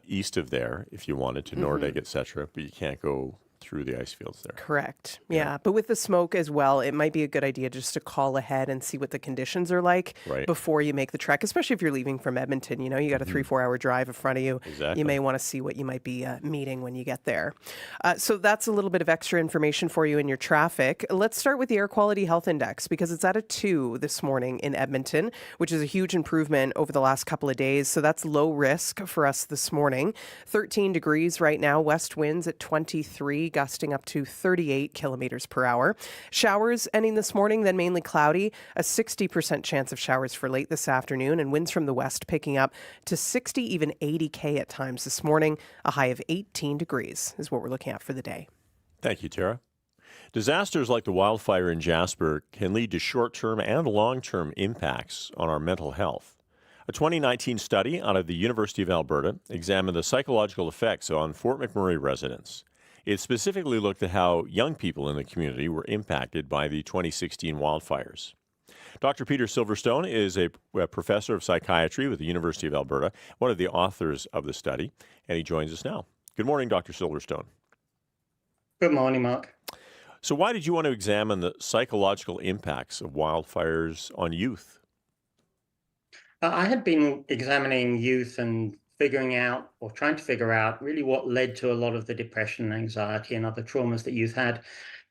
east of there if you wanted to Nordegg, etc., but you can't go through the ice fields there. Correct. Yeah. But with the smoke as well, it might be a good idea just to call ahead and see what the conditions are like before you make the trek, especially if you're leaving from Edmonton. You know, you got a 3-4 hour drive in front of you. Exactly. You may want to see what you might be meeting when you get there. So that's a little bit of extra information for you in your traffic. Let's start with the Air Quality Health Index, because it's at a 2 this morning in Edmonton, which is a huge improvement over the last couple of days. So that's low risk for us this morning. 13 degrees right now, west winds at 23, gusting up to 38 kilometers per hour. Showers ending this morning, then mainly cloudy. A 60% chance of showers for late this afternoon, and winds from the west picking up to 60, even 80 k at times this morning. A high of 18 degrees is what we're looking at for the day. Thank you, Tara. Disasters like the wildfire in Jasper can lead to short-term and long-term impacts on our mental health. A 2019 study out of the University of Alberta examined the psychological effects on Fort McMurray residents. It specifically looked at how young people in the community were impacted by the 2016 wildfires. Dr. Peter Silverstone is a professor of psychiatry with the University of Alberta, one of the authors of the study, and he joins us now. Good morning, Dr. Silverstone. Good morning, Mark. So why did you want to examine the psychological impacts of wildfires on youth? I had been examining youth and figuring out, or trying to figure out, really what led to a lot of the depression, anxiety, and other traumas that youth had.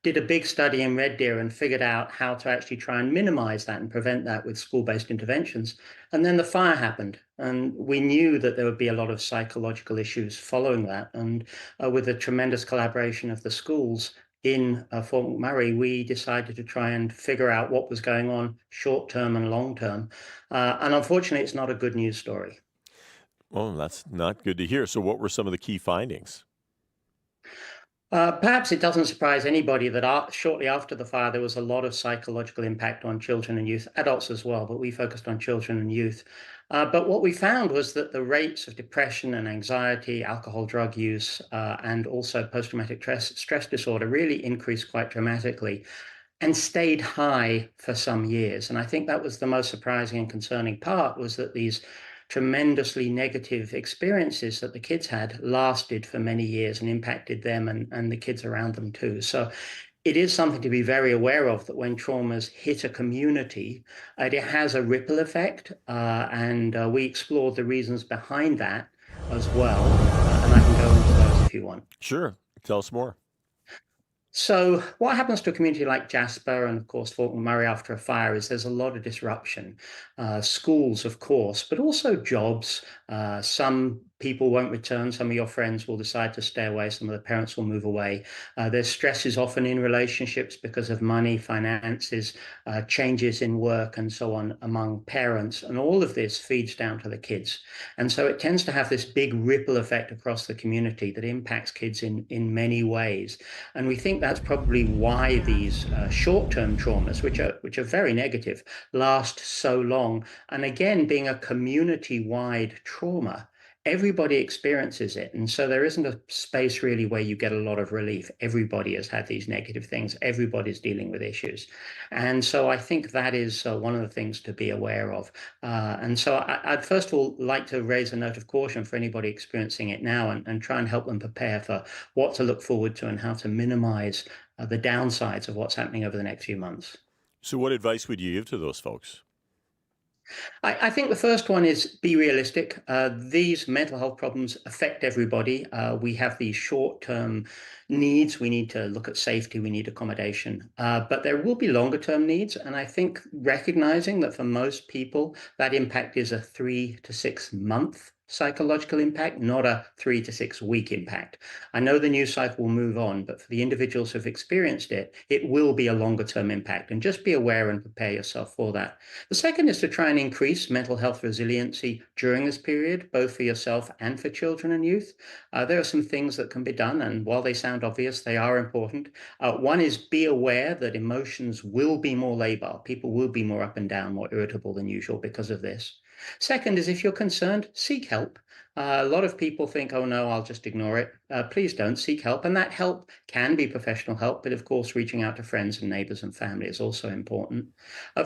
Did a big study in Red Deer and figured out how to actually try and minimize that and prevent that with school-based interventions. And then the fire happened, and we knew that there would be a lot of psychological issues following that. And with the tremendous collaboration of the schools in Fort McMurray, we decided to try and figure out what was going on short-term and long-term. And unfortunately, it's not a good news story. Well, that's not good to hear. So what were some of the key findings? Perhaps it doesn't surprise anybody that shortly after the fire, there was a lot of psychological impact on children and youth, adults as well, but we focused on children and youth. But what we found was that the rates of depression and anxiety, alcohol, drug use, and also post-traumatic stress disorder really increased quite dramatically and stayed high for some years. And I think that was the most surprising and concerning part, was that these tremendously negative experiences that the kids had lasted for many years and impacted them and the kids around them too. So it is something to be very aware of, that when traumas hit a community, it has a ripple effect. And we explored the reasons behind that as well. And I can go into those if you want. Sure. Tell us more. So what happens to a community like Jasper and, of course, Fort McMurray after a fire is there's a lot of disruption. Schools, of course, but also jobs. Some people won't return. Some of your friends will decide to stay away. Some of the parents will move away. There's stresses often in relationships because of money, finances, changes in work, and so on among parents. And all of this feeds down to the kids. And so it tends to have this big ripple effect across the community that impacts kids in many ways. And we think that's probably why these short-term traumas, which are very negative, last so long. And again, being a community-wide trauma, everybody experiences it. And so there isn't a space really where you get a lot of relief. Everybody has had these negative things. Everybody's dealing with issues. And so I think that is one of the things to be aware of. And so I'd first of all like to raise a note of caution for anybody experiencing it now and try and help them prepare for what to look forward to and how to minimize the downsides of what's happening over the next few months. So what advice would you give to those folks? I think the first one is be realistic. These mental health problems affect everybody. We have these short-term needs. We need to look at safety. We need accommodation. But there will be longer-term needs. And I think recognizing that for most people, that impact is a 3 to 6 month psychological impact, not a 3 to 6 week impact. I know the news cycle will move on, but for the individuals who've experienced it, it will be a longer term impact. And just be aware and prepare yourself for that. The second is to try and increase mental health resiliency during this period, both for yourself and for children and youth. There are some things that can be done, and while they sound obvious, they are important. One is be aware that emotions will be more labile. People will be more up and down, more irritable than usual because of this. Second is if you're concerned, seek help. A lot of people think, oh no, I'll just ignore it. Please don't, seek help. And that help can be professional help, but of course, reaching out to friends and neighbors and family is also important.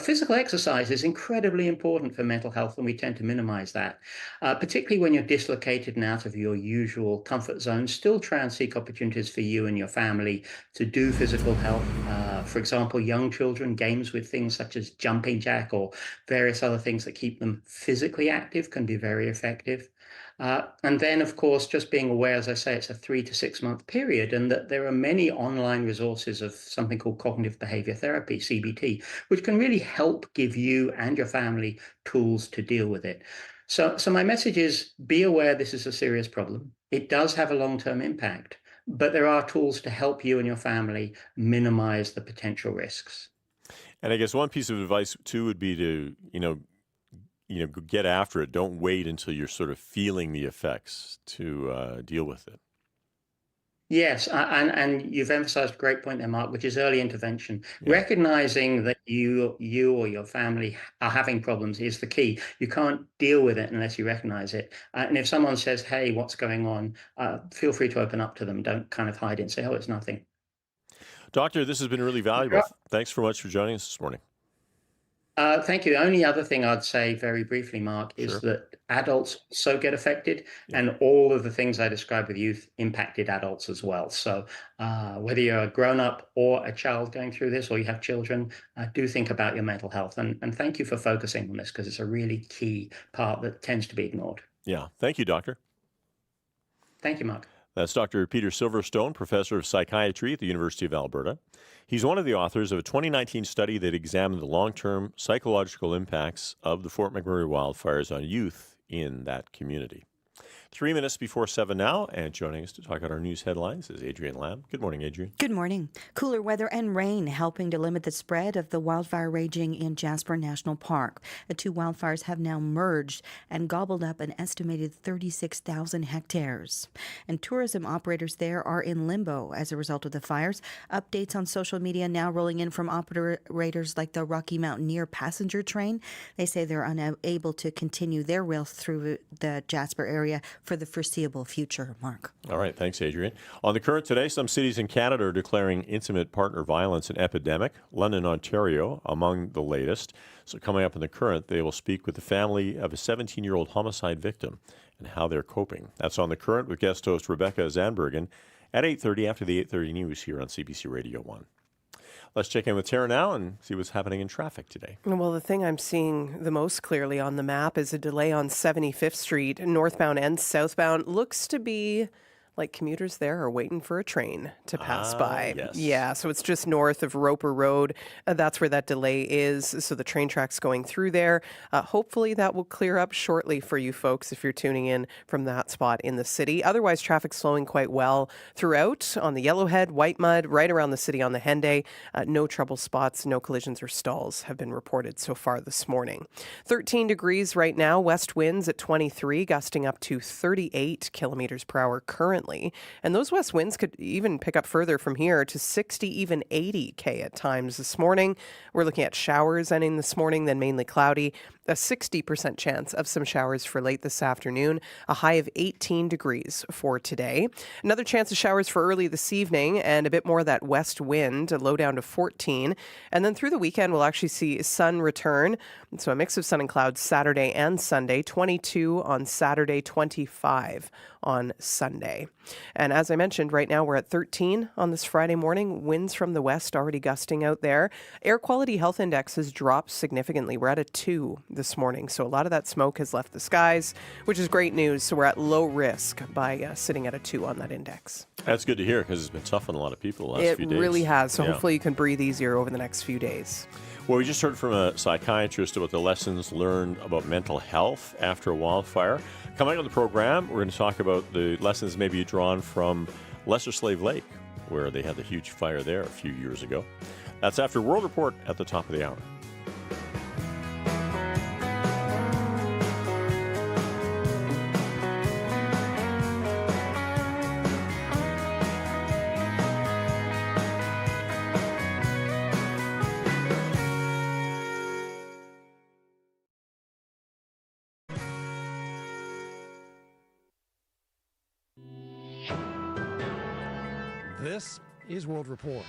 Physical exercise is incredibly important for mental health, and we tend to minimize that, particularly when you're dislocated and out of your usual comfort zone. Still try and seek opportunities for you and your family to do physical health. For example, young children, games with things such as jumping jack or various other things that keep them physically active can be very effective. And then, of course, just being aware, as I say, it's a 3 to 6 month period, and that there are many online resources of something called cognitive behavior therapy, CBT, which can really help give you and your family tools to deal with it. So my message is be aware this is a serious problem. It does have a long-term impact, but there are tools to help you and your family minimize the potential risks. And I guess one piece of advice, too, would be to, get after it. Don't wait until you're sort of feeling the effects to deal with it. Yes, and you've emphasized a great point there, Mark, which is early intervention. Yeah. Recognizing that you or your family are having problems is the key. You can't deal with it unless you recognize it. And if someone says, hey, what's going on, feel free to open up to them. Don't kind of hide and say, oh, it's nothing. Doctor, this has been really valuable. Thanks very much for joining us this morning. Thank you. The only other thing I'd say very briefly, Mark, is that adults also get affected, and all of the things I described with youth impacted adults as well. So whether you're a grown-up or a child going through this, or you have children, do think about your mental health. And thank you for focusing on this, because it's a really key part that tends to be ignored. Yeah. Thank you, Doctor. Thank you, Mark. That's Dr. Peter Silverstone, professor of psychiatry at the University of Alberta. He's one of the authors of a 2019 study that examined the long-term psychological impacts of the Fort McMurray wildfires on youth in that community. 3 minutes before 7 now, and joining us to talk about our news headlines is Adrienne Lamb. Good morning, Adrienne. Good morning. Cooler weather and rain helping to limit the spread of the wildfire raging in Jasper National Park. The two wildfires have now merged and gobbled up an estimated 36,000 hectares. And tourism operators there are in limbo as a result of the fires. Updates on social media now rolling in from operators like the Rocky Mountaineer passenger train. They say they're unable to continue their rail through the Jasper area for the foreseeable future, Mark. All right. Thanks, Adrienne. On the current today, some cities in Canada are declaring intimate partner violence an epidemic. London, Ontario, among the latest. So coming up in the current, they will speak with the family of a 17-year-old homicide victim and how they're coping. That's on the current with guest host Rebecca Zandbergen at 8:30 after the 8:30 news here on CBC Radio 1. Let's check in with Tara now and see what's happening in traffic today. Well, the thing I'm seeing the most clearly on the map is a delay on 75th Street, northbound and southbound. Looks to be like commuters there are waiting for a train to pass by. Yes. Yeah, so it's just north of Roper Road. That's where that delay is. So the train track's going through there. Hopefully that will clear up shortly for you folks if you're tuning in from that spot in the city. Otherwise, traffic's flowing quite well throughout on the Yellowhead, White Mud, right around the city on the Henday. No trouble spots, no collisions or stalls have been reported so far this morning. 13 degrees right now, west winds at 23, gusting up to 38 kilometers per hour currently. And those west winds could even pick up further from here to 60, even 80 K at times this morning. We're looking at showers ending this morning, then mainly cloudy. A 60% chance of some showers for late this afternoon, a high of 18 degrees for today. Another chance of showers for early this evening and a bit more of that west wind, a low down to 14. And then through the weekend, we'll actually see sun return. So a mix of sun and clouds Saturday and Sunday, 22 on Saturday, 25 on Sunday. And as I mentioned, right now we're at 13 on this Friday morning. Winds from the west already gusting out there. Air quality health index has dropped significantly. We're at a 2 this morning. So a lot of that smoke has left the skies, which is great news. So we're at low risk by sitting at a 2 on that index. That's good to hear because it's been tough on a lot of people the last few days. It really has. So Yeah. hopefully you can breathe easier over the next few days. Well, we just heard from a psychiatrist about the lessons learned about mental health after a wildfire. Coming on the program, we're going to talk about the lessons maybe drawn from Lesser Slave Lake, where they had the huge fire there a few years ago. That's after World Report at the top of the hour. This is World Report.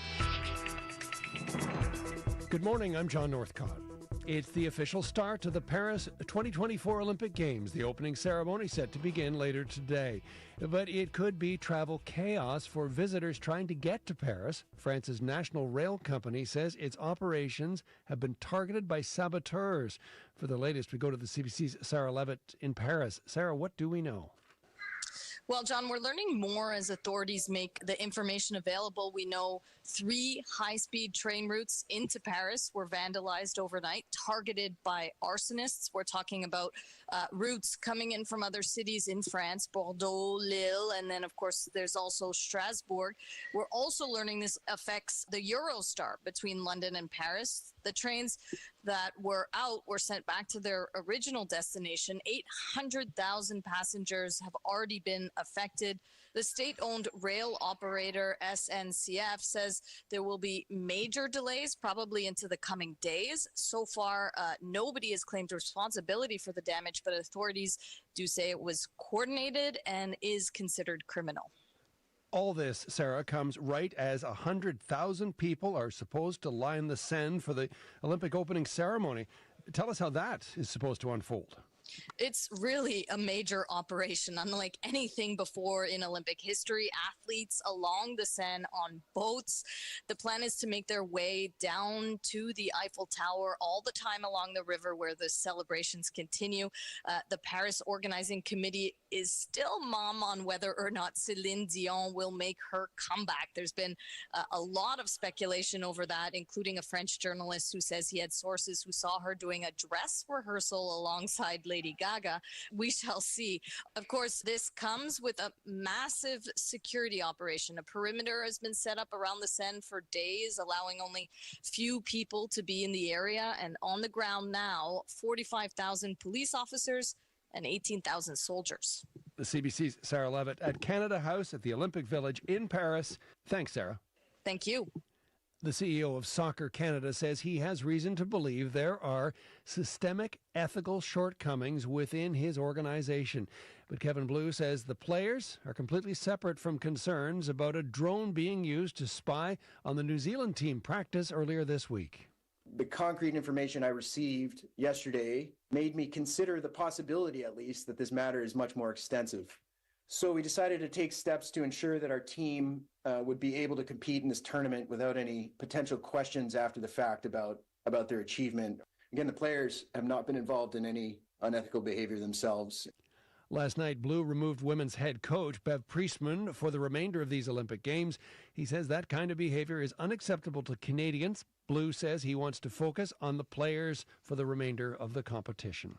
Good morning, I'm John Northcott. It's the official start to the Paris 2024 Olympic Games, the opening ceremony set to begin later today. But it could be travel chaos for visitors trying to get to Paris. France's national rail company says its operations have been targeted by saboteurs. For the latest, we go to the CBC's Sarah Levitt in Paris. Sarah, what do we know? Well, John, we're learning more as authorities make the information available. We know 3 high-speed train routes into Paris were vandalized overnight, targeted by arsonists. We're talking about routes coming in from other cities in France, Bordeaux, Lille, and then, of course, there's also Strasbourg. We're also learning this affects the Eurostar between London and Paris. The trains that were out were sent back to their original destination. 800,000 passengers have already been affected. The state-owned rail operator SNCF says there will be major delays probably into the coming days. So far, nobody has claimed responsibility for the damage, but authorities do say it was coordinated and is considered criminal. All this, Sarah, comes right as 100,000 people are supposed to line the Seine for the Olympic opening ceremony. Tell us how that is supposed to unfold. It's really a major operation, unlike anything before in Olympic history. Athletes along the Seine on boats. The plan is to make their way down to the Eiffel Tower all the time along the river where the celebrations continue. The Paris Organizing Committee is still mum on whether or not Céline Dion will make her comeback. There's been a lot of speculation over that, including a French journalist who says he had sources who saw her doing a dress rehearsal alongside Lady Gaga. We shall see. Of course, this comes with a massive security operation. A perimeter has been set up around the Seine for days, allowing only few people to be in the area. And on the ground now, 45,000 police officers and 18,000 soldiers. The CBC's Sarah Levitt at Canada House at the Olympic Village in Paris. Thanks, Sarah. Thank you. The CEO of Soccer Canada says he has reason to believe there are systemic ethical shortcomings within his organization. But Kevin Blue says the players are completely separate from concerns about a drone being used to spy on the New Zealand team practice earlier this week. The concrete information I received yesterday made me consider the possibility, at least, that this matter is much more extensive. So we decided to take steps to ensure that our team would be able to compete in this tournament without any potential questions after the fact about their achievement. Again, the players have not been involved in any unethical behavior themselves. Last night, Blue removed women's head coach Bev Priestman for the remainder of these Olympic Games. He says that kind of behavior is unacceptable to Canadians. Blue says he wants to focus on the players for the remainder of the competition.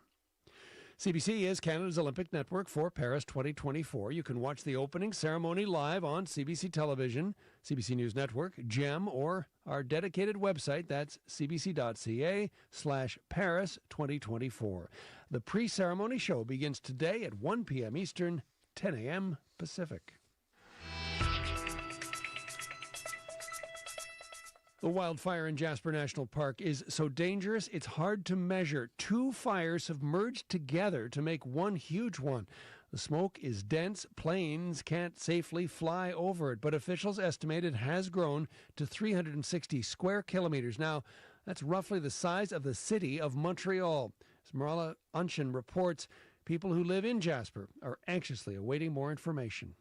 CBC is Canada's Olympic network for Paris 2024. You can watch the opening ceremony live on CBC Television, CBC News Network, GEM, or our dedicated website. That's cbc.ca/Paris 2024. The pre-ceremony show begins today at 1 p.m. Eastern, 10 a.m. Pacific. The wildfire in Jasper National Park is so dangerous it's hard to measure. 2 fires have merged together to make one huge one. The smoke is dense, planes can't safely fly over it, but officials estimate it has grown to 360 square kilometers. Now, that's roughly the size of the city of Montreal. As Marala Unshin reports, people who live in Jasper are anxiously awaiting more information.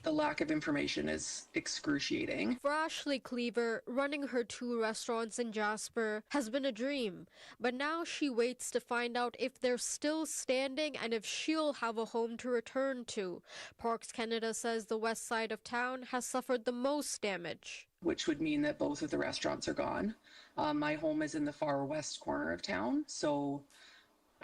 The lack of information is excruciating. For Ashley Cleaver, running her 2 restaurants in Jasper has been a dream, but now she waits to find out if they're still standing and if she'll have a home to return to. Parks Canada says the west side of town has suffered the most damage, which would mean that both of the restaurants are gone. My home is in the far west corner of town, so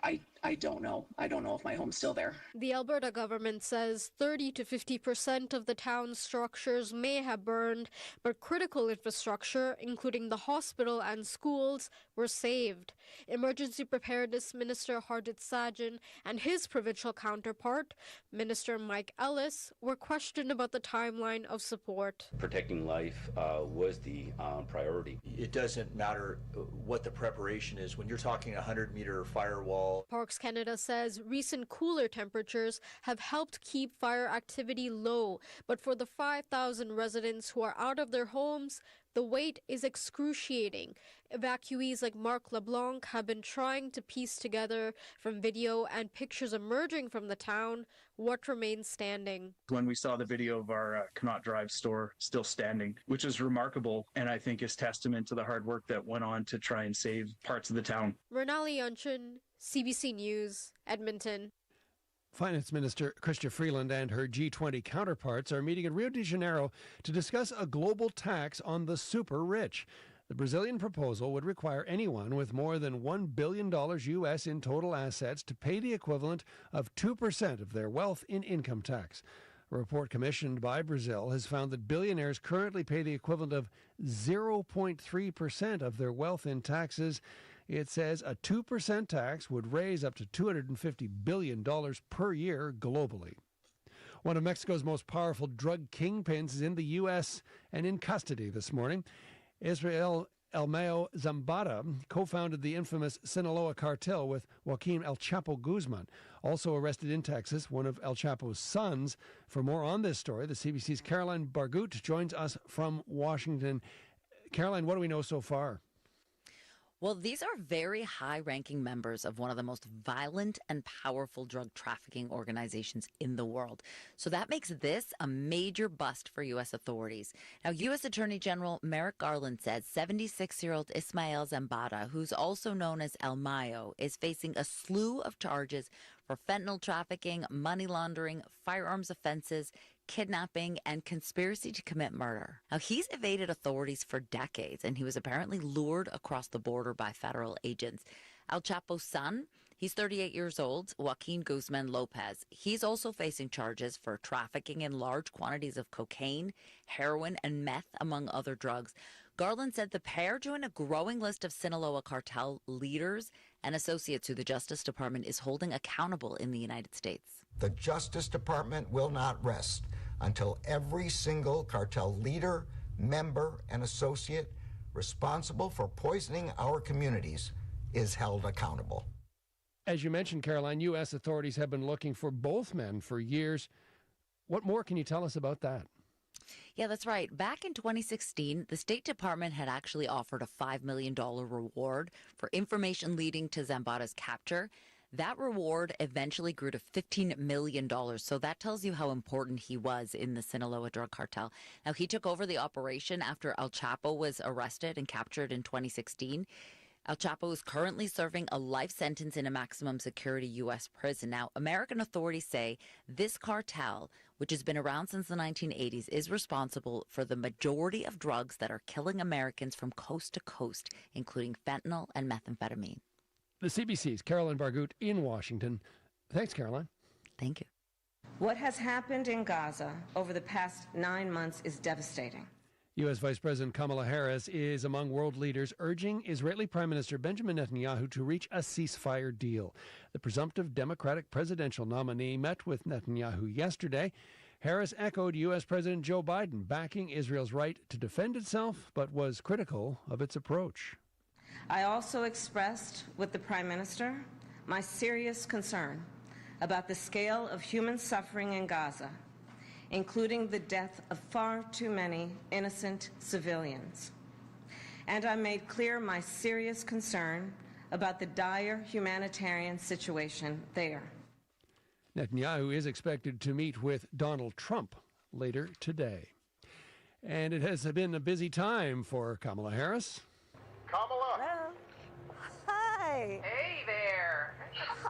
I don't know. I don't know if my home's still there. The Alberta government says 30 to 50% of the town's structures may have burned, but critical infrastructure, including the hospital and schools, were saved. Emergency Preparedness Minister Harjit Sajjan and his provincial counterpart, Minister Mike Ellis, were questioned about the timeline of support. Protecting life was the priority. It doesn't matter what the preparation is. When you're talking a 100-meter firewall. Parks Canada says recent cooler temperatures have helped keep fire activity low, but for the 5,000 residents who are out of their homes, the wait is excruciating. Evacuees like Mark LeBlanc have been trying to piece together from video and pictures emerging from the town what remains standing. When we saw the video of our Connaught Drive store still standing, which is remarkable, and I think is testament to the hard work that went on to try and save parts of the town. Renali Yunchin, CBC News, Edmonton. Finance Minister Chrystia Freeland and her G20 counterparts are meeting in Rio de Janeiro to discuss a global tax on the super rich. The Brazilian proposal would require anyone with more than $1 billion US in total assets to pay the equivalent of 2% of their wealth in income tax. A report commissioned by Brazil has found that billionaires currently pay the equivalent of 0.3% of their wealth in taxes. It says a 2% tax would raise up to $250 billion per year globally. One of Mexico's most powerful drug kingpins is in the U.S. and in custody this morning. Israel Elmao Zambada co-founded the infamous Sinaloa cartel with Joaquin El Chapo Guzman, also arrested in Texas, one of El Chapo's sons. For more on this story, the CBC's Caroline Bargut joins us from Washington. Caroline, what do we know so far? Well, these are very high-ranking members of one of the most violent and powerful drug trafficking organizations in the world. So that makes this a major bust for U.S. authorities. Now, U.S. Attorney General Merrick Garland says 76-year-old Ismael Zambada, who's also known as El Mayo, is facing a slew of charges for fentanyl trafficking, money laundering, firearms offenses, kidnapping, and conspiracy to commit murder. Now, he's evaded authorities for decades, and he was apparently lured across the border by federal agents. El Chapo's son, he's 38 years old, Joaquin Guzman Lopez. He's also facing charges for trafficking in large quantities of cocaine, heroin, and meth, among other drugs. Garland said the pair join a growing list of Sinaloa cartel leaders and associates who the Justice Department is holding accountable in the United States. The Justice Department will not rest until every single cartel leader, member, and associate responsible for poisoning our communities is held accountable. As you mentioned, Caroline, U.S. authorities have been looking for both men for years. What more can you tell us about that? Yeah, that's right. Back in 2016, the State Department had actually offered a $5 million reward for information leading to Zambada's capture. That reward eventually grew to $15 million. So that tells you how important he was in the Sinaloa drug cartel. Now, he took over the operation after El Chapo was arrested and captured in 2016. El Chapo is currently serving a life sentence in a maximum security U.S. prison. Now, American authorities say this cartel, which has been around since the 1980s, is responsible for the majority of drugs that are killing Americans from coast to coast, including fentanyl and methamphetamine. The CBC's Caroline Bargut in Washington. Thanks, Caroline. Thank you. What has happened in Gaza over the past 9 months is devastating. U.S. Vice President Kamala Harris is among world leaders urging Israeli Prime Minister Benjamin Netanyahu to reach a ceasefire deal. The presumptive Democratic presidential nominee met with Netanyahu yesterday. Harris echoed U.S. President Joe Biden, backing Israel's right to defend itself, but was critical of its approach. I also expressed with the Prime Minister my serious concern about the scale of human suffering in Gaza, including the death of far too many innocent civilians. And I made clear my serious concern about the dire humanitarian situation there. Netanyahu is expected to meet with Donald Trump later today. And it has been a busy time for Kamala Harris. Kamala. Hello. Hi. Hey there.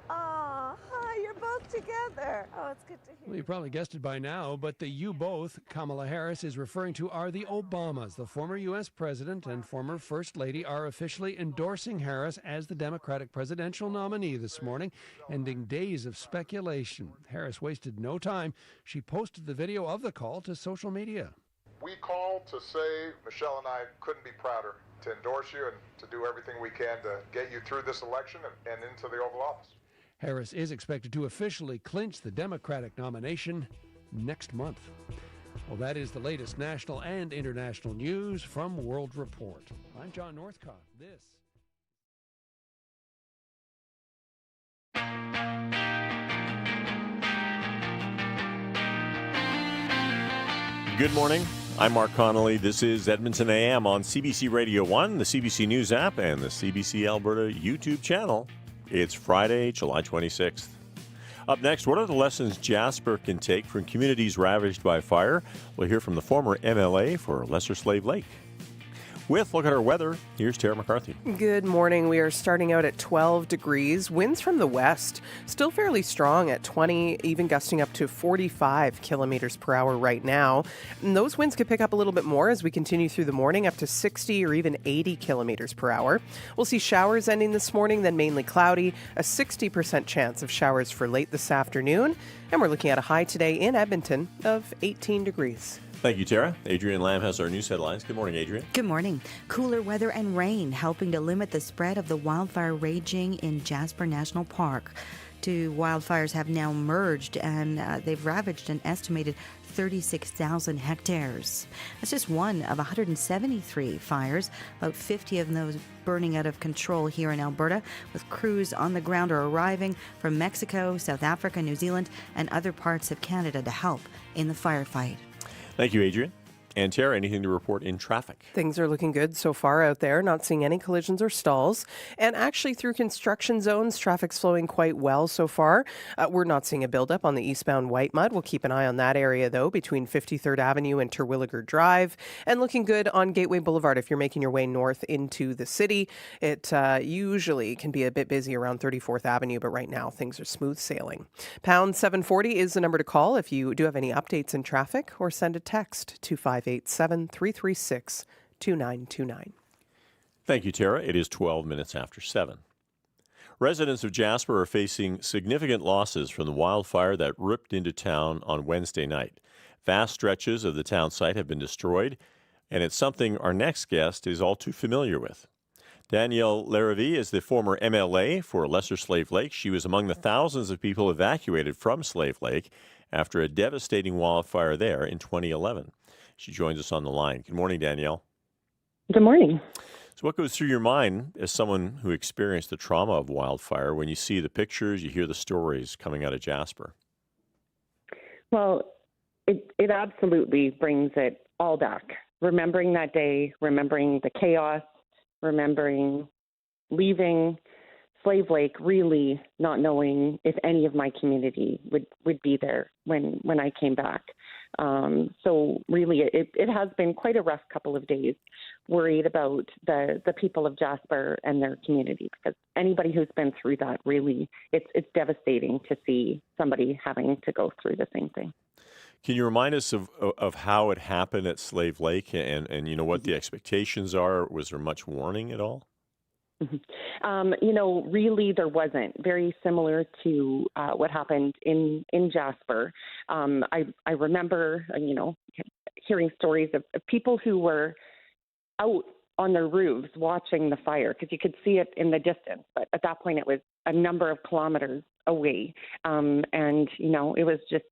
Oh, hi, you're both together. Oh, it's good to hear. Well, you probably guessed it by now, but the "you both" Kamala Harris is referring to are the Obamas. The former U.S. president and former First Lady are officially endorsing Harris as the Democratic presidential nominee this morning, ending days of speculation. Harris wasted no time. She posted the video of the call to social media. We called to say Michelle and I couldn't be prouder to endorse you and to do everything we can to get you through this election and into the Oval Office. Harris is expected to officially clinch the Democratic nomination next month. Well, that is the latest national and international news from World Report. I'm John Northcott. This. Good morning. I'm Mark Connolly. This is Edmonton AM on CBC Radio 1, the CBC News app, and the CBC Alberta YouTube channel. It's Friday, July 26th. Up next, what are the lessons Jasper can take from communities ravaged by fire? We'll hear from the former MLA for Lesser Slave Lake. With look at our weather, here's Tara McCarthy. Good morning. We are starting out at 12 degrees. Winds from the west, still fairly strong at 20, even gusting up to 45 kilometers per hour right now. And those winds could pick up a little bit more as we continue through the morning, up to 60 or even 80 kilometers per hour. We'll see showers ending this morning, then mainly cloudy, a 60% chance of showers for late this afternoon. And we're looking at a high today in Edmonton of 18 degrees. Thank you, Tara. Adrienne Lamb has our news headlines. Good morning, Adrienne. Good morning. Cooler weather and rain helping to limit the spread of the wildfire raging in Jasper National Park. 2 wildfires have now merged, and they've ravaged an estimated 36,000 hectares. That's just one of 173 fires, about 50 of those burning out of control here in Alberta, with crews on the ground are arriving from Mexico, South Africa, New Zealand, and other parts of Canada to help in the firefight. Thank you, Adrienne. And Tara, anything to report in traffic? Things are looking good so far out there, not seeing any collisions or stalls. And actually through construction zones, traffic's flowing quite well so far. We're not seeing a buildup on the eastbound Whitemud. We'll keep an eye on that area, though, between 53rd Avenue and Terwilliger Drive. And looking good on Gateway Boulevard if you're making your way north into the city. It usually can be a bit busy around 34th Avenue, but right now things are smooth sailing. Pound 740 is the number to call if you do have any updates in traffic, or send a text to 587-336-2929. Thank you, Tara. It is 12 minutes after 7. Residents of Jasper are facing significant losses from the wildfire that ripped into town on Wednesday night. Vast stretches of the town site have been destroyed, and it's something our next guest is all too familiar with. Danielle Larrivee is the former MLA for Lesser Slave Lake. She was among the thousands of people evacuated from Slave Lake after a devastating wildfire there in 2011. She joins us on the line. Good morning, Danielle. Good morning. So what goes through your mind as someone who experienced the trauma of wildfire when you see the pictures, you hear the stories coming out of Jasper? Well, it absolutely brings it all back. Remembering that day, remembering the chaos, remembering leaving Slave Lake, really not knowing if any of my community would be there when I came back. So really, it has been quite a rough couple of days, worried about the people of Jasper and their community, because anybody who's been through that, really, it's devastating to see somebody having to go through the same thing. Can you remind us of how it happened at Slave Lake and you know what the expectations are? Was there much warning at all? Really there wasn't. Very similar to what happened in Jasper. I remember, hearing stories of people who were out on their roofs watching the fire, because you could see it in the distance. But at that point, it was a number of kilometers away. It was just,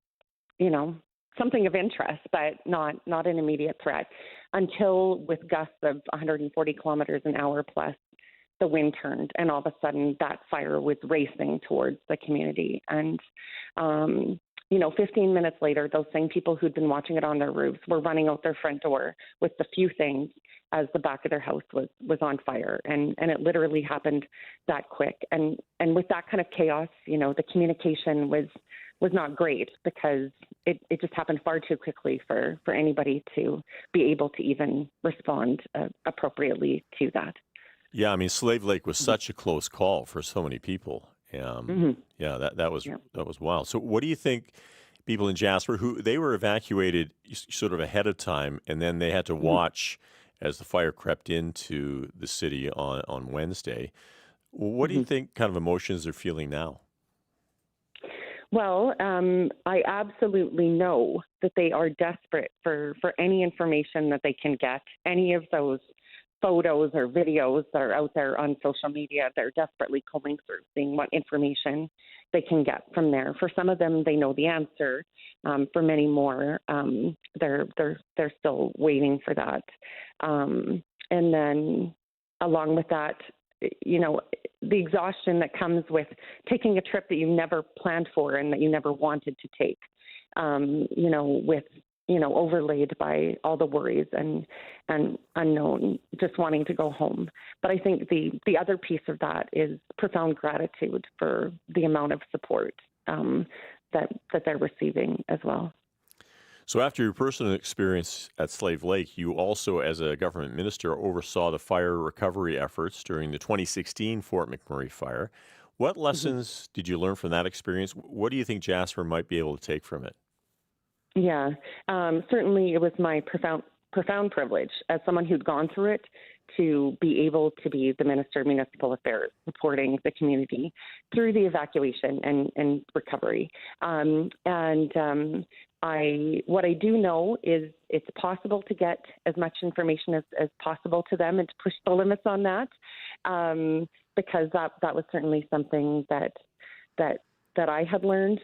something of interest, but not an immediate threat, until with gusts of 140 kilometers an hour plus, the wind turned, and all of a sudden that fire was racing towards the community. And, 15 minutes later, those same people who'd been watching it on their roofs were running out their front door with the few things as the back of their house was on fire. And it literally happened that quick. And with that kind of chaos, the communication was was not great because it just happened far too quickly for anybody to be able to even respond appropriately to that. Yeah, I mean, Slave Lake was such a close call for so many people. Yeah, that was wild. So, what do you think? People in Jasper who they were evacuated sort of ahead of time, and then they had to watch as the fire crept into the city on Wednesday. What do you think kind of emotions they're feeling now? Well, I absolutely know that they are desperate for any information that they can get. Any of those photos or videos that are out there on social media, they're desperately combing through, seeing what information they can get from there. For some of them, they know the answer. For many more, they're still waiting for that. And then, along with that, the exhaustion that comes with taking a trip that you never planned for and that you never wanted to take. With overlaid by all the worries and unknown, just wanting to go home. But I think the other piece of that is profound gratitude for the amount of support that they're receiving as well. So after your personal experience at Slave Lake, you also, as a government minister, oversaw the fire recovery efforts during the 2016 Fort McMurray fire. What lessons did you learn from that experience? What do you think Jasper might be able to take from it? Yeah, certainly it was my profound privilege as someone who'd gone through it to be able to be the Minister of Municipal Affairs, supporting the community through the evacuation and recovery. What I do know is it's possible to get as much information as possible to them and to push the limits on that, because that was certainly something that I had learned.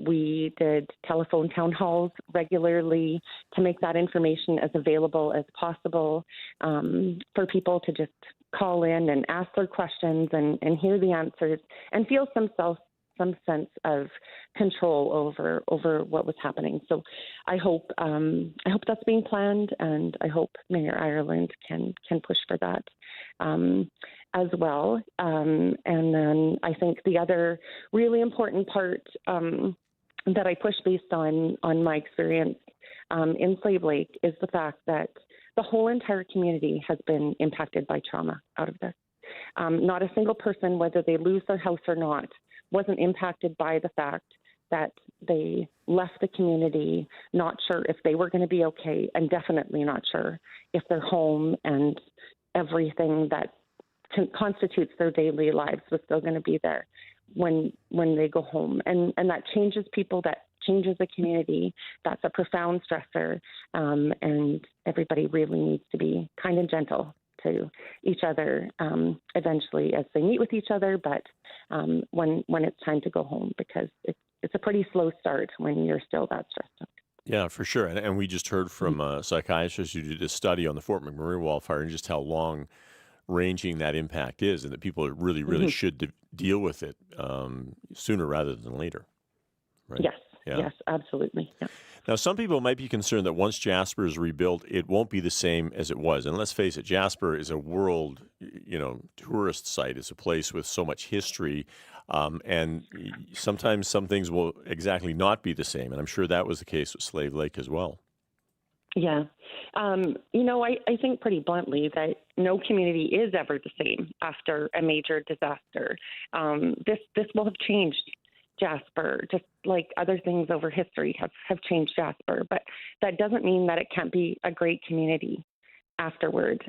We did telephone town halls regularly to make that information as available as possible, for people to just call in and ask their questions and hear the answers and feel some sense of control over what was happening. So I hope that's being planned, and I hope Mayor Ireland can push for that as well. And then I think the other really important part that I push based on my experience in Slave Lake is the fact that the whole entire community has been impacted by trauma out of this. Not a single person, whether they lose their house or not, wasn't impacted by the fact that they left the community not sure if they were going to be okay, and definitely not sure if their home and everything that constitutes their daily lives was still going to be there when they go home. And that changes people, that changes the community. That's a profound stressor, and everybody really needs to be kind and gentle to each other eventually as they meet with each other, but when it's time to go home, because it's a pretty slow start when you're still that stressed out. Yeah, for sure. And we just heard from a psychiatrist who did a study on the Fort McMurray wildfire and just how long-ranging that impact is, and that people really should deal with it sooner rather than later. Right? Yes, absolutely. Yeah. Now, some people might be concerned that once Jasper is rebuilt, it won't be the same as it was. And let's face it, Jasper is a world, tourist site. It's a place with so much history, and sometimes some things will exactly not be the same. And I'm sure that was the case with Slave Lake as well. Yeah. I think pretty bluntly that no community is ever the same after a major disaster. This will have changed Jasper, just like other things over history have changed Jasper. But that doesn't mean that it can't be a great community afterward.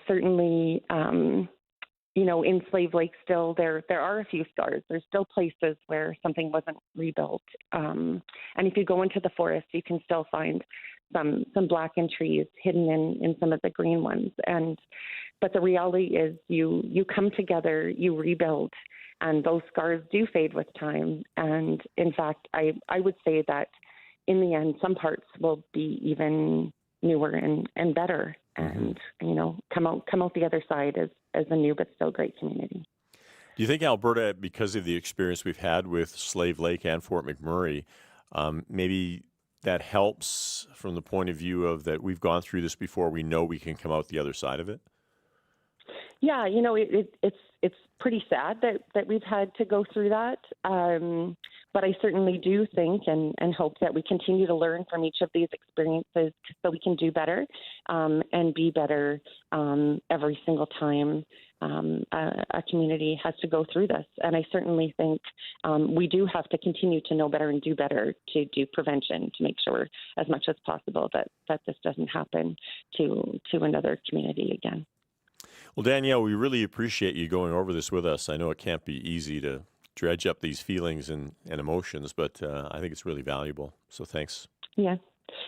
Certainly, in Slave Lake still there are a few scars. There's still places where something wasn't rebuilt. And if you go into the forest, you can still find some blackened trees hidden in some of the green ones. But the reality is you come together, you rebuild, and those scars do fade with time. And in fact, I would say that in the end, some parts will be even newer and better, and come out the other side as a new but still great community. Do you think Alberta, because of the experience we've had with Slave Lake and Fort McMurray, maybe that helps from the point of view of that we've gone through this before, we know we can come out the other side of it? Yeah, it's pretty sad that we've had to go through that. But I certainly do think and hope that we continue to learn from each of these experiences so we can do better and be better every single time a community has to go through this. And I certainly think we do have to continue to know better and do better to do prevention to make sure as much as possible that this doesn't happen to another community again. Well, Danielle, we really appreciate you going over this with us. I know it can't be easy to dredge up these feelings and emotions, but I think it's really valuable. So thanks. Yeah.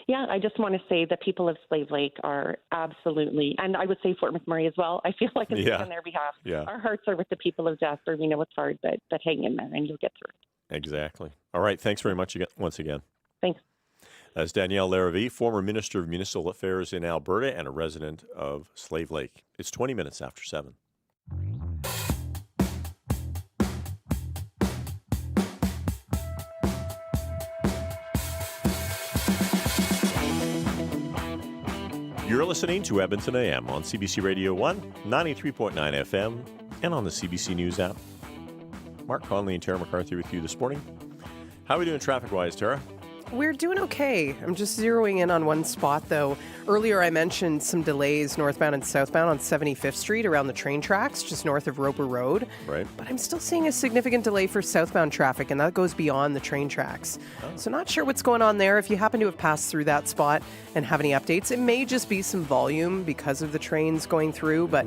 Yeah, I just want to say the people of Slave Lake are absolutely, and I would say Fort McMurray as well. I feel like I speak on their behalf. Yeah. Our hearts are with the people of Jasper. We know it's hard, but hang in there and you'll get through it. Exactly. All right. Thanks very much once again. Thanks. That's Danielle Larrivee, former Minister of Municipal Affairs in Alberta and a resident of Slave Lake. It's 20 minutes after 7. You're listening to Edmonton AM on CBC Radio 1, 93.9 FM, and on the CBC News app. Mark Conley and Tara McCarthy with you this morning. How are we doing traffic-wise, Tara? We're doing okay. I'm just zeroing in on one spot, though. Earlier, I mentioned some delays northbound and southbound on 75th Street around the train tracks, just north of Roper Road. Right. But I'm still seeing a significant delay for southbound traffic, and that goes beyond the train tracks. Oh. So not sure what's going on there. If you happen to have passed through that spot and have any updates, it may just be some volume because of the trains going through, but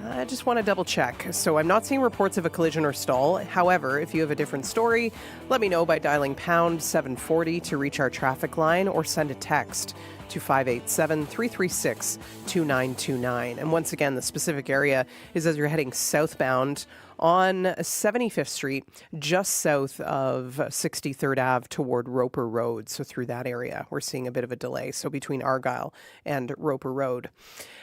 I just want to double check. So I'm not seeing reports of a collision or stall. However, if you have a different story, let me know by dialing pound 740 to reach our traffic line or send a text to 587-336-2929. And once again, the specific area is as you're heading southbound on 75th Street, just south of 63rd Ave toward Roper Road. So through that area, we're seeing a bit of a delay. So between Argyle and Roper Road.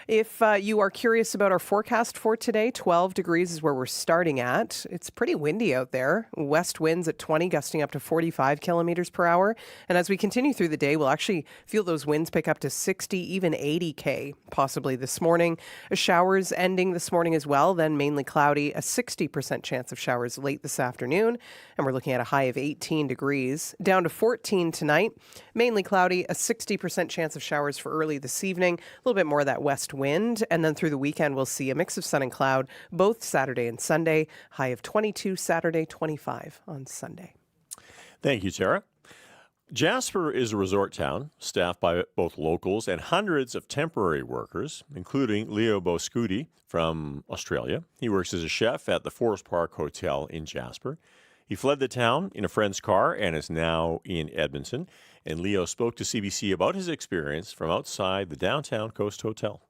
If you are curious about our forecast for today, 12 degrees is where we're starting at. It's pretty windy out there. West winds at 20, gusting up to 45 kilometers per hour. And as we continue through the day, we'll actually feel those winds pick up to 60, even 80 possibly this morning. Showers ending this morning as well, then mainly cloudy, a 60% chance of showers late this afternoon. And we're looking at a high of 18 degrees. Down to 14 tonight, mainly cloudy, a 60% chance of showers for early this evening. A little bit more of that west wind. And then through the weekend, we'll see a mix of sun and cloud, both Saturday and Sunday. High of 22 Saturday, 25 on Sunday. Thank you, Tara. Jasper is a resort town staffed by both locals and hundreds of temporary workers, including Leo Boscuti from Australia. He works as a chef at the Forest Park Hotel in Jasper. He fled the town in a friend's car and is now in Edmonton. And Leo spoke to CBC about his experience from outside the downtown Coast Hotel.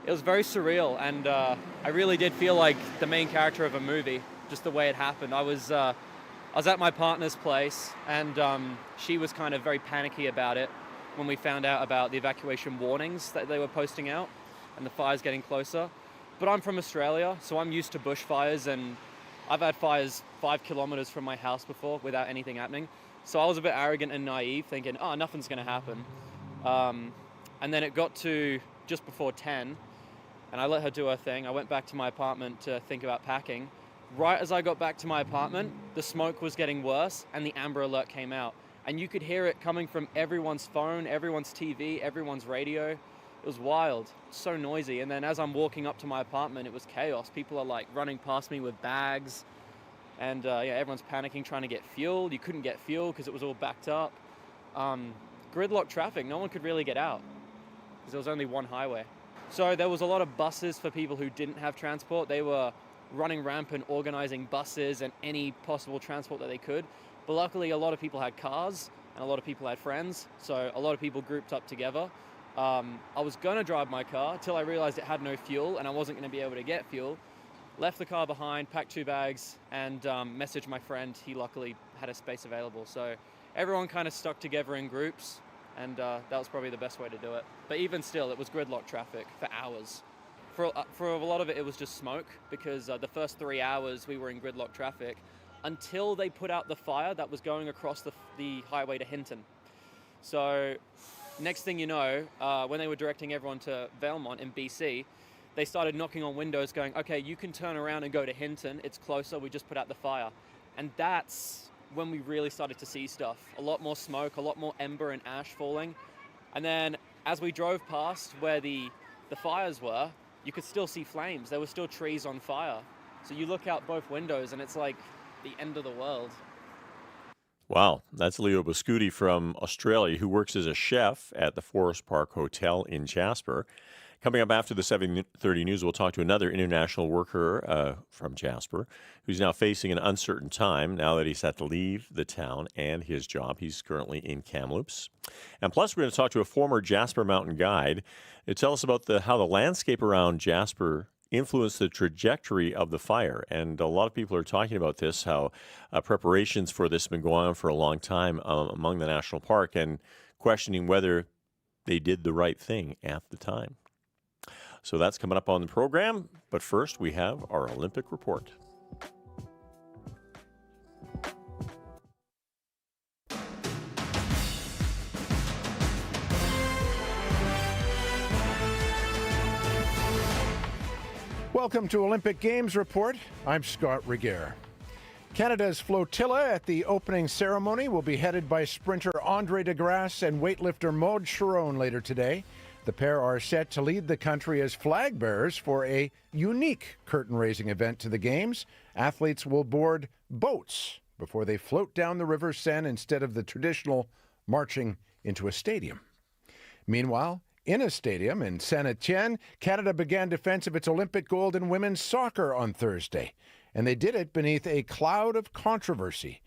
It was very surreal, and I really did feel like the main character of a movie, just the way it happened. I was at my partner's place, and she was kind of very panicky about it when we found out about the evacuation warnings that they were posting out and the fires getting closer. But I'm from Australia, so I'm used to bushfires, and I've had fires 5 kilometers from my house before without anything happening. So I was a bit arrogant and naive, thinking, oh, nothing's going to happen. And then it got to just before 10, and I let her do her thing. I went back to my apartment to think about packing. Right as I got back to my apartment, the smoke was getting worse and the Amber Alert came out. And you could hear it coming from everyone's phone, everyone's TV, everyone's radio. It was wild, so noisy. And then as I'm walking up to my apartment, it was chaos. People are like running past me with bags. And everyone's panicking, trying to get fuel. You couldn't get fuel because it was all backed up. Gridlock traffic, no one could really get out because there was only one highway. So there was a lot of buses for people who didn't have transport. They were running rampant, organizing buses and any possible transport that they could. But luckily, a lot of people had cars and a lot of people had friends. So a lot of people grouped up together. I was going to drive my car till I realized it had no fuel and I wasn't going to be able to get fuel. Left the car behind, packed 2 bags, and messaged my friend. He luckily had a space available. So everyone kind of stuck together in groups, and that was probably the best way to do it. But even still, it was gridlock traffic for hours. For a lot of it, it was just smoke, because the first 3 hours we were in gridlock traffic until they put out the fire that was going across the highway to Hinton. So next thing you know, when they were directing everyone to Valemount in BC, they started knocking on windows going, okay, you can turn around and go to Hinton. It's closer. We just put out the fire. And that's when we really started to see stuff. A lot more smoke, a lot more ember and ash falling. And then as we drove past where the fires were, you could still see flames. There were still trees on fire. So you look out both windows and it's like the end of the world. Wow, that's Leo Bascuti from Australia, who works as a chef at the Forest Park Hotel in Jasper. Coming up after the 7:30 news, we'll talk to another international worker from Jasper who's now facing an uncertain time now that he's had to leave the town and his job. He's currently in Kamloops. And plus, we're going to talk to a former Jasper Mountain guide to tell us about how the landscape around Jasper influenced the trajectory of the fire. And a lot of people are talking about this, how preparations for this have been going on for a long time among the national park and questioning whether they did the right thing at the time. So that's coming up on the program. But first, we have our Olympic report. Welcome to Olympic Games Report. I'm Scott Regehr. Canada's flotilla at the opening ceremony will be headed by sprinter Andre de Grasse and weightlifter Maud Charron later today. The pair are set to lead the country as flag bearers for a unique curtain-raising event to the Games. Athletes will board boats before they float down the River Seine instead of the traditional marching into a stadium. Meanwhile, in a stadium in Saint-Étienne, Canada began defense of its Olympic gold in women's soccer on Thursday, and they did it beneath a cloud of controversy.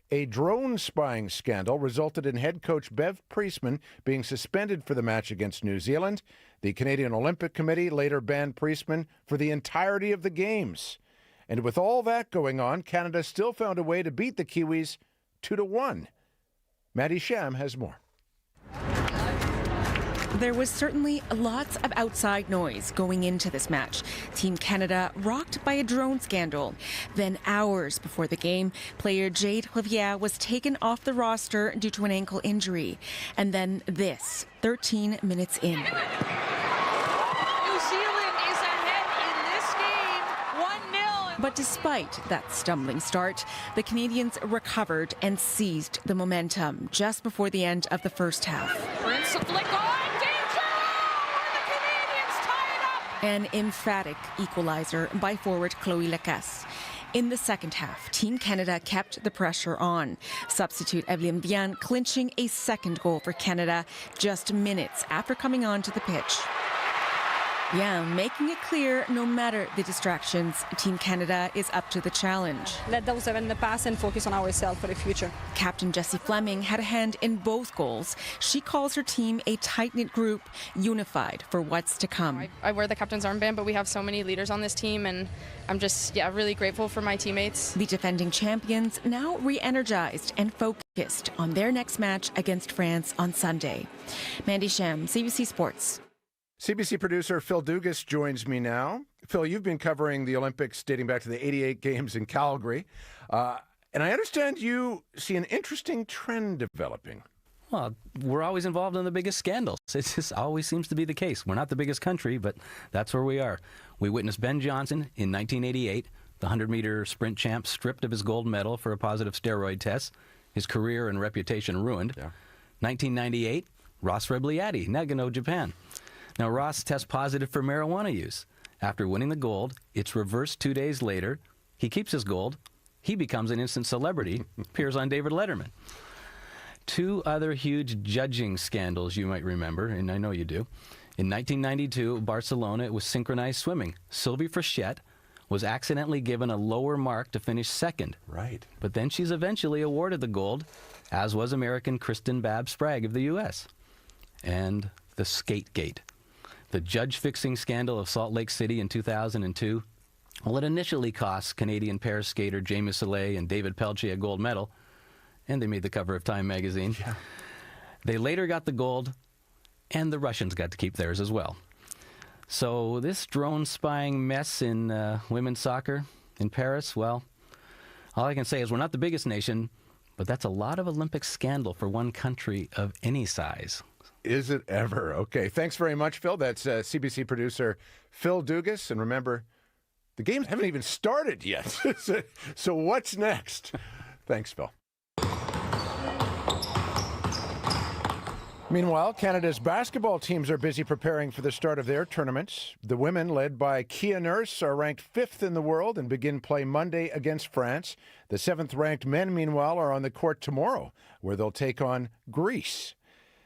A drone spying scandal resulted in head coach Bev Priestman being suspended for the match against New Zealand. The Canadian Olympic Committee later banned Priestman for the entirety of the Games. And with all that going on, Canada still found a way to beat the Kiwis 2-1. Maddie Sham has more. There was certainly lots of outside noise going into this match. Team Canada rocked by a drone scandal. Then hours before the game, player Jade Riviere was taken off the roster due to an ankle injury. And then this, 13 minutes in. New Zealand is ahead in this game, 1-0. But despite that stumbling start, the Canadians recovered and seized the momentum just before the end of the first half. Prince of flick on. An emphatic equalizer by forward Chloe Lacasse. In the second half, Team Canada kept the pressure on. Substitute Evelyne Vian clinching a second goal for Canada just minutes after coming onto the pitch. Vian making it clear no matter the distractions, Team Canada is up to the challenge. Let those have in the past and focus on ourselves for the future. Captain Jessie Fleming had a hand in both goals. She calls her team a tight-knit group, unified for what's to come. I wear the captain's armband, but we have so many leaders on this team, and I'm just, really grateful for my teammates. The defending champions now re-energized and focused on their next match against France on Sunday. Mandy Sham, CBC Sports. CBC producer Phil Dugas joins me now. Phil, you've been covering the Olympics dating back to the 88 Games in Calgary. And I understand you see an interesting trend developing. Well, we're always involved in the biggest scandals. It just always seems to be the case. We're not the biggest country, but that's where we are. We witnessed Ben Johnson in 1988, the 100-meter sprint champ, stripped of his gold medal for a positive steroid test. His career and reputation ruined. Yeah. 1998, Ross Rebliati, Nagano, Japan. Now, Ross tests positive for marijuana use. After winning the gold, it's reversed 2 days later. He keeps his gold. He becomes an instant celebrity, appears on David Letterman. Two other huge judging scandals you might remember, and I know you do. In 1992, Barcelona, it was synchronized swimming. Sylvie Frechette was accidentally given a lower mark to finish second. Right. But then she's eventually awarded the gold, as was American Kristen Babb Sprague of the U.S. And the Skategate. The judge-fixing scandal of Salt Lake City in 2002, well, it initially cost Canadian pair skater Jamie Soleil and David Pelche a gold medal, and they made the cover of Time magazine. Yeah. They later got the gold, and the Russians got to keep theirs as well. So this drone spying mess in women's soccer in Paris, well, all I can say is we're not the biggest nation, but that's a lot of Olympic scandal for one country of any size. Is it ever? Okay, thanks very much, Phil. That's CBC producer Phil Dugas. And remember, the games haven't even started yet. So what's next? Thanks, Phil. Meanwhile, Canada's basketball teams are busy preparing for the start of their tournaments. The women, led by Kia Nurse, are ranked 5th in the world and begin play Monday against France. The 7th-ranked men, meanwhile, are on the court tomorrow, where they'll take on Greece.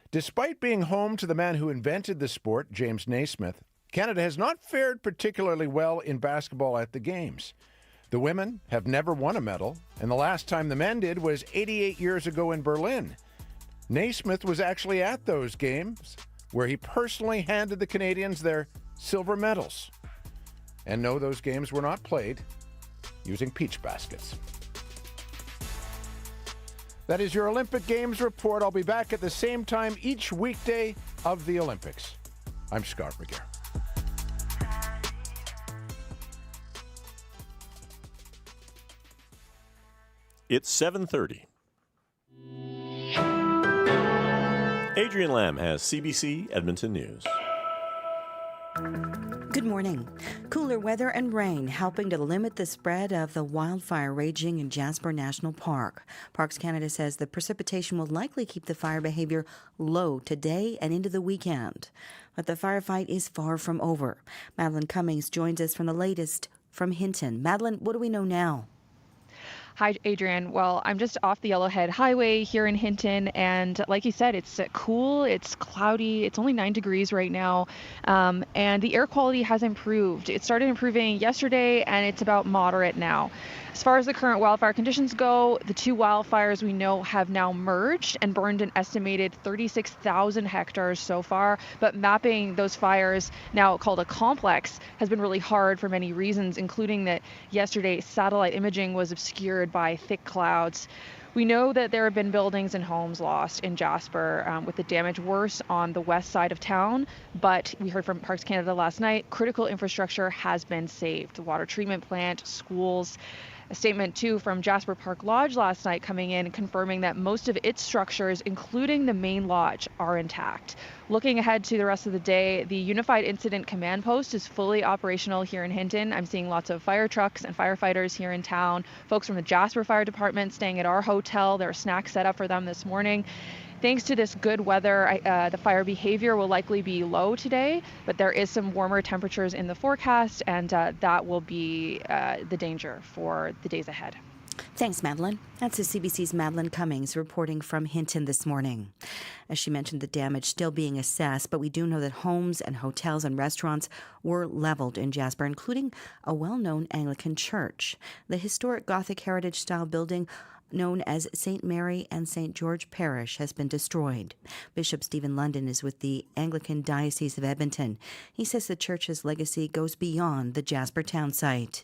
Despite being home to the man who invented the sport, James Naismith, Canada has not fared particularly well in basketball at the Games. The women have never won a medal, and the last time the men did was 88 years ago in Berlin. Naismith was actually at those games, where he personally handed the Canadians their silver medals. And no, those games were not played using peach baskets. That is your Olympic Games report. I'll be back at the same time each weekday of the Olympics. I'm Scott Regehr. It's 7:30. Adrian Lamb has CBC Edmonton News. Good morning. Cooler weather and rain helping to limit the spread of the wildfire raging in Jasper National Park. Parks Canada says the precipitation will likely keep the fire behavior low today and into the weekend. But the firefight is far from over. Madeline Cummings joins us from the latest from Hinton. Madeline, what do we know now? Hi, Adrian. Well, I'm just off the Yellowhead Highway here in Hinton, and like you said, it's cool, it's cloudy, it's only 9 degrees right now, and the air quality has improved. It started improving yesterday, and it's about moderate now. As far as the current wildfire conditions go, the 2 wildfires we know have now merged and burned an estimated 36,000 hectares so far, but mapping those fires, now called a complex, has been really hard for many reasons, including that yesterday satellite imaging was obscured by thick clouds. We know that there have been buildings and homes lost in Jasper, with the damage worse on the west side of town, but we heard from Parks Canada last night, critical infrastructure has been saved. The water treatment plant, schools. A statement, too, from Jasper Park Lodge last night coming in, confirming that most of its structures, including the main lodge, are intact. Looking ahead to the rest of the day, the Unified Incident Command Post is fully operational here in Hinton. I'm seeing lots of fire trucks and firefighters here in town. Folks from the Jasper Fire Department staying at our hotel. There are snacks set up for them this morning. Thanks to this good weather, the fire behavior will likely be low today, but there is some warmer temperatures in the forecast, and that will be the danger for the days ahead. Thanks, Madeline. That's the CBC's Madeline Cummings reporting from Hinton this morning. As she mentioned, the damage still being assessed, but we do know that homes and hotels and restaurants were leveled in Jasper, including a well-known Anglican church. The historic Gothic heritage-style building known as St. Mary and St. George Parish has been destroyed. Bishop Stephen London is with the Anglican Diocese of Edmonton. He says the church's legacy goes beyond the Jasper town site.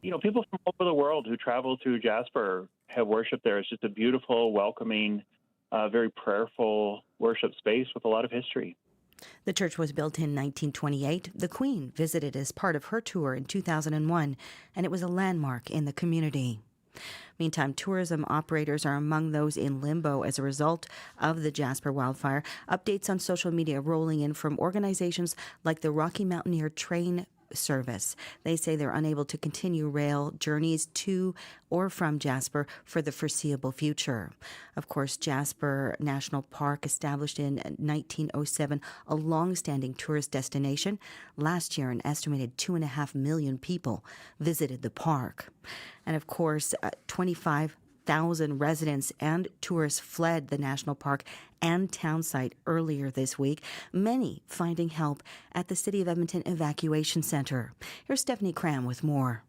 You know, people from all over the world who travel to Jasper have worshiped there. It's just a beautiful, welcoming, very prayerful worship space with a lot of history. The church was built in 1928. The Queen visited as part of her tour in 2001, and it was a landmark in the community. Meantime, tourism operators are among those in limbo as a result of the Jasper wildfire. Updates on social media rolling in from organizations like the Rocky Mountaineer Train Service. They say they're unable to continue rail journeys to or from Jasper for the foreseeable future. Of course, Jasper National Park, established in 1907, a long-standing tourist destination. Last year, an estimated 2.5 million people visited the park. And of course, 25,000 residents and tourists fled the national park and town site earlier this week, many finding help at the City of Edmonton Evacuation Centre. Here's Stephanie Cram with more.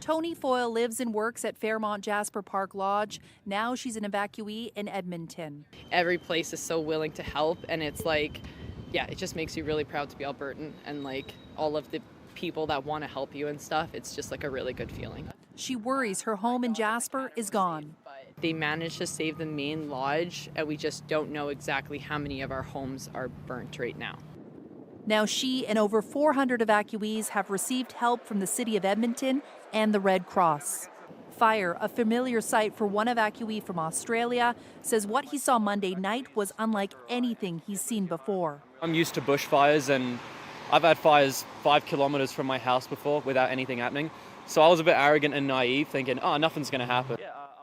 Tony Foyle lives and works at Fairmont Jasper Park Lodge. Now she's an evacuee in Edmonton. Every place is so willing to help, and it's like, yeah, it just makes you really proud to be Albertan, and like all of the people that want to help you and stuff. It's just like a really good feeling. She worries her home in Jasper is gone. They managed to save the main lodge, and we just don't know exactly how many of our homes are burnt right now. Now she and over 400 evacuees have received help from the City of Edmonton and the Red Cross. Wildfire, a familiar sight for one evacuee from Australia, says what he saw Monday night was unlike anything he's seen before. I'm used to bushfires, and I've had fires 5 kilometers from my house before without anything happening. So I was a bit arrogant and naive, thinking, oh, nothing's going to happen.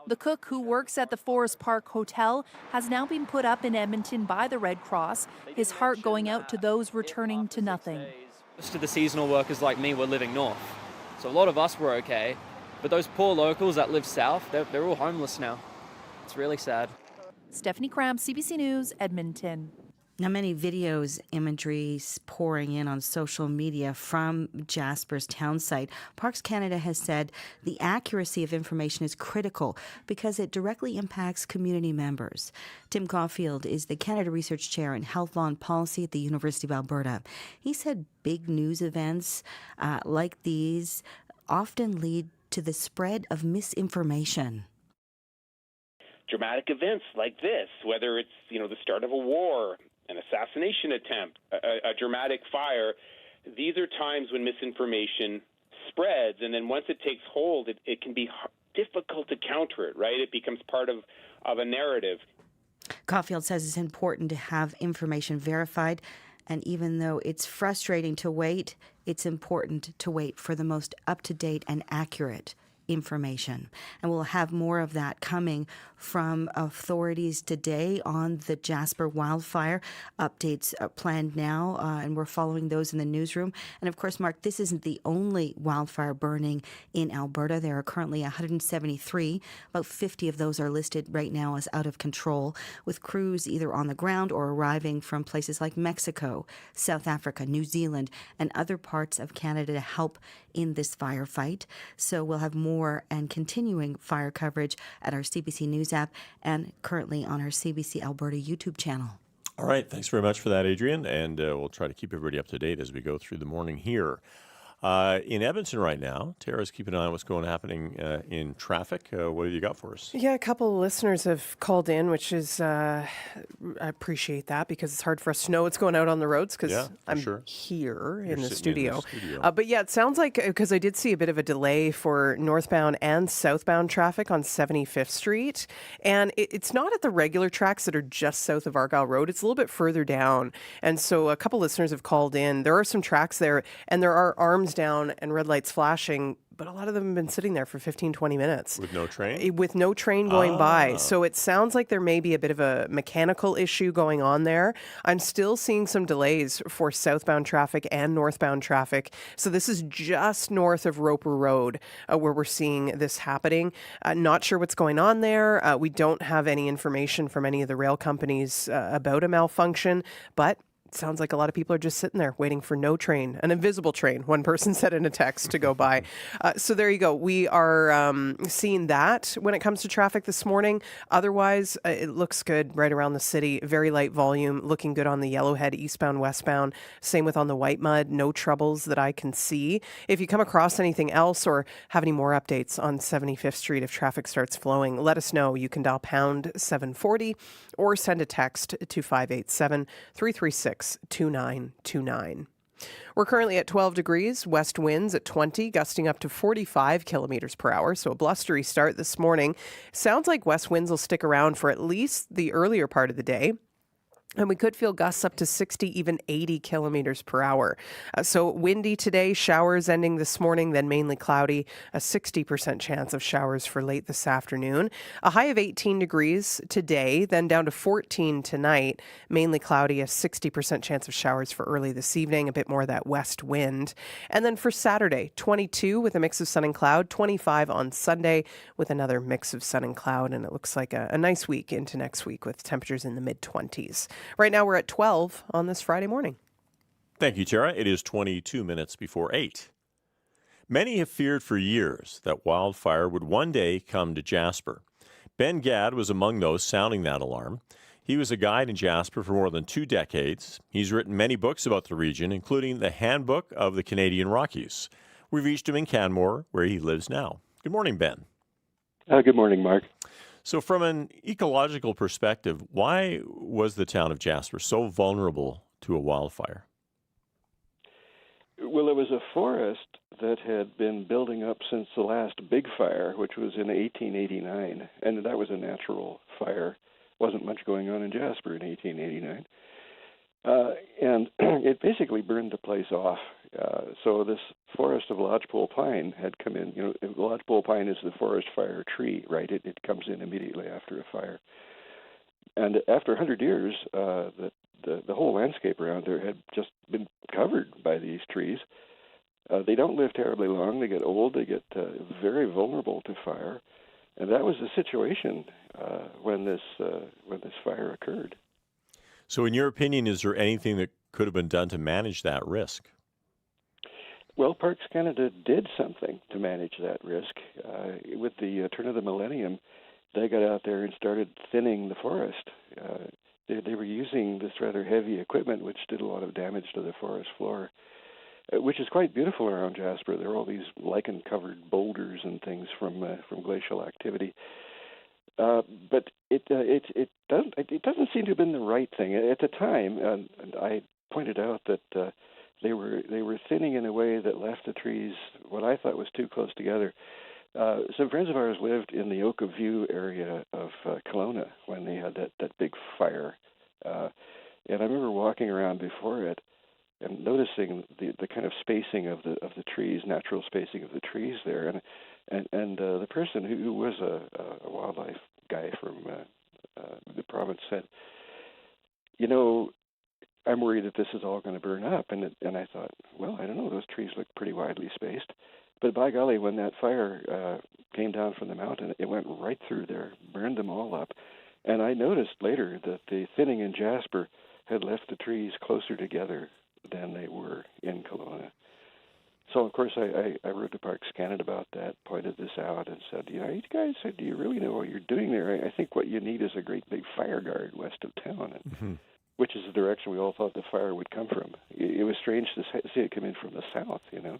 The cook who works at the Forest Park Hotel has now been put up in Edmonton by the Red Cross, his heart going out to those returning to nothing. Most of the seasonal workers like me were living north. So a lot of us were okay, but those poor locals that live south, they're all homeless now. It's really sad. Stephanie Cramp, CBC News, Edmonton. Now, many videos, imageries pouring in on social media from Jasper's town site. Parks Canada has said the accuracy of information is critical because it directly impacts community members. Tim Caulfield is the Canada Research Chair in Health Law and Policy at the University of Alberta. He said big news events like these often lead to the spread of misinformation. Dramatic events like this, whether it's, the start of a war, an assassination attempt, a dramatic fire, these are times when misinformation spreads, and then once it takes hold, it can be difficult to counter it, right? It becomes part of a narrative. Caulfield says it's important to have information verified, and even though it's frustrating to wait, it's important to wait for the most up-to-date and accurate information. And we'll have more of that coming from authorities today on the Jasper wildfire. Updates planned now, and we're following those in the newsroom. And of course, Mark, this isn't the only wildfire burning in Alberta. There are currently 173. About 50 of those are listed right now as out of control, with crews either on the ground or arriving from places like Mexico, South Africa, New Zealand, and other parts of Canada to help in this firefight. So we'll have more and continuing fire coverage at our CBC News app and currently on our CBC Alberta YouTube channel. All right. Thanks very much for that, Adrian. And we'll try to keep everybody up to date as we go through the morning here. In Edmonton right now, Tara's keeping an eye on what's happening in traffic. What have you got for us? Yeah, a couple of listeners have called in, which is, I appreciate that because it's hard for us to know what's going out on the roads because I'm here in the studio. But yeah, it sounds like, because I did see a bit of a delay for northbound and southbound traffic on 75th Street. And it's not at the regular tracks that are just south of Argyle Road. It's a little bit further down. And so a couple listeners have called in. There are some tracks there, and there are arms down and red lights flashing, but a lot of them have been sitting there for 15, 20 minutes. With no train? With no train going by. So it sounds like there may be a bit of a mechanical issue going on there. I'm still seeing some delays for southbound traffic and northbound traffic. So this is just north of Roper Road where we're seeing this happening. Not sure what's going on there. We don't have any information from any of the rail companies about a malfunction, but it sounds like a lot of people are just sitting there waiting for no train, an invisible train, one person said in a text, to go by. So there you go. We are seeing that when it comes to traffic this morning. Otherwise, it looks good right around the city. Very light volume, looking good on the Yellowhead, eastbound, westbound. Same with on the White Mud. No troubles that I can see. If you come across anything else or have any more updates on 75th Street, if traffic starts flowing, let us know. You can dial pound 740 or send a text to 587-336-2929. We're currently at 12 degrees, west winds at 20, gusting up to 45 kilometers per hour. So a blustery start this morning. Sounds like west winds will stick around for at least the earlier part of the day. And we could feel gusts up to 60, even 80 kilometers per hour. So windy today, showers ending this morning, then mainly cloudy, a 60% chance of showers for late this afternoon. A high of 18 degrees today, then down to 14 tonight, mainly cloudy, a 60% chance of showers for early this evening, a bit more of that west wind. And then for Saturday, 22 with a mix of sun and cloud, 25 on Sunday with another mix of sun and cloud. And it looks like a nice week into next week with temperatures in the mid-20s. Right now we're at 12 on this Friday morning. Thank you, Tara. It is 22 minutes before 8. Many have feared for years that wildfire would one day come to Jasper. Ben Gadd was among those sounding that alarm. He was a guide in Jasper for more than 2 decades. He's written many books about the region, including the Handbook of the Canadian Rockies. We reached him in Canmore, where he lives now. Good morning, Ben. Good morning, Mark. So from an ecological perspective, why was the town of Jasper so vulnerable to a wildfire? Well, it was a forest that had been building up since the last big fire, which was in 1889, and that was a natural fire. Wasn't much going on in Jasper in 1889. And it basically burned the place off. So this forest of lodgepole pine had come in. You know, lodgepole pine is the forest fire tree, right? It comes in immediately after a fire. And after 100 years, the whole landscape around there had just been covered by these trees. They don't live terribly long. They get old. They get very vulnerable to fire. And that was the situation when this fire occurred. So in your opinion, is there anything that could have been done to manage that risk? Well, Parks Canada did something to manage that risk. With the turn of the millennium, they got out there and started thinning the forest. They were using this rather heavy equipment, which did a lot of damage to the forest floor, which is quite beautiful around Jasper. There are all these lichen-covered boulders and things from glacial activity. But it doesn't seem to have been the right thing at the time. And I pointed out that they were thinning in a way that left the trees what I thought was too close together. Some friends of ours lived in the Evacuee area of Kelowna when they had that big fire, and I remember walking around before it and noticing the kind of spacing of the trees, natural spacing of the trees there, and the person who was a wildlife guy from the province said, you know, I'm worried that this is all going to burn up, and I thought, well, I don't know, those trees look pretty widely spaced. But by golly, when that fire came down from the mountain, it went right through there, burned them all up. And I noticed later that the thinning in Jasper had left the trees closer together than they were in Kelowna. So, of course, I wrote to Parks Canada about that, pointed this out, and said, you know, you guys, do you really know what you're doing there? I think what you need is a great big fire guard west of town, and, which is the direction we all thought the fire would come from. It was strange to see it come in from the south, you know.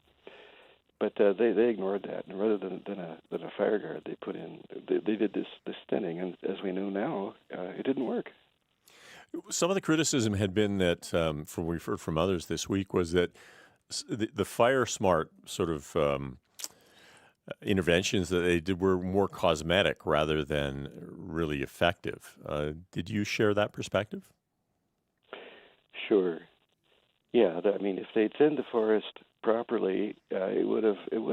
But they ignored that, and rather than a fire guard, they put in they did this thinning, and as we know now, it didn't work. Some of the criticism had been that, from what we've heard from others this week, was that the fire smart sort of interventions that they did were more cosmetic rather than really effective. Did you share that perspective? Sure. Yeah, I mean, if they'd thinned the forest properly, it would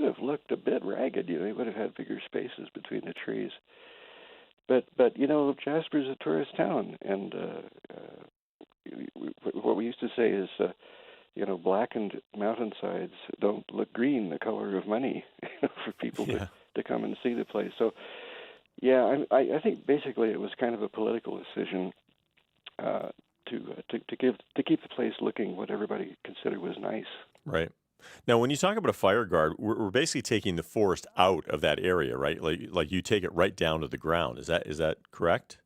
have looked a bit ragged. You know, it would have had bigger spaces between the trees. But you know, Jasper's a tourist town, and what we used to say is, you know, blackened mountainsides don't look green, the color of money, for people to come and see the place. So, yeah, I think basically it was kind of a political decision to keep the place looking what everybody considered was nice. Right. Now, when you talk about a fire guard, we're basically taking the forest out of that area, right? Like you take it right down to the ground. Is that correct?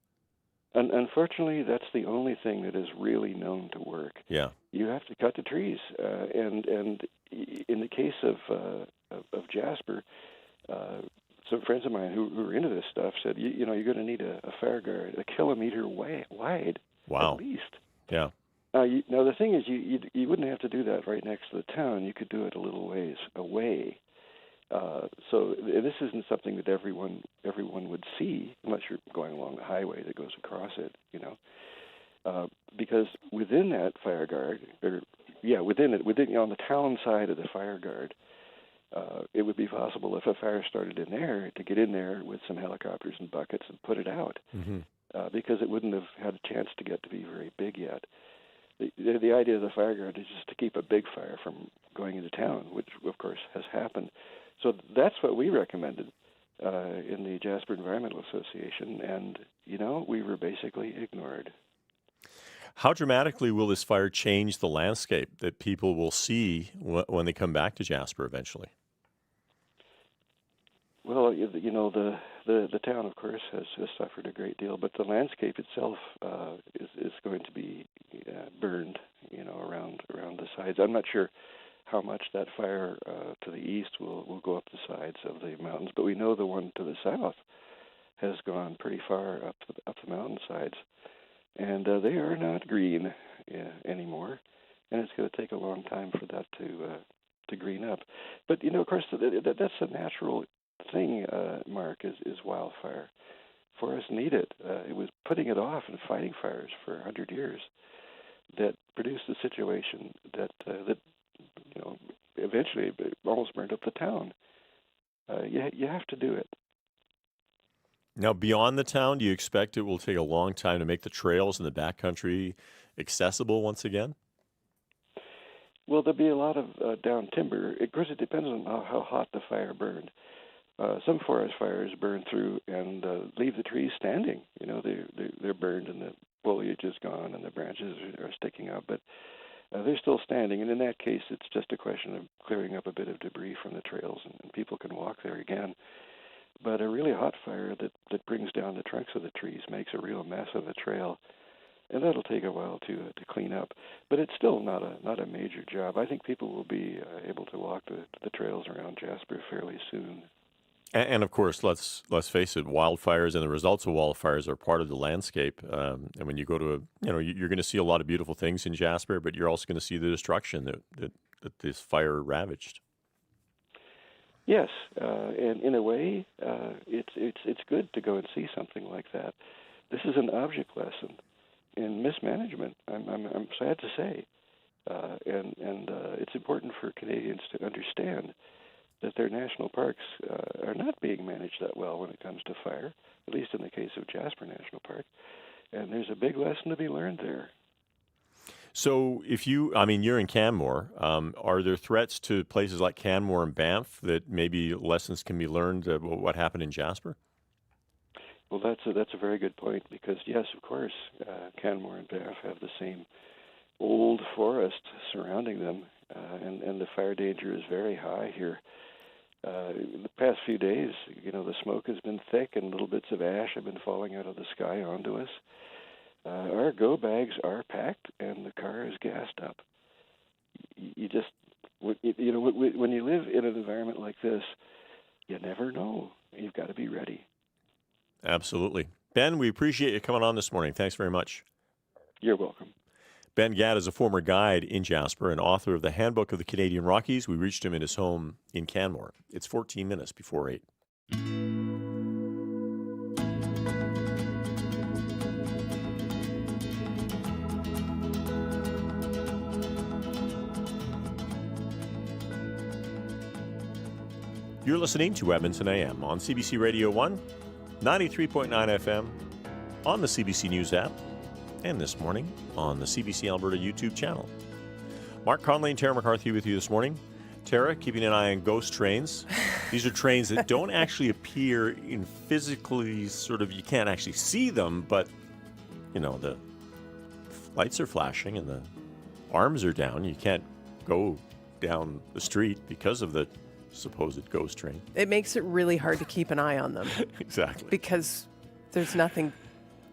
And unfortunately, that's the only thing that is really known to work. Yeah. You have to cut the trees, and in the case of Jasper, some friends of mine who are into this stuff said, you know, you're going to need a fire guard 1 kilometer wide, wow, at least. Yeah. Now the thing is, you wouldn't have to do that right next to the town. You could do it a little ways away. So this isn't something that everyone would see unless you're going along the highway that goes across it, you know. Because within that fire guard, within on the town side of the fire guard, it would be possible if a fire started in there to get in there with some helicopters and buckets and put it out, because it wouldn't have had a chance to get to be very big yet. The idea of the fire guard is just to keep a big fire from going into town, which of course has happened. So that's what we recommended in the Jasper Environmental Association, and you know, we were basically ignored. How dramatically will this fire change the landscape that people will see when they come back to Jasper eventually? Well, you know, the town, of course, has suffered a great deal, but the landscape itself is going to be burned, you know, around the sides. I'm not sure how much that fire to the east will go up the sides of the mountains, but we know the one to the south has gone pretty far up the mountainsides, and they are not green anymore, and it's going to take a long time for that green up. But of course, that's a natural thing. Mark is wildfire. Forests need it. It was putting it off and fighting fires for 100 years that produced the situation that eventually almost burned up the town. You have to do it. Now, beyond the town, do you expect it will take a long time to make the trails in the backcountry accessible once again? Well, there'll be a lot of down timber. Of course, it depends on how hot the fire burned. Some forest fires burn through and leave the trees standing. They're burned and the foliage is gone and the branches are sticking up, but they're still standing. And in that case, it's just a question of clearing up a bit of debris from the trails, and people can walk there again. But a really hot fire that brings down the trunks of the trees makes a real mess of the trail, and that'll take a while to clean up. But it's still not a major job. I think people will be able to walk the trails around Jasper fairly soon. And of course, let's face it, wildfires and the results of wildfires are part of the landscape. And when you go to you're going to see a lot of beautiful things in Jasper, but you're also going to see the destruction that this fire ravaged. Yes, and in a way, it's good to go and see something like that. This is an object lesson in mismanagement. I'm sad to say, and it's important for Canadians to understand that their national parks are not being managed that well when it comes to fire, at least in the case of Jasper National Park. And there's a big lesson to be learned there. So you're in Canmore. Are there threats to places like Canmore and Banff that maybe lessons can be learned about what happened in Jasper? Well, that's a very good point, because, yes, of course, Canmore and Banff have the same old forest surrounding them, and the fire danger is very high here. The past few days, the smoke has been thick and little bits of ash have been falling out of the sky onto us. Our go bags are packed and the car is gassed up. You just, when you live in an environment like this, you never know. You've got to be ready. Absolutely. Ben, we appreciate you coming on this morning. Thanks very much. You're welcome. Ben Gadd is a former guide in Jasper and author of the Handbook of the Canadian Rockies. We reached him in his home in Canmore. It's 14 minutes before 8. You're listening to Edmonton AM on CBC Radio 1, 93.9 FM, on the CBC News app, and this morning on the CBC Alberta YouTube channel. Mark Connolly and Tara McCarthy with you this morning. Tara, keeping an eye on ghost trains. These are trains that don't actually appear in physically you can't actually see them, but, the lights are flashing and the arms are down. You can't go down the street because of the supposed ghost train. It makes it really hard to keep an eye on them. Exactly. Because there's nothing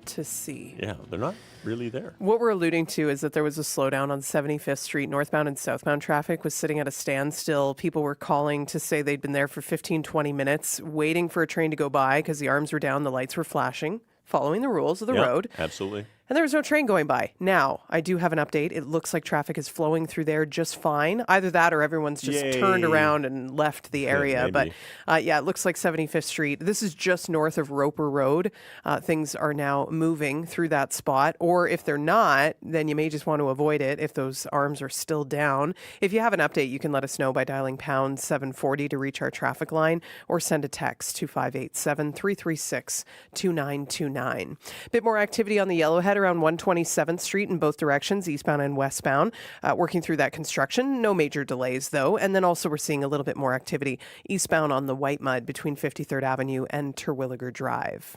to see. Yeah, they're not really there. What we're alluding to is that there was a slowdown on 75th Street. Northbound and southbound traffic was sitting at a standstill. People were calling to say they'd been there for 15, 20 minutes, waiting for a train to go by because the arms were down, the lights were flashing, following the rules of the road. Absolutely. And there was no train going by. Now, I do have an update. It looks like traffic is flowing through there just fine. Either that or everyone's just turned around and left the area. But it looks like 75th Street. This is just north of Roper Road. Things are now moving through that spot. Or if they're not, then you may just want to avoid it if those arms are still down. If you have an update, you can let us know by dialing pound 740 to reach our traffic line or send a text to 587-336-2929. Bit more activity on the Yellowhead around 127th Street in both directions, eastbound and westbound, working through that construction. No major delays, though. And then also we're seeing a little bit more activity eastbound on the White Mud between 53rd Avenue and Terwilliger Drive.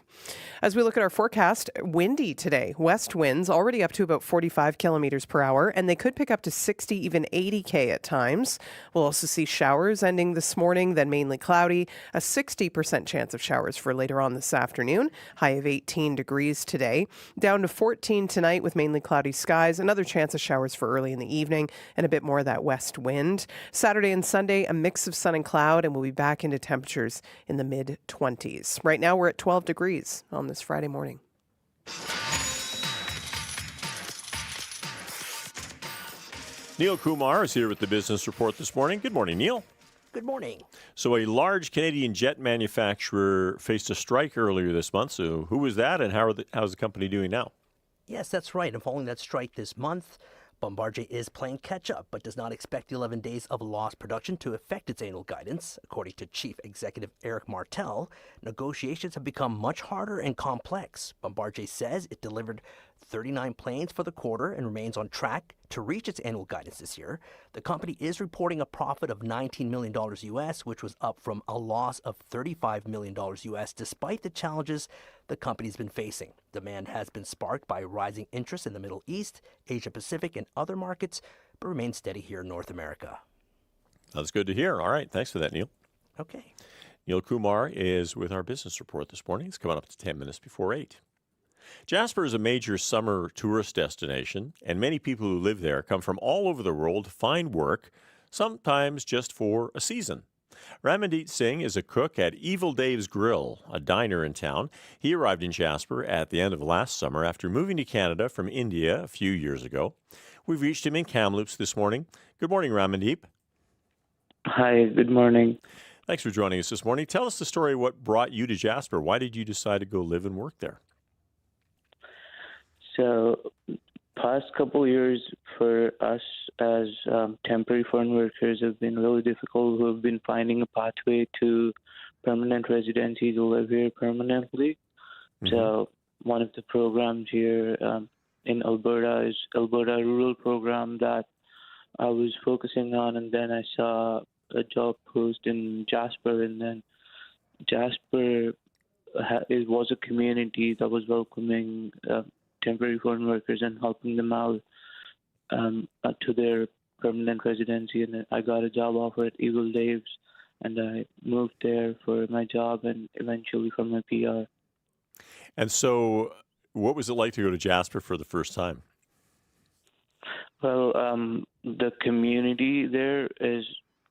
As we look at our forecast, windy today. West winds already up to about 45 kilometers per hour, and they could pick up to 60, even 80 at times. We'll also see showers ending this morning, then mainly cloudy. A 60% chance of showers for later on this afternoon. High of 18 degrees today. Down to 14 tonight with mainly cloudy skies. Another chance of showers for early in the evening and a bit more of that west wind. Saturday and Sunday, a mix of sun and cloud, and we'll be back into temperatures in the mid-20s. Right now, we're at 12 degrees on this Friday morning. Neil Kumar is here with the Business Report this morning. Good morning, Neil. Good morning. So a large Canadian jet manufacturer faced a strike earlier this month. So who was that, and how's the company doing now? Yes, that's right. And following that strike this month, Bombardier is playing catch-up, but does not expect the 11 days of lost production to affect its annual guidance. According to Chief Executive Eric Martel, negotiations have become much harder and complex. Bombardier says it delivered 39 planes for the quarter and remains on track to reach its annual guidance this year. The company is reporting a profit of $19 million US, which was up from a loss of $35 million US, despite the challenges the company's been facing. Demand has been sparked by rising interest in the Middle East, Asia Pacific, and other markets, but remains steady here in North America. That's good to hear. All right. Thanks for that, Neil. Okay. Neil Kumar is with our Business Report this morning. It's coming up to 10 minutes before 8. Jasper is a major summer tourist destination, and many people who live there come from all over the world to find work, sometimes just for a season. Ramandeep Singh is a cook at Evil Dave's Grill, a diner in town. He arrived in Jasper at the end of last summer after moving to Canada from India a few years ago. We've reached him in Kamloops this morning. Good morning, Ramandeep. Hi, good morning. Thanks for joining us this morning. Tell us the story of what brought you to Jasper. Why did you decide to go live and work there? So, past couple years for us as temporary foreign workers have been really difficult. We've been finding a pathway to permanent residency to live here permanently. Mm-hmm. So, one of the programs here in Alberta is Alberta Rural Program that I was focusing on, and then I saw a job post in Jasper, and then Jasper it was a community that was welcoming temporary foreign workers and helping them out to their permanent residency. And I got a job offer at Evil Dave's, and I moved there for my job and eventually for my PR. And so, what was it like to go to Jasper for the first time? Well, the community there is,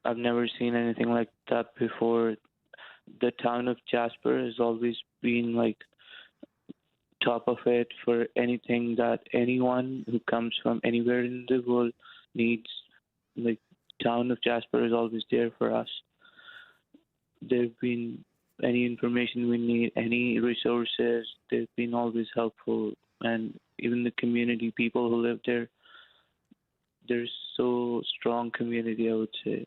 I've never seen anything like that before. The town of Jasper has always been like top of it for anything that anyone who comes from anywhere in the world needs. Like, town of Jasper is always there for us. There've been any information we need, any resources, they've been always helpful. And even the community, people who live there, there's so strong community, I would say.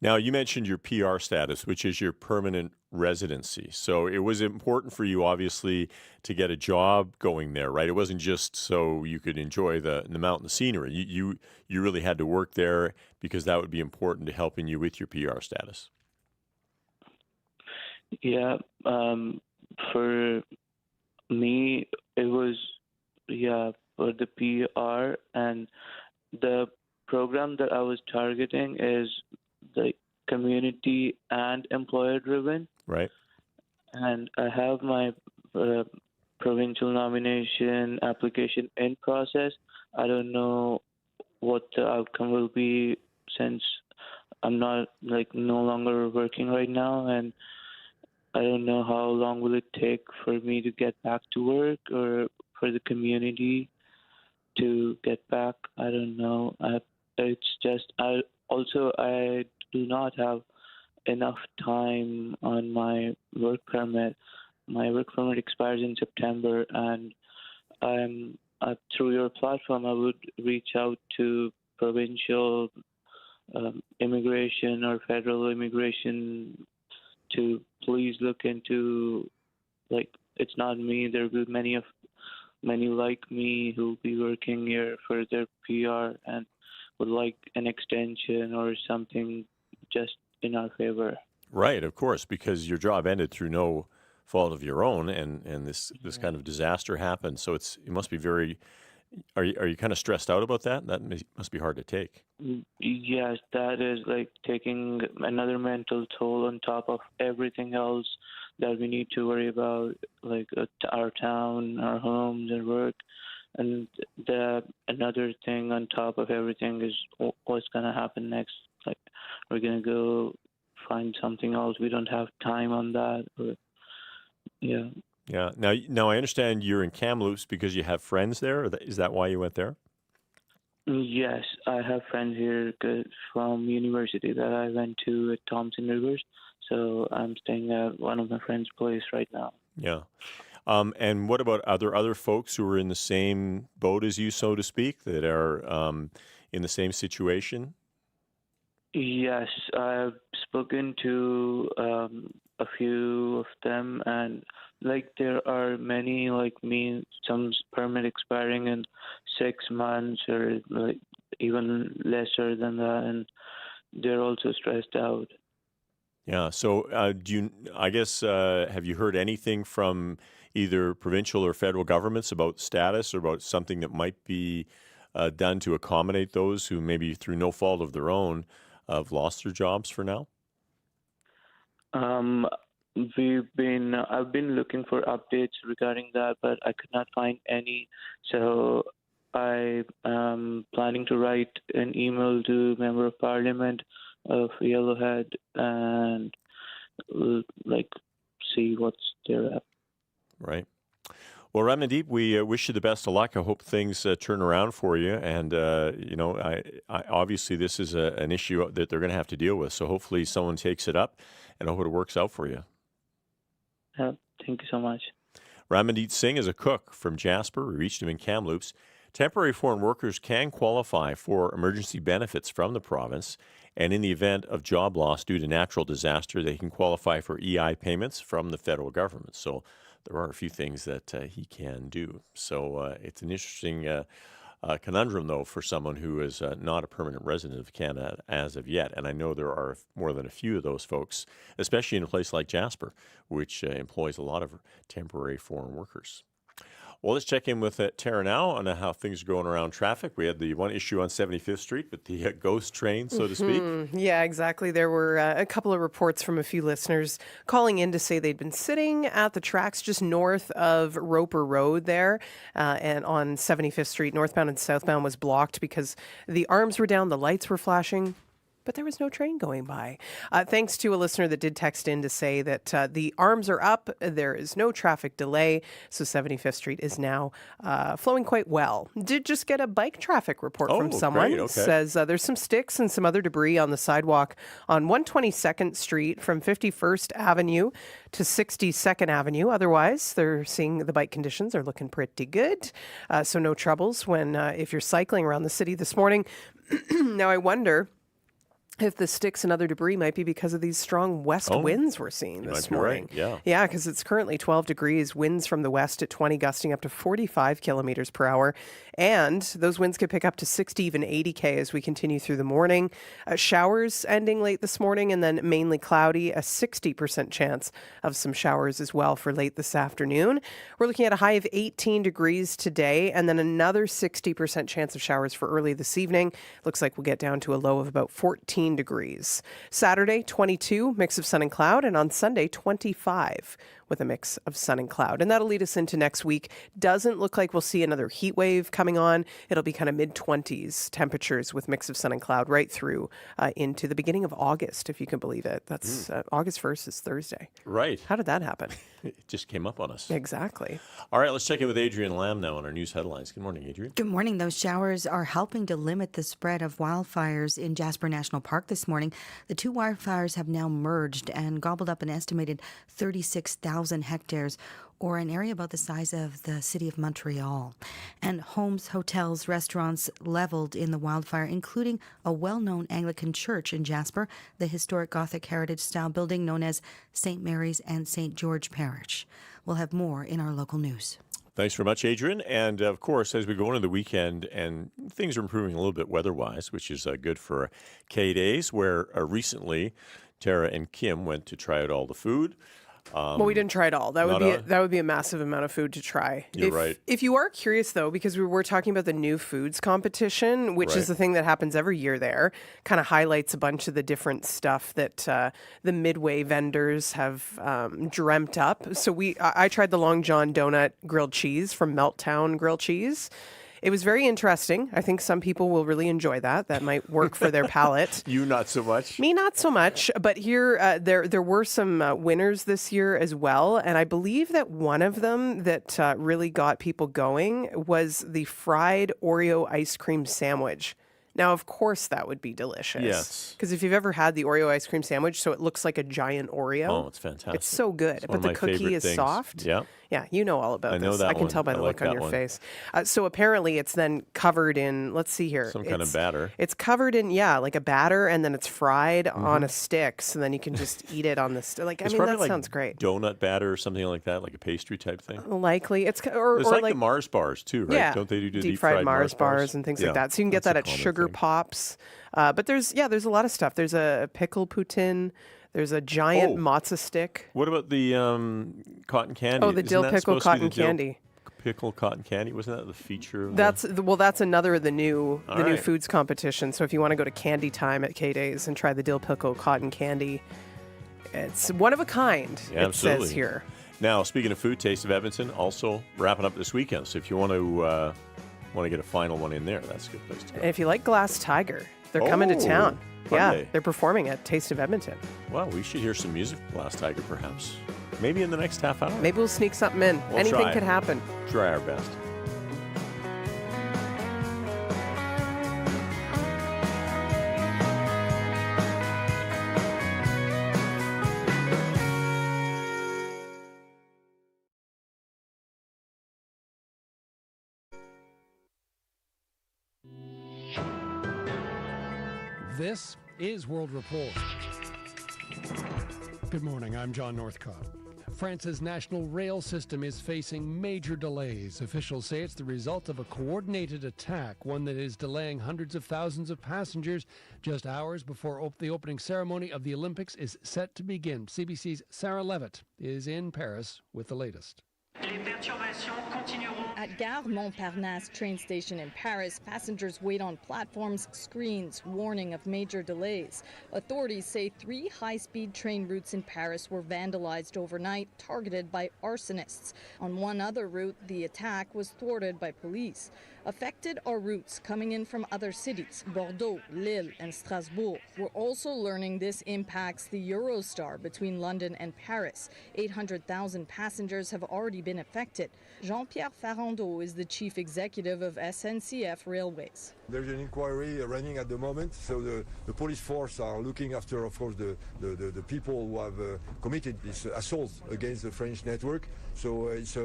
Now, you mentioned your PR status, which is your permanent residency. So it was important for you, obviously, to get a job going there, right? It wasn't just so you could enjoy the mountain scenery. You really had to work there because that would be important to helping you with your PR status. Yeah, for me, it was, for the PR, and the program that I was targeting is the community and employer driven. Right. And I have my provincial nomination application in process. I don't know what the outcome will be since I'm not no longer working right now, and I don't know how long will it take for me to get back to work or for the community to get back. I don't know. It's just I do not have enough time on my work permit. My work permit expires in September, and through your platform, I would reach out to provincial immigration or federal immigration to please look into, it's not me. There will be many like me who will be working here for their PR and would like an extension or something just in our favor. Right, of course, because your job ended through no fault of your own, and this kind of disaster happened. So it must be very. Are you kind of stressed out about that? That must be hard to take. Yes, that is taking another mental toll on top of everything else that we need to worry about, our town, our homes, and work. And another thing on top of everything is what's going to happen next. We're going to go find something else. We don't have time on that. Yeah. Yeah. Now I understand you're in Kamloops because you have friends there. Is that why you went there? Yes, I have friends here from university that I went to at Thompson Rivers. So I'm staying at one of my friend's place right now. Yeah. And what about other folks who are in the same boat as you, so to speak, that are in the same situation? Yes, I've spoken to a few of them, and like there are many like me, some permit expiring in 6 months or like even lesser than that, and they're also stressed out. Yeah. So, have you heard anything from either provincial or federal governments about status or about something that might be done to accommodate those who maybe through no fault of their own have lost their jobs for now? I've been looking for updates regarding that, but I could not find any. So I am planning to write an email to Member of Parliament of Yellowhead and see what's there at. Right. Well, Ramandeep, we wish you the best of luck. I hope things turn around for you. And, I obviously this is an issue that they're going to have to deal with. So hopefully someone takes it up, and I hope it works out for you. Thank you so much. Ramandeep Singh is a cook from Jasper. We reached him in Kamloops. Temporary foreign workers can qualify for emergency benefits from the province. And in the event of job loss due to natural disaster, they can qualify for EI payments from the federal government. So there are a few things that he can do. So it's an interesting conundrum, though, for someone who is not a permanent resident of Canada as of yet. And I know there are more than a few of those folks, especially in a place like Jasper, which employs a lot of temporary foreign workers. Well, let's check in with Tara now on how things are going around traffic. We had the one issue on 75th Street with the ghost train, so to speak. Yeah, exactly. There were a couple of reports from a few listeners calling in to say they'd been sitting at the tracks just north of Roper Road there, and on 75th Street, northbound and southbound was blocked because the arms were down, the lights were flashing, but there was no train going by. Thanks to a listener that did text in to say that the arms are up, there is no traffic delay, so 75th Street is now flowing quite well. Did just get a bike traffic report from someone. Great, okay. Says there's some sticks and some other debris on the sidewalk on 122nd Street from 51st Avenue to 62nd Avenue. Otherwise, they're seeing the bike conditions are looking pretty good, so no troubles when if you're cycling around the city this morning. Now, I wonder if the sticks and other debris might be because of these strong west winds we're seeing this morning. Right. Yeah, because it's currently 12 degrees, winds from the west at 20, gusting up to 45 kilometers per hour. And those winds could pick up to 60, even 80 k as we continue through the morning. Showers ending late this morning and then mainly cloudy, a 60% chance of some showers as well for late this afternoon. We're looking at a high of 18 degrees today and then another 60% chance of showers for early this evening. Looks like we'll get down to a low of about 14 degrees. Saturday, 22, mix of sun and cloud, and on Sunday, 25 with a mix of sun and cloud. And that'll lead us into next week. Doesn't look like we'll see another heat wave coming on. It'll be kind of mid-20s temperatures with mix of sun and cloud right through into the beginning of August, if you can believe it. That's August 1st is Thursday. Right. How did that happen? It just came up on us. Exactly. All right, let's check in with Adrienne Lamb now on our news headlines. Good morning, Adrienne. Good morning. Those showers are helping to limit the spread of wildfires in Jasper National Park this morning. The two wildfires have now merged and gobbled up an estimated 36,000 hectares, or an area about the size of the city of Montreal. And homes, hotels, restaurants leveled in the wildfire, including a well-known Anglican church in Jasper, the historic Gothic heritage-style building known as St. Mary's and St. George Parish. We'll have more in our local news. Thanks very much, Adrian. And of course, as we go into the weekend, and things are improving a little bit weather-wise, which is good for K-Days, where recently Tara and Kim went to try out all the food. Well, we didn't try it all. That would be a massive amount of food to try. You're right. If you are curious, though, because we were talking about the new foods competition, which is the thing that happens every year there, kind of highlights a bunch of the different stuff that the Midway vendors have dreamt up. So I tried the Long John Donut grilled cheese from Meltdown Grilled Cheese. It was very interesting. I think some people will really enjoy that. That might work for their palate. You not so much. Me not so much. But here, there were some winners this year as well. And I believe that one of them that really got people going was the fried Oreo ice cream sandwich. Now, of course, that would be delicious. Yes. Because if you've ever had the Oreo ice cream sandwich, so it looks like a giant Oreo. Oh, it's fantastic. It's so good. It's But the cookie is soft. Yeah. Yeah, you know all about I know this. that I can one. tell by I the like look on that your one. face. So apparently it's then covered in, let's see here. Some kind of batter. It's covered in, like a batter, and then it's fried on a stick. So then you can just eat it on the stick. It's that probably like sounds great. Donut batter or something like that, like a pastry type thing. Likely. It's It's or like, like the Mars bars too, right? Yeah, Don't they do deep fried Mars bars and things Yeah, like that? So you can get that's that a at common Sugar thing. Pops. But there's a lot of stuff. There's a pickle poutine. There's a giant matzo stick. What about the cotton candy? Oh, the Isn't dill that pickle supposed to be cotton the dill candy. Pickle cotton candy, wasn't that the feature? Of That's another of the new All new right. foods competition. So if you want to go to Candy Time at K-Days and try the dill pickle cotton candy, it's one of a kind. Yeah, it absolutely. says here. Now, speaking of food, Taste of Edmonton also wrapping up this weekend. So if you want to get a final one in there, that's a good place to go. And if you like Glass Tiger, they're coming to town. are Yeah, they? they're performing at Taste of Edmonton. Well, we should hear some music from Last Tiger, perhaps. Maybe in the next half hour. Maybe we'll sneak something in. We'll Anything try. could happen. Try our best. This is World Report. Good morning, I'm John Northcott. France's national rail system is facing major delays. Officials say it's the result of a coordinated attack, one that is delaying hundreds of thousands of passengers just hours before the opening ceremony of the Olympics is set to begin. CBC's Sarah Levitt is in Paris with the latest. At Gare Montparnasse train station in Paris, passengers wait on platforms, screens, warning of major delays. Authorities say 3 high-speed train routes in Paris were vandalized overnight, targeted by arsonists. On one other route, the attack was thwarted by police. Affected are routes coming in from other cities, Bordeaux, Lille and Strasbourg. We're also learning this impacts the Eurostar between London and Paris. 800,000 passengers have already been affected. Jean-Pierre Farando is the chief executive of SNCF Railways. There's an inquiry running at the moment, so the police force are looking after, of course, the people who have committed this assault against the French network. So it's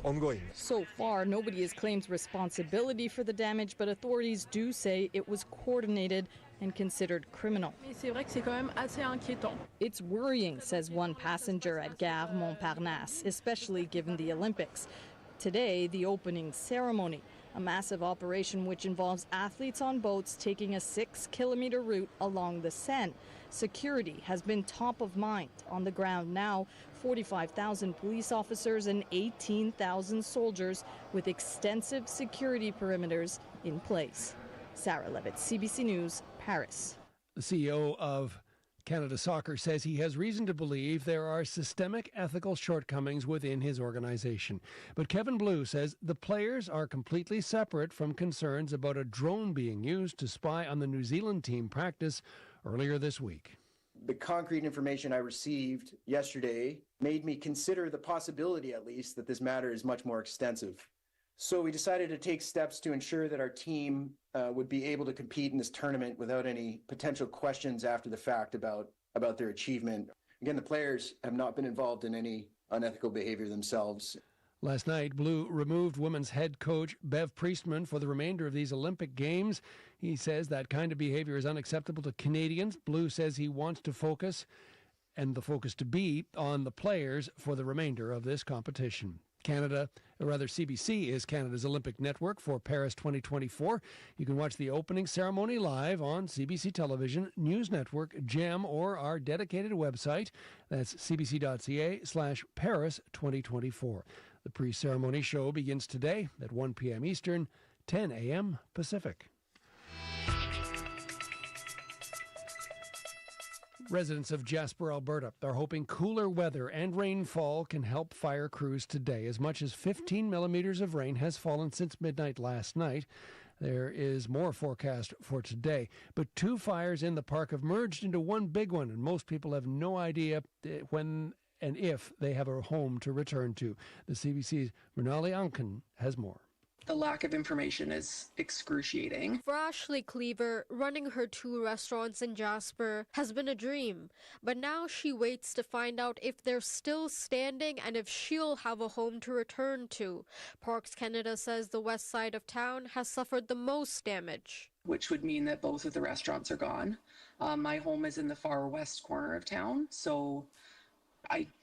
ongoing. So far, nobody has claimed responsibility for the damage, but authorities do say it was coordinated and considered criminal. It's worrying, says one passenger at Gare Montparnasse, especially given the Olympics. Today, the opening ceremony, a massive operation which involves athletes on boats taking a 6-kilometer route along the Seine. Security has been top of mind. On the ground now, 45,000 police officers and 18,000 soldiers with extensive security perimeters in place. Sarah Levitt, CBC News, Paris. The CEO of Canada Soccer says he has reason to believe there are systemic ethical shortcomings within his organization. But Kevin Blue says the players are completely separate from concerns about a drone being used to spy on the New Zealand team practice earlier this week. The concrete information I received yesterday made me consider the possibility, at least, that this matter is much more extensive. So we decided to take steps to ensure that our team would be able to compete in this tournament without any potential questions after the fact about their achievement. Again, the players have not been involved in any unethical behavior themselves. Last night, Blue removed women's head coach Bev Priestman for the remainder of these Olympic Games. He says that kind of behavior is unacceptable to Canadians. Blue says he wants to focus, and the focus to be, on the players for the remainder of this competition. CBC is Canada's Olympic network for Paris 2024. You can watch the opening ceremony live on CBC Television, News Network, GEM, or our dedicated website. That's cbc.ca/Paris 2024. The pre-ceremony show begins today at 1 p.m. Eastern, 10 a.m. Pacific. Residents of Jasper, Alberta are hoping cooler weather and rainfall can help fire crews today. As much as 15 millimeters of rain has fallen since midnight last night. There is more forecast for today. But 2 fires in the park have merged into one big one, and most people have no idea when and if they have a home to return to. The CBC's Renali Anken has more. The lack of information is excruciating. For Ashley Cleaver, running her 2 restaurants in Jasper has been a dream, but now she waits to find out if they're still standing and if she'll have a home to return to. Parks Canada says the west side of town has suffered the most damage, which would mean that both of the restaurants are gone. My home is in the far west corner of town, so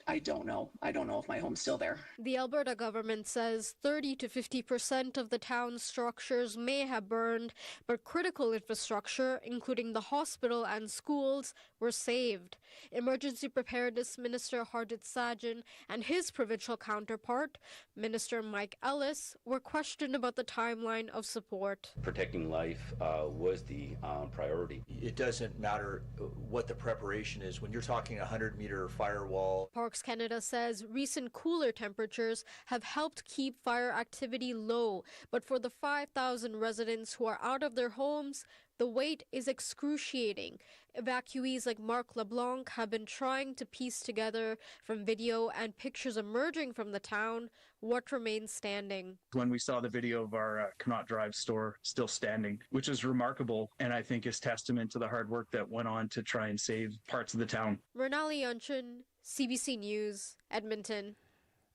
I don't know. I don't know if my home's still there. The Alberta government says 30 to 50% of the town's structures may have burned, but critical infrastructure, including the hospital and schools, were saved. Emergency Preparedness Minister Harjit Sajjan and his provincial counterpart, Minister Mike Ellis, were questioned about the timeline of support. Protecting life was the priority. It doesn't matter what the preparation is. When you're talking a 100-meter firewall. Parks Canada says recent cooler temperatures have helped keep fire activity low, but for the 5,000 residents who are out of their homes, the wait is excruciating. Evacuees like Mark LeBlanc have been trying to piece together from video and pictures emerging from the town what remains standing. When we saw the video of our Cannot Drive store still standing, which is remarkable and I think is testament to the hard work that went on to try and save parts of the town. Renali Anchen, CBC News, Edmonton.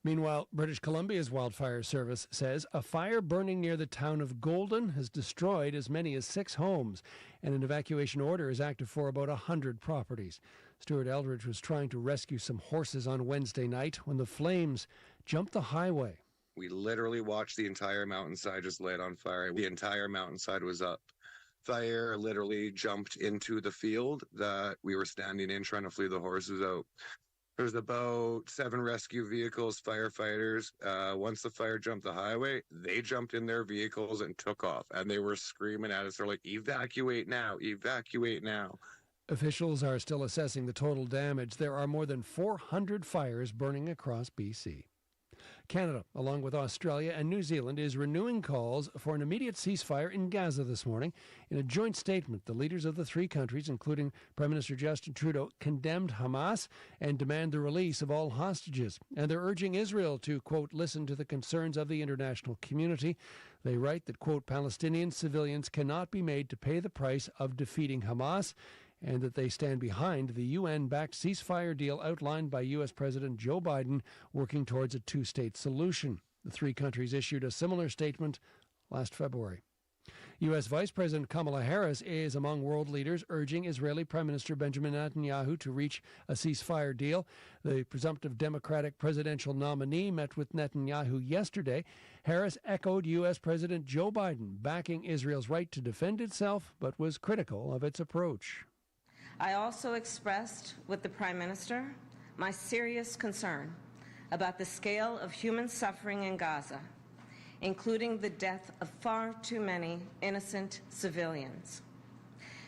Meanwhile, British Columbia's wildfire service says a fire burning near the town of Golden has destroyed as many as 6 homes, and an evacuation order is active for about 100 properties. Stuart Eldridge was trying to rescue some horses on Wednesday night when the flames jumped the highway. We literally watched the entire mountainside just lit on fire. The entire mountainside was up. Fire literally jumped into the field that we were standing in trying to flee the horses out. There's about 7 rescue vehicles, firefighters. Once the fire jumped the highway, they jumped in their vehicles and took off. And they were screaming at us. They're like, evacuate now, evacuate now. Officials are still assessing the total damage. There are more than 400 fires burning across BC. Canada, along with Australia and New Zealand, is renewing calls for an immediate ceasefire in Gaza this morning. In a joint statement, the leaders of the 3 countries, including Prime Minister Justin Trudeau, condemned Hamas and demand the release of all hostages. And they're urging Israel to, quote, listen to the concerns of the international community. They write that, quote, Palestinian civilians cannot be made to pay the price of defeating Hamas, and that they stand behind the UN-backed ceasefire deal outlined by U.S. President Joe Biden, working towards a 2-state solution. The 3 countries issued a similar statement last February. U.S. Vice President Kamala Harris is among world leaders urging Israeli Prime Minister Benjamin Netanyahu to reach a ceasefire deal. The presumptive Democratic presidential nominee met with Netanyahu yesterday. Harris echoed U.S. President Joe Biden, backing Israel's right to defend itself, but was critical of its approach. I also expressed with the Prime Minister my serious concern about the scale of human suffering in Gaza, including the death of far too many innocent civilians.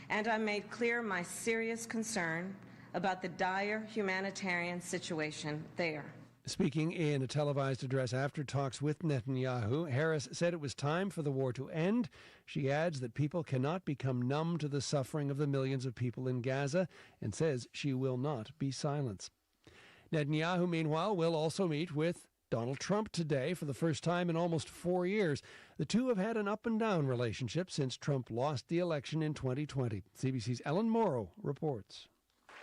And I made clear my serious concern about the dire humanitarian situation there. Speaking in a televised address after talks with Netanyahu, Harris said it was time for the war to end. She adds that people cannot become numb to the suffering of the millions of people in Gaza and says she will not be silenced. Netanyahu, meanwhile, will also meet with Donald Trump today for the first time in almost 4 years. The two have had an up-and-down relationship since Trump lost the election in 2020. CBC's Ellen Morrow reports.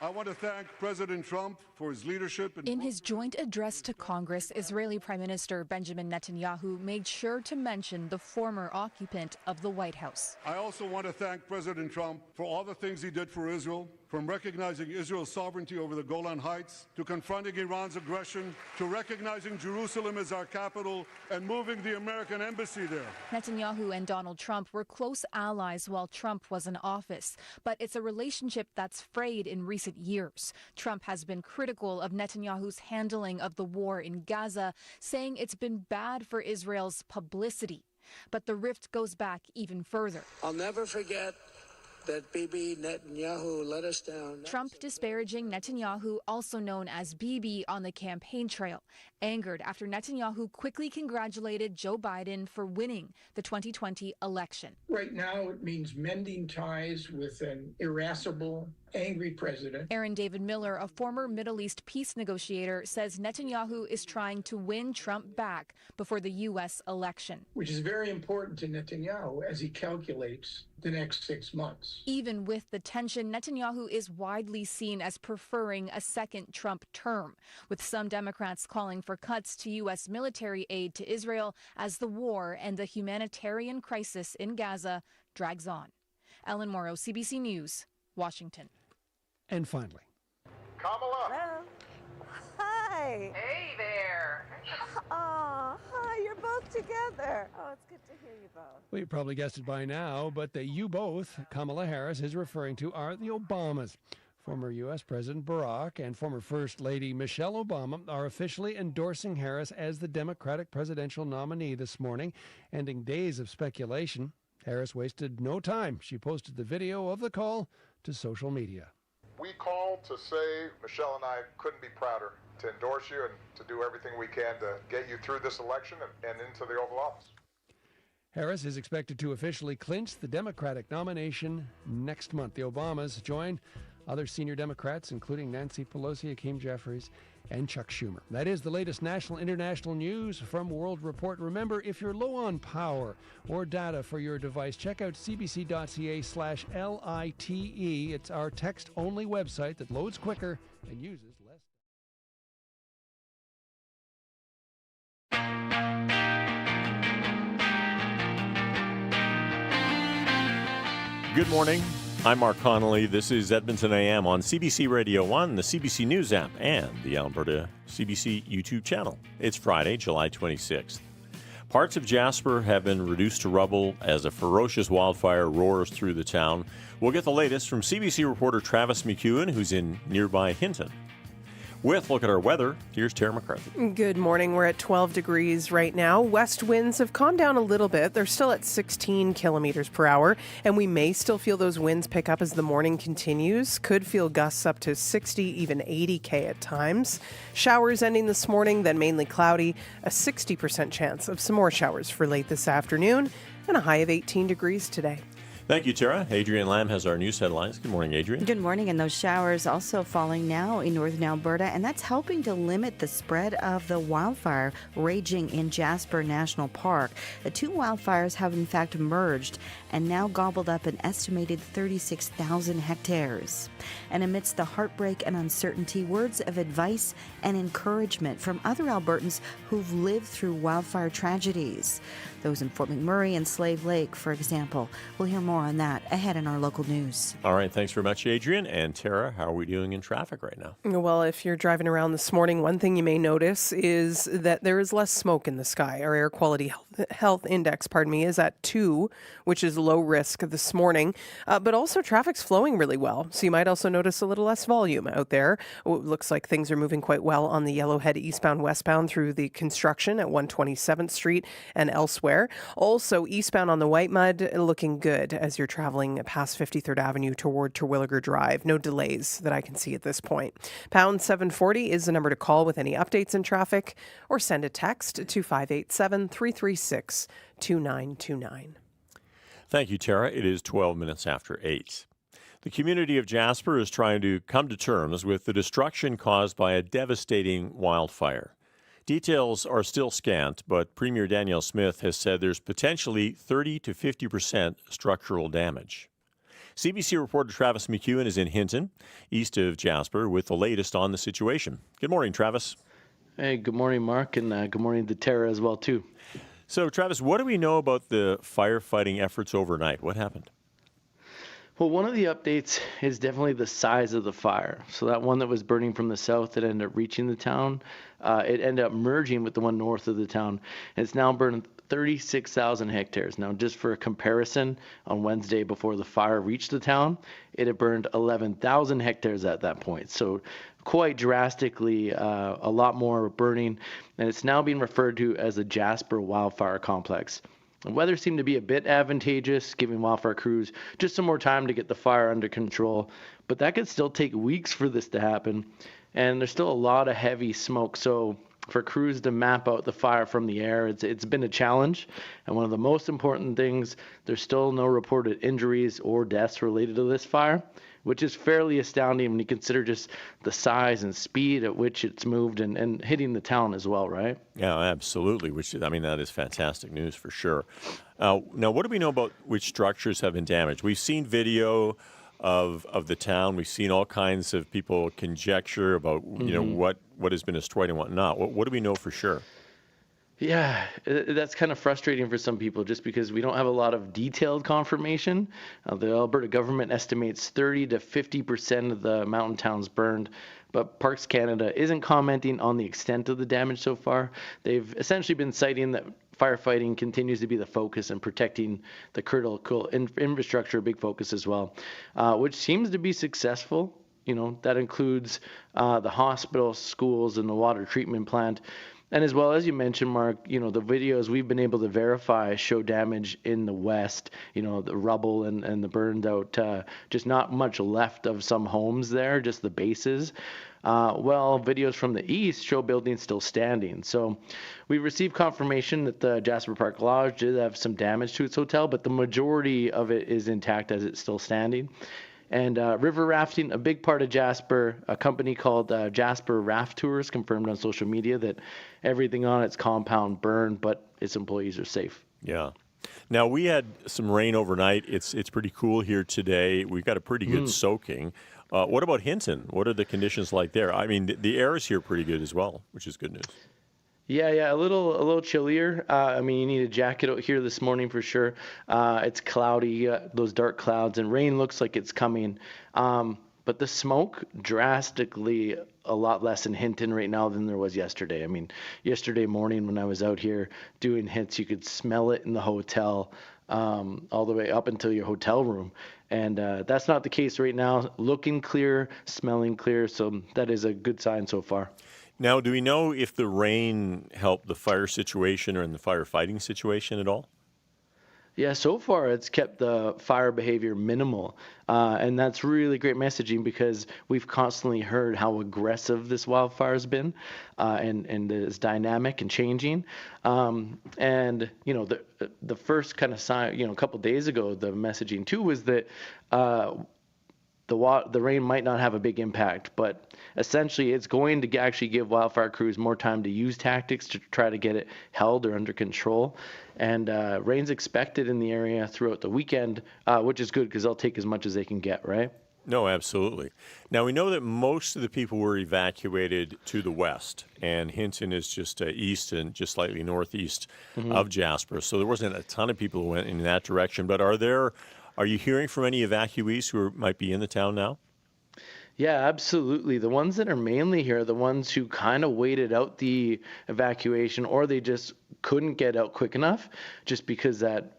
I want to thank President Trump for his leadership. In his joint address to Congress, Israeli Prime Minister Benjamin Netanyahu made sure to mention the former occupant of the White House. I also want to thank President Trump for all the things he did for Israel, from recognizing Israel's sovereignty over the Golan Heights, to confronting Iran's aggression, to recognizing Jerusalem as our capital and moving the American embassy there. Netanyahu and Donald Trump were close allies while Trump was in office, but it's a relationship that's frayed in recent years. Trump has been critical of Netanyahu's handling of the war in Gaza, saying it's been bad for Israel's publicity. But the rift goes back even further. I'll never forget that Bibi Netanyahu let us down. Trump disparaging Netanyahu, also known as Bibi, on the campaign trail, angered after Netanyahu quickly congratulated Joe Biden for winning the 2020 election. Right now, it means mending ties with an irascible, angry president. Aaron David Miller, a former Middle East peace negotiator, says Netanyahu is trying to win Trump back before the U.S. election, Which is very important to Netanyahu as he calculates the next 6 months. Even with the tension, Netanyahu is widely seen as preferring a second Trump term, with some Democrats calling for cuts to U.S. military aid to Israel as the war and the humanitarian crisis in Gaza drags on. Ellen Morrow, CBC News, Washington. And finally, Kamala. Hello. Hi. Hey there. Oh, hi, you're both together. Oh, it's good to hear you both. well, you probably guessed it by now, but the you both Kamala Harris is referring to are the Obamas. Former U.S. President Barack and former First Lady Michelle Obama are officially endorsing Harris as the Democratic presidential nominee this morning, ending days of speculation. Harris wasted no time. She posted the video of the call to social media. We called to say Michelle and I couldn't be prouder to endorse you and to do everything we can to get you through this election and into the Oval Office. Harris is expected to officially clinch the Democratic nomination next month. The Obamas join other senior Democrats, including Nancy Pelosi, Hakeem Jeffries, and Chuck Schumer. That is the latest national and international news from World Report. Remember, if you're low on power or data for your device, check out cbc.ca/LITE. It's our text-only website that loads quicker and uses less. Good morning. I'm Mark Connolly. This is Edmonton AM on CBC Radio 1, the CBC News app, and the Alberta CBC YouTube channel. It's Friday, July 26th. Parts of Jasper have been reduced to rubble as a ferocious wildfire roars through the town. We'll get the latest from CBC reporter Travis McEwen, who's in nearby Hinton. With look at our weather, here's Tara McCarthy. Good morning. We're at 12 degrees right now. West winds have calmed down a little bit. They're still at 16 kilometers per hour, and we may still feel those winds pick up as the morning continues. Could feel gusts up to 60, even 80 k at times. Showers ending this morning, then mainly cloudy. A 60% chance of some more showers for late this afternoon, and a high of 18 degrees today. Thank you, Tara. Adrienne Lamb has our news headlines. Good morning, Adrienne. Good morning. And those showers also falling now in northern Alberta, and that's helping to limit the spread of the wildfire raging in Jasper National Park. The two wildfires have in fact merged and now gobbled up an estimated 36,000 hectares. And amidst the heartbreak and uncertainty, words of advice and encouragement from other Albertans who've lived through wildfire tragedies. Those in Fort McMurray and Slave Lake, for example. We'll hear more on that ahead in our local news. All right, thanks very much, Adrienne. And Tara, how are we doing in traffic right now? Well, if you're driving around this morning, one thing you may notice is that there is less smoke in the sky. Our air quality health index, is at 2, which is low risk this morning. But also traffic's flowing really well. So you might also notice a little less volume out there. It looks like things are moving quite well on the Yellowhead eastbound, westbound through the construction at 127th Street and elsewhere. Also, eastbound on the White Mud, looking good as you're traveling past 53rd Avenue toward Terwilliger Drive. No delays that I can see at this point. Pound 740 is the number to call with any updates in traffic, or send a text to 587-336-2929. Thank you, Tara. It is 12 minutes after 8. The community of Jasper is trying to come to terms with the destruction caused by a devastating wildfire. Details are still scant, but Premier Danielle Smith has said there's potentially 30 to 50% structural damage. CBC reporter Travis McEwen is in Hinton, east of Jasper, with the latest on the situation. Good morning, Travis. Hey, good morning, Mark, and good morning to Tara as well, too. So, Travis, what do we know about the firefighting efforts overnight? What happened? Well, one of the updates is definitely the size of the fire. So that one that was burning from the south that ended up reaching the town, it ended up merging with the one north of the town. It's now burned 36,000 hectares. Now, just for a comparison, on Wednesday before the fire reached the town, it had burned 11,000 hectares at that point. So quite drastically, a lot more burning. And it's now being referred to as the Jasper Wildfire Complex. The weather seemed to be a bit advantageous, giving wildfire crews just some more time to get the fire under control. But that could still take weeks for this to happen. And there's still a lot of heavy smoke. So for crews to map out the fire from the air, it's been a challenge. And one of the most important things, there's still no reported injuries or deaths related to this fire, which is fairly astounding when you consider just the size and speed at which it's moved and hitting the town as well, right? Yeah, absolutely. That is fantastic news for sure. Now, what do we know about which structures have been damaged? We've seen video of the town. We've seen all kinds of people conjecture about what has been destroyed and what not. What do we know for sure? Yeah, that's kind of frustrating for some people just because we don't have a lot of detailed confirmation. The Alberta government estimates 30 to 50% of the mountain towns burned, but Parks Canada isn't commenting on the extent of the damage so far. They've essentially been citing that firefighting continues to be the focus and protecting the critical infrastructure, a big focus as well, which seems to be successful. That includes the hospitals, schools, and the water treatment plant. And as well as you mentioned, Mark, the videos we've been able to verify show damage in the west, the rubble and the burned out, just not much left of some homes there, just the bases. Videos from the east show buildings still standing. So we received confirmation that the Jasper Park Lodge did have some damage to its hotel, but the majority of it is intact as it's still standing. And river rafting, a big part of Jasper. A company called Jasper Raft Tours confirmed on social media that everything on its compound burned, but its employees are safe. Yeah. Now, we had some rain overnight. It's pretty cool here today. We've got a pretty good soaking. What about Hinton? What are the conditions like there? I mean, the air is here pretty good as well, which is good news. Yeah, a little chillier. You need a jacket out here this morning for sure. It's cloudy, those dark clouds, and rain looks like it's coming. But the smoke drastically a lot less in Hinton right now than there was yesterday. Yesterday morning when I was out here doing hits, you could smell it in the hotel all the way up until your hotel room. And that's not the case right now. Looking clear, smelling clear, so that is a good sign so far. Now, do we know if the rain helped the fire situation or in the firefighting situation at all? Yeah, so far it's kept the fire behavior minimal. And that's really great messaging because we've constantly heard how aggressive this wildfire has been and is dynamic and changing. The first kind of sign, a couple days ago, the messaging too was that the rain might not have a big impact, but essentially it's going to actually give wildfire crews more time to use tactics to try to get it held or under control. And rain's expected in the area throughout the weekend, which is good because they'll take as much as they can get, right? No, absolutely. Now, we know that most of the people were evacuated to the west, and Hinton is just east and just slightly northeast of Jasper. So there wasn't a ton of people who went in that direction. But are you hearing from any evacuees who might be in the town now? Yeah, absolutely. The ones that are mainly here are the ones who kind of waited out the evacuation or they just couldn't get out quick enough just because that,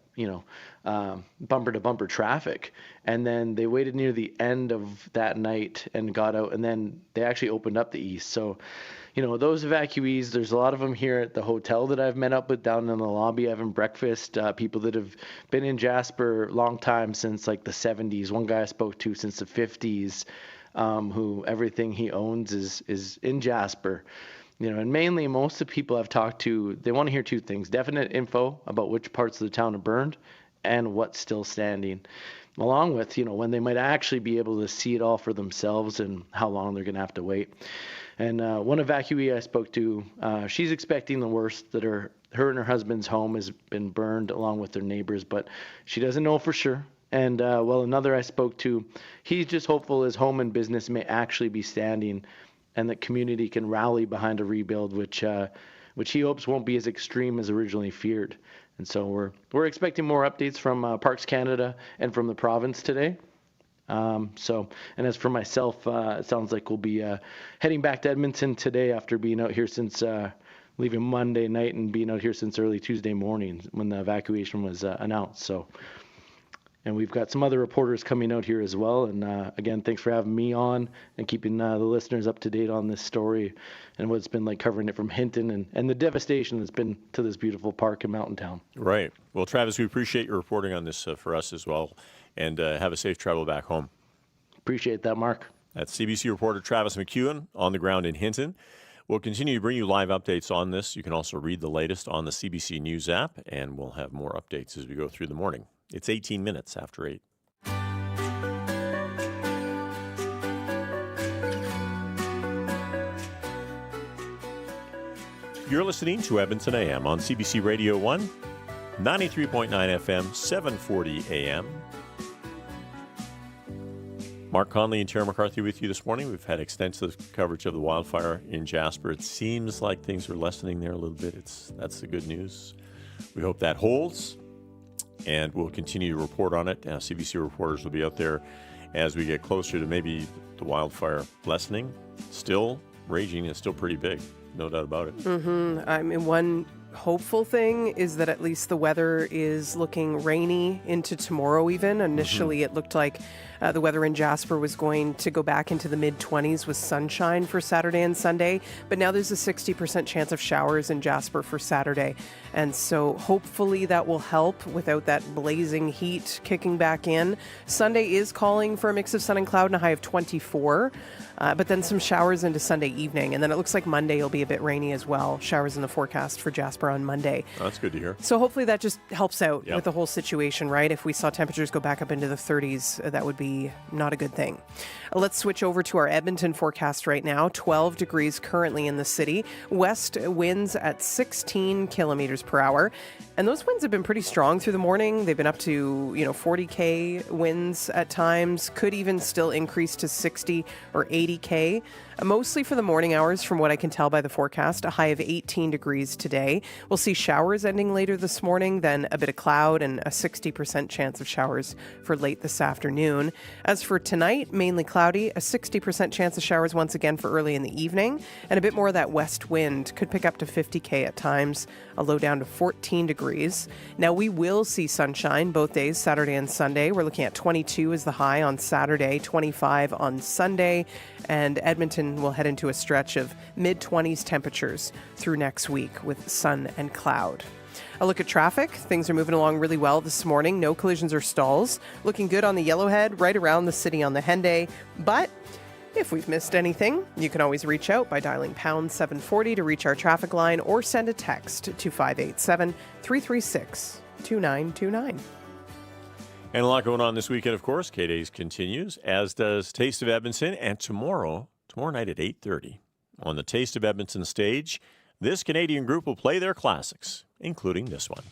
bumper to bumper traffic. And then they waited near the end of that night and got out, and then they actually opened up the east. So, those evacuees, there's a lot of them here at the hotel that I've met up with down in the lobby having breakfast, people that have been in Jasper a long time since like the 70s. One guy I spoke to since the 50s, who everything he owns is in Jasper. And mainly most of the people I've talked to, they want to hear two things: definite info about which parts of the town are burned and what's still standing, along with, when they might actually be able to see it all for themselves and how long they're going to have to wait. And one evacuee I spoke to, she's expecting the worst, that her and her husband's home has been burned along with their neighbors, but she doesn't know for sure. And another I spoke to, he's just hopeful his home and business may actually be standing and that community can rally behind a rebuild, which he hopes won't be as extreme as originally feared. And so we're expecting more updates from Parks Canada and from the province today. And as for myself, it sounds like we'll be heading back to Edmonton today after being out here since leaving Monday night and being out here since early Tuesday morning when the evacuation was announced. So And we've got some other reporters coming out here as well. And again, thanks for having me on and keeping the listeners up to date on this story and what it's been like covering it from Hinton and the devastation that's been to this beautiful park and mountain town. Right. Well, Travis, we appreciate your reporting on this for us as well. And have a safe travel back home. Appreciate that, Mark. That's CBC reporter Travis McEwen on the ground in Hinton. We'll continue to bring you live updates on this. You can also read the latest on the CBC News app, and we'll have more updates as we go through the morning. It's 18 minutes after 8. You're listening to Edmonton AM on CBC Radio 1, 93.9 FM, 740 AM. Mark Conley and Tara McCarthy with you this morning. We've had extensive coverage of the wildfire in Jasper. It seems like things are lessening there a little bit. That's the good news. We hope that holds, and we'll continue to report on it. CBC reporters will be out there as we get closer to maybe the wildfire lessening. Still raging and still pretty big, no doubt about it. I mean, one hopeful thing is that at least the weather is looking rainy into tomorrow even. Initially, it looked like the weather in Jasper was going to go back into the mid-20s with sunshine for Saturday and Sunday, but now there's a 60% chance of showers in Jasper for Saturday. And so hopefully that will help without that blazing heat kicking back in. Sunday is calling for a mix of sun and cloud and a high of 24, but then some showers into Sunday evening. And then it looks like Monday will be a bit rainy as well. Showers in the forecast for Jasper on Monday. Oh, that's good to hear. So hopefully that just helps out with the whole situation, right? If we saw temperatures go back up into the 30s, that would be not a good thing. Let's switch over to our Edmonton forecast right now. 12 degrees currently in the city. West winds at 16 kilometers per hour. And those winds have been pretty strong through the morning. They've been up to, 40K winds at times, could even still increase to 60 or 80K. Mostly for the morning hours, from what I can tell by the forecast, a high of 18 degrees today. We'll see showers ending later this morning, then a bit of cloud and a 60% chance of showers for late this afternoon. As for tonight, mainly cloudy, a 60% chance of showers once again for early in the evening, and a bit more of that west wind could pick up to 50K at times, a low down to 14 degrees. Now we will see sunshine both days, Saturday and Sunday. We're looking at 22 as the high on Saturday, 25 on Sunday, and Edmonton will head into a stretch of mid-20s temperatures through next week with sun and cloud. A look at traffic. Things are moving along really well this morning. No collisions or stalls. Looking good on the Yellowhead, right around the city on the Henday. But if we've missed anything, you can always reach out by dialing pound 740 to reach our traffic line or send a text to 587-336-2929. And a lot going on this weekend, of course. K-Days continues, as does Taste of Edmonton. And tomorrow night at 8:30, on the Taste of Edmonton stage, this Canadian group will play their classics, including this one.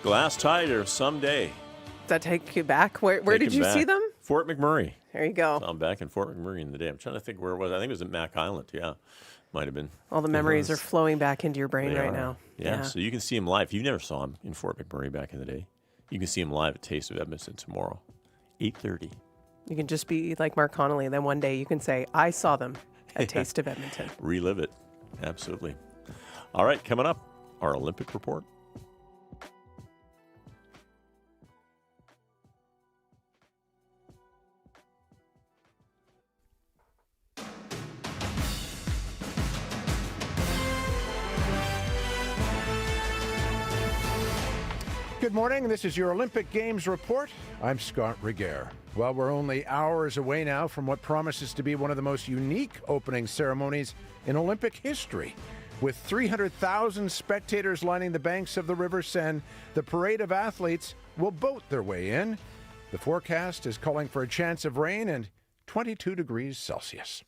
Glass Tiger someday. Does that take you back? Where Take did him you see back. them? Fort McMurray. There you go. So I'm back in Fort McMurray in the day. I'm trying to think where it was. I think it was at Mac Island. Yeah, might have been. All the memories are flowing back into your brain They right are. now. Yeah, so you can see him live. If you never saw him in Fort McMurray back in the day, you can see him live at Taste of Edmonton tomorrow, 8:30. You can just be like Mark Connolly, and then one day you can say, I saw them at Taste of Edmonton. Relive it. Absolutely. All right, coming up, our Olympic report. Good morning. This is your Olympic Games report. I'm Scott Reguer. Well, we're only hours away now from what promises to be one of the most unique opening ceremonies in Olympic history. With 300,000 spectators lining the banks of the River Seine, the parade of athletes will boat their way in. The forecast is calling for a chance of rain and 22 degrees Celsius.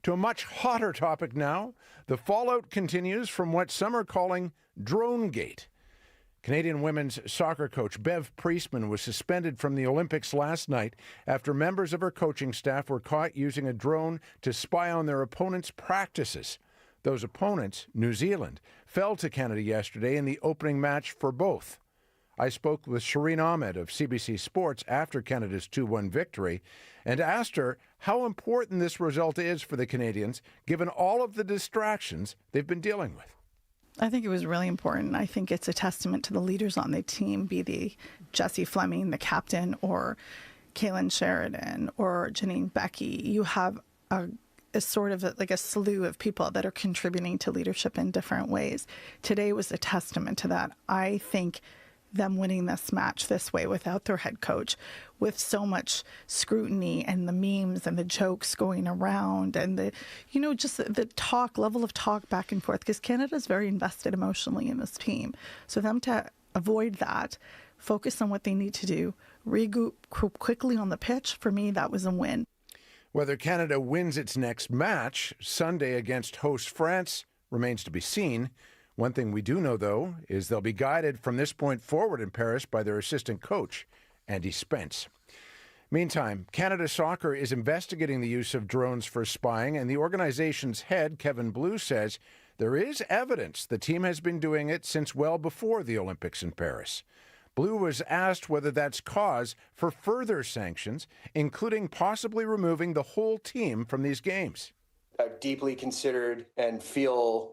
To a much hotter topic now, the fallout continues from what some are calling Dronegate. Canadian women's soccer coach Bev Priestman was suspended from the Olympics last night after members of her coaching staff were caught using a drone to spy on their opponents' practices. Those opponents, New Zealand, fell to Canada yesterday in the opening match for both. I spoke with Shireen Ahmed of CBC Sports after Canada's 2-1 victory and asked her how important this result is for the Canadians, given all of the distractions they've been dealing with. I think it was really important. I think it's a testament to the leaders on the team, be the Jessie Fleming, the captain, or Kaylin Sheridan, or Janine Becky. You have a sort of like a slew of people that are contributing to leadership in different ways. Today was a testament to that. I think them winning this match this way without their head coach, with so much scrutiny and the memes and the jokes going around and the, just the level of talk back and forth, because Canada's very invested emotionally in this team. So them to avoid that, focus on what they need to do, regroup quickly on the pitch, for me, that was a win. Whether Canada wins its next match Sunday against host France remains to be seen. One thing we do know, though, is they'll be guided from this point forward in Paris by their assistant coach, Andy Spence. Meantime, Canada Soccer is investigating the use of drones for spying, and the organization's head, Kevin Blue, says there is evidence the team has been doing it since well before the Olympics in Paris. Blue was asked whether that's cause for further sanctions, including possibly removing the whole team from these games. I've deeply considered and feel,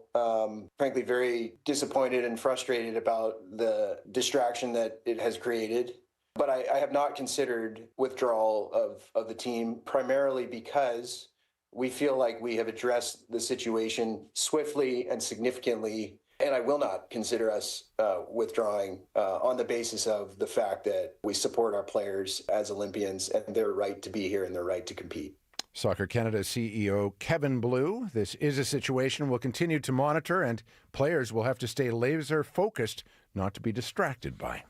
frankly, very disappointed and frustrated about the distraction that it has created. But I have not considered withdrawal of the team, primarily because we feel like we have addressed the situation swiftly and significantly. And I will not consider us withdrawing on the basis of the fact that we support our players as Olympians and their right to be here and their right to compete. Soccer Canada CEO Kevin Blue. This is a situation we'll continue to monitor, and players will have to stay laser focused not to be distracted by.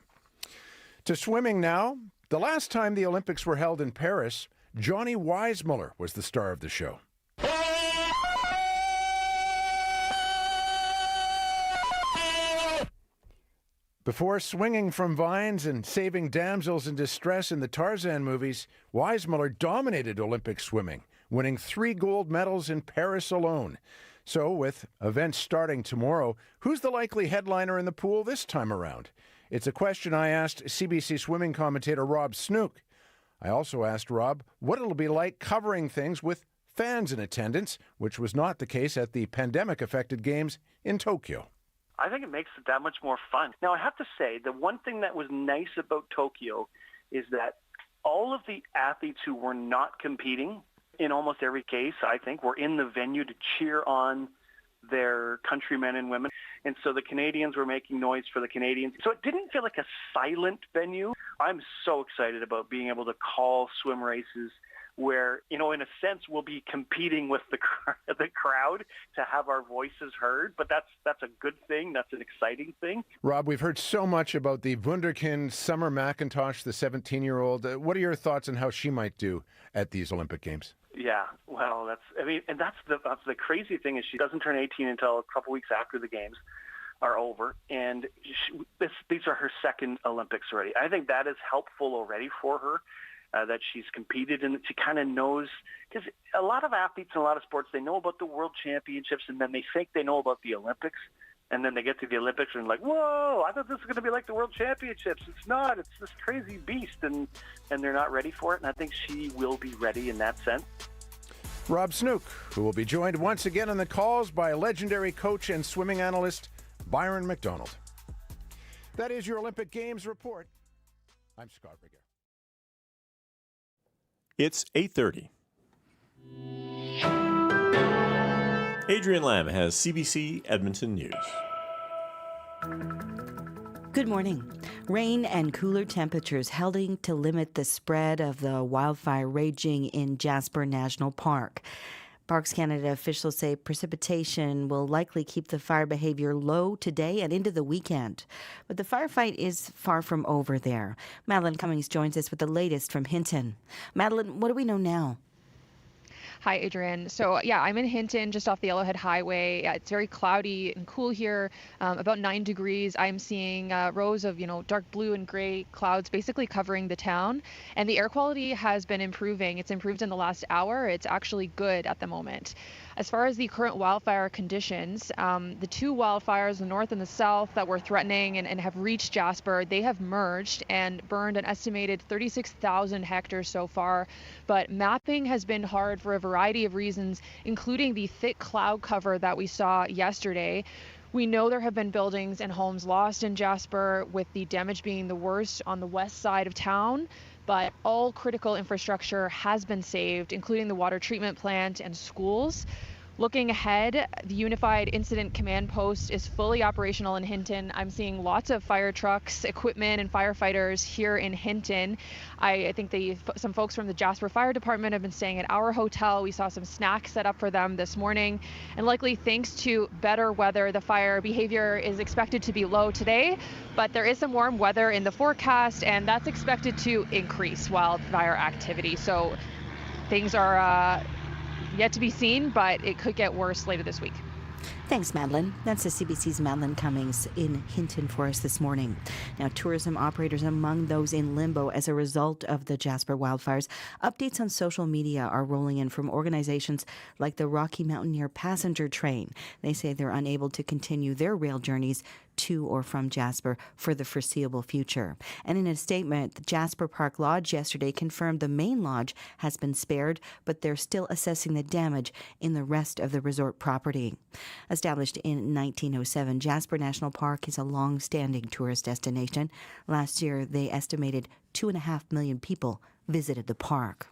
To swimming now. The last time the Olympics were held in Paris, Johnny Weissmuller was the star of the show. Before swinging from vines and saving damsels in distress in the Tarzan movies, Weissmuller dominated Olympic swimming, winning 3 gold medals in Paris alone. So, with events starting tomorrow, who's the likely headliner in the pool this time around? It's a question I asked CBC swimming commentator Rob Snook. I also asked Rob what it'll be like covering things with fans in attendance, which was not the case at the pandemic-affected games in Tokyo. I think it makes it that much more fun. Now, I have to say, the one thing that was nice about Tokyo is that all of the athletes who were not competing, in almost every case, I think, were in the venue to cheer on their countrymen and women. And so the Canadians were making noise for the Canadians. So it didn't feel like a silent venue. I'm so excited about being able to call swim races where, in a sense, we'll be competing with the crowd to have our voices heard. But that's a good thing. That's an exciting thing. Rob, we've heard so much about the Wunderkind Summer McIntosh, the 17-year-old. What are your thoughts on how she might do at these Olympic Games? Yeah, well, that's the crazy thing is she doesn't turn 18 until a couple weeks after the games. are over, and these are her second Olympics already. I think that is helpful already for her, that she's competed and that she kind of knows, because a lot of athletes in a lot of sports, they know about the World Championships and then they think they know about the Olympics, and then they get to the Olympics and like, whoa, I thought this was going to be like the World Championships. It's not. It's this crazy beast, and they're not ready for it, and I think she will be ready in that sense. Rob Snook, who will be joined once again on the calls by legendary coach and swimming analyst Byron McDonald. That is your Olympic Games report. I'm Scott Rigger. It's 8:30. Adrian Lamb has CBC Edmonton News. Good morning. Rain and cooler temperatures helping to limit the spread of the wildfire raging in Jasper National Park. Parks Canada officials say precipitation will likely keep the fire behavior low today and into the weekend. But the firefight is far from over there. Madeline Cummings joins us with the latest from Hinton. Madeline, what do we know now? Hi, Adrian. So, I'm in Hinton, just off the Yellowhead Highway. It's very cloudy and cool here, about 9 degrees. I'm seeing rows of, dark blue and gray clouds basically covering the town. And the air quality has been improving. It's improved in the last hour. It's actually good at the moment. As far as the current wildfire conditions, the two wildfires, the north and the south, that were threatening and have reached Jasper, they have merged and burned an estimated 36,000 hectares so far. But mapping has been hard for a variety of reasons, including the thick cloud cover that we saw yesterday. We know there have been buildings and homes lost in Jasper, with the damage being the worst on the west side of town. But all critical infrastructure has been saved, including the water treatment plant and schools. Looking ahead, the Unified Incident Command Post is fully operational in Hinton. I'm seeing lots of fire trucks, equipment, and firefighters here in Hinton. I think some folks from the Jasper Fire Department have been staying at our hotel. We saw some snacks set up for them this morning. And likely thanks to better weather, the fire behavior is expected to be low today. But there is some warm weather in the forecast, and that's expected to increase wildfire activity. So things are yet to be seen, but it could get worse later this week. Thanks, Madeline. That's the CBC's Madeline Cummings in Hinton for us this morning. Now, tourism operators among those in limbo as a result of the Jasper wildfires. Updates on social media are rolling in from organizations like the Rocky Mountaineer Passenger Train. They say they're unable to continue their rail journeys to or from Jasper for the foreseeable future. And in a statement, the Jasper Park Lodge yesterday confirmed the main lodge has been spared, but they're still assessing the damage in the rest of the resort property. Established in 1907, Jasper National Park is a long-standing tourist destination. Last year, they estimated 2.5 million people visited the park.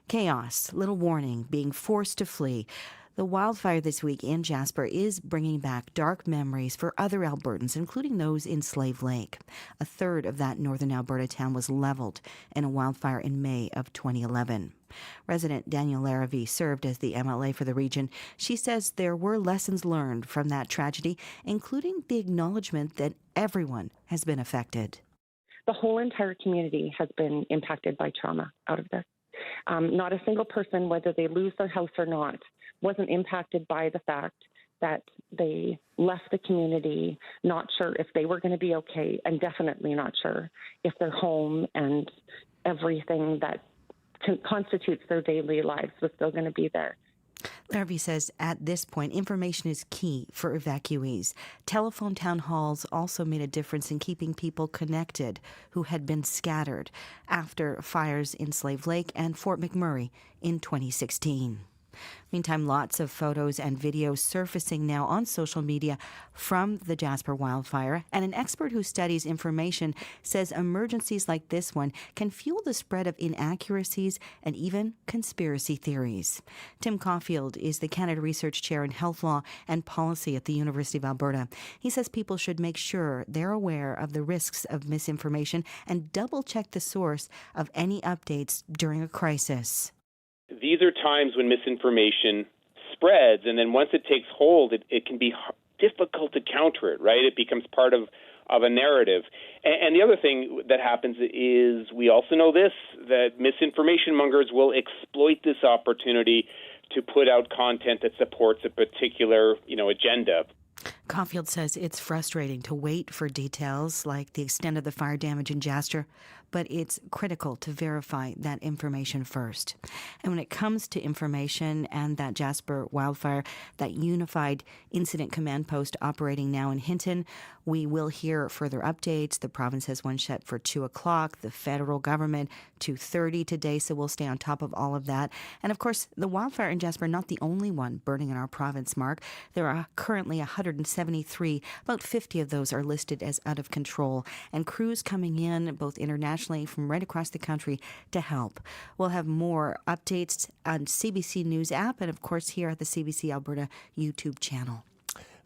Chaos, little warning, being forced to flee. The wildfire this week in Jasper is bringing back dark memories for other Albertans, including those in Slave Lake. A third of that northern Alberta town was leveled in a wildfire in May of 2011. Resident Danielle Larrivee served as the MLA for the region. She says there were lessons learned from that tragedy, including the acknowledgement that everyone has been affected. The whole entire community has been impacted by trauma out of this. Not a single person, whether they lose their house or not, wasn't impacted by the fact that they left the community not sure if they were going to be okay, and definitely not sure if their home and everything that constitutes their daily lives was still going to be there. Larrivee says at this point, information is key for evacuees. Telephone town halls also made a difference in keeping people connected who had been scattered after fires in Slave Lake and Fort McMurray in 2016. Meantime, lots of photos and videos surfacing now on social media from the Jasper wildfire, and an expert who studies information says emergencies like this one can fuel the spread of inaccuracies and even conspiracy theories. Tim Caulfield is the Canada Research Chair in Health Law and Policy at the University of Alberta. He says people should make sure they're aware of the risks of misinformation and double-check the source of any updates during a crisis. These are times when misinformation spreads, and then once it takes hold, it can be difficult to counter it, right? It becomes part of a narrative. And the other thing that happens is we also know this, that misinformation mongers will exploit this opportunity to put out content that supports a particular, agenda. Caulfield says it's frustrating to wait for details like the extent of the fire damage in Jasper, but it's critical to verify that information first. And when it comes to information and that Jasper wildfire, that unified incident command post operating now in Hinton, we will hear further updates. The province has one set for 2 o'clock, the federal government 2:30 today, so we'll stay on top of all of that. And of course, the wildfire in Jasper, not the only one burning in our province, Mark. There are currently 173. About 50 of those are listed as out of control, and crews coming in both internationally from right across the country to help. We'll have more updates on CBC News app and, of course, here at the CBC Alberta YouTube channel.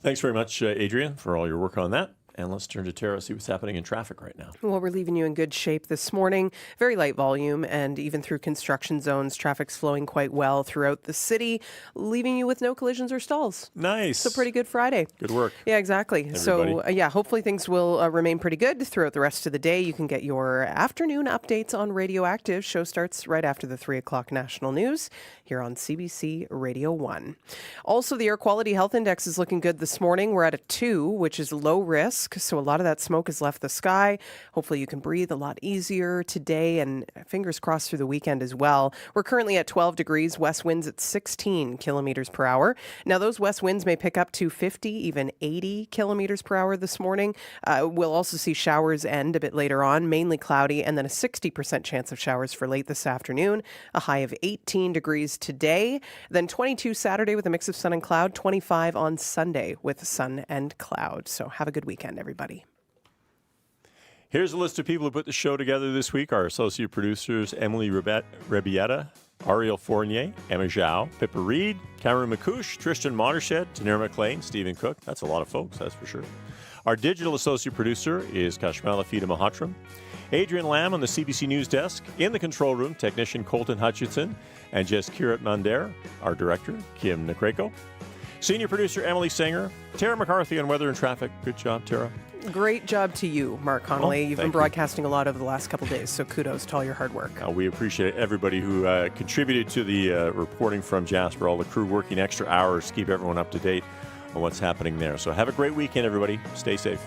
Thanks very much, Adrian, for all your work on that. And let's turn to Tara, see what's happening in traffic right now. Well, we're leaving you in good shape this morning. Very light volume, and even through construction zones, traffic's flowing quite well throughout the city, leaving you with no collisions or stalls. Nice. So pretty good Friday. Good work. Yeah, exactly. Everybody. So, hopefully things will remain pretty good throughout the rest of the day. You can get your afternoon updates on Radioactive. Show starts right after the 3 o'clock national news here on CBC Radio 1. Also, the Air Quality Health Index is looking good this morning. We're at a 2, which is low risk. So a lot of that smoke has left the sky. Hopefully you can breathe a lot easier today, and fingers crossed through the weekend as well. We're currently at 12 degrees, west winds at 16 kilometers per hour. Now those west winds may pick up to 50, even 80 kilometers per hour this morning. We'll also see showers end a bit later on, mainly cloudy, and then a 60% chance of showers for late this afternoon. A high of 18 degrees today, then 22 Saturday with a mix of sun and cloud, 25 on Sunday with sun and cloud. So have a good weekend, everybody. Here's a list of people who put the show together this week. Our associate producers, Emily Rebieta, Ariel Fournier, Emma Zhao, Pippa Reed, Cameron McCouche, Tristan Montershed, Tanir McLean, Stephen Cook. That's a lot of folks, that's for sure. Our digital associate producer is Kashmala Fida Mahatram. Adrian Lamb on the CBC News Desk. In the control room, technician Colton Hutchinson and Jess Kirat Mander. Our director, Kim Nakreko. Senior producer, Emily Singer. Tara McCarthy on weather and traffic. Good job, Tara. Great job to you, Mark Connolly. You've been thank you. broadcasting a lot over the last couple of days, so kudos to all your hard work. We appreciate everybody who contributed to the reporting from Jasper, all the crew working extra hours to keep everyone up to date on what's happening there. So have a great weekend, everybody. Stay safe.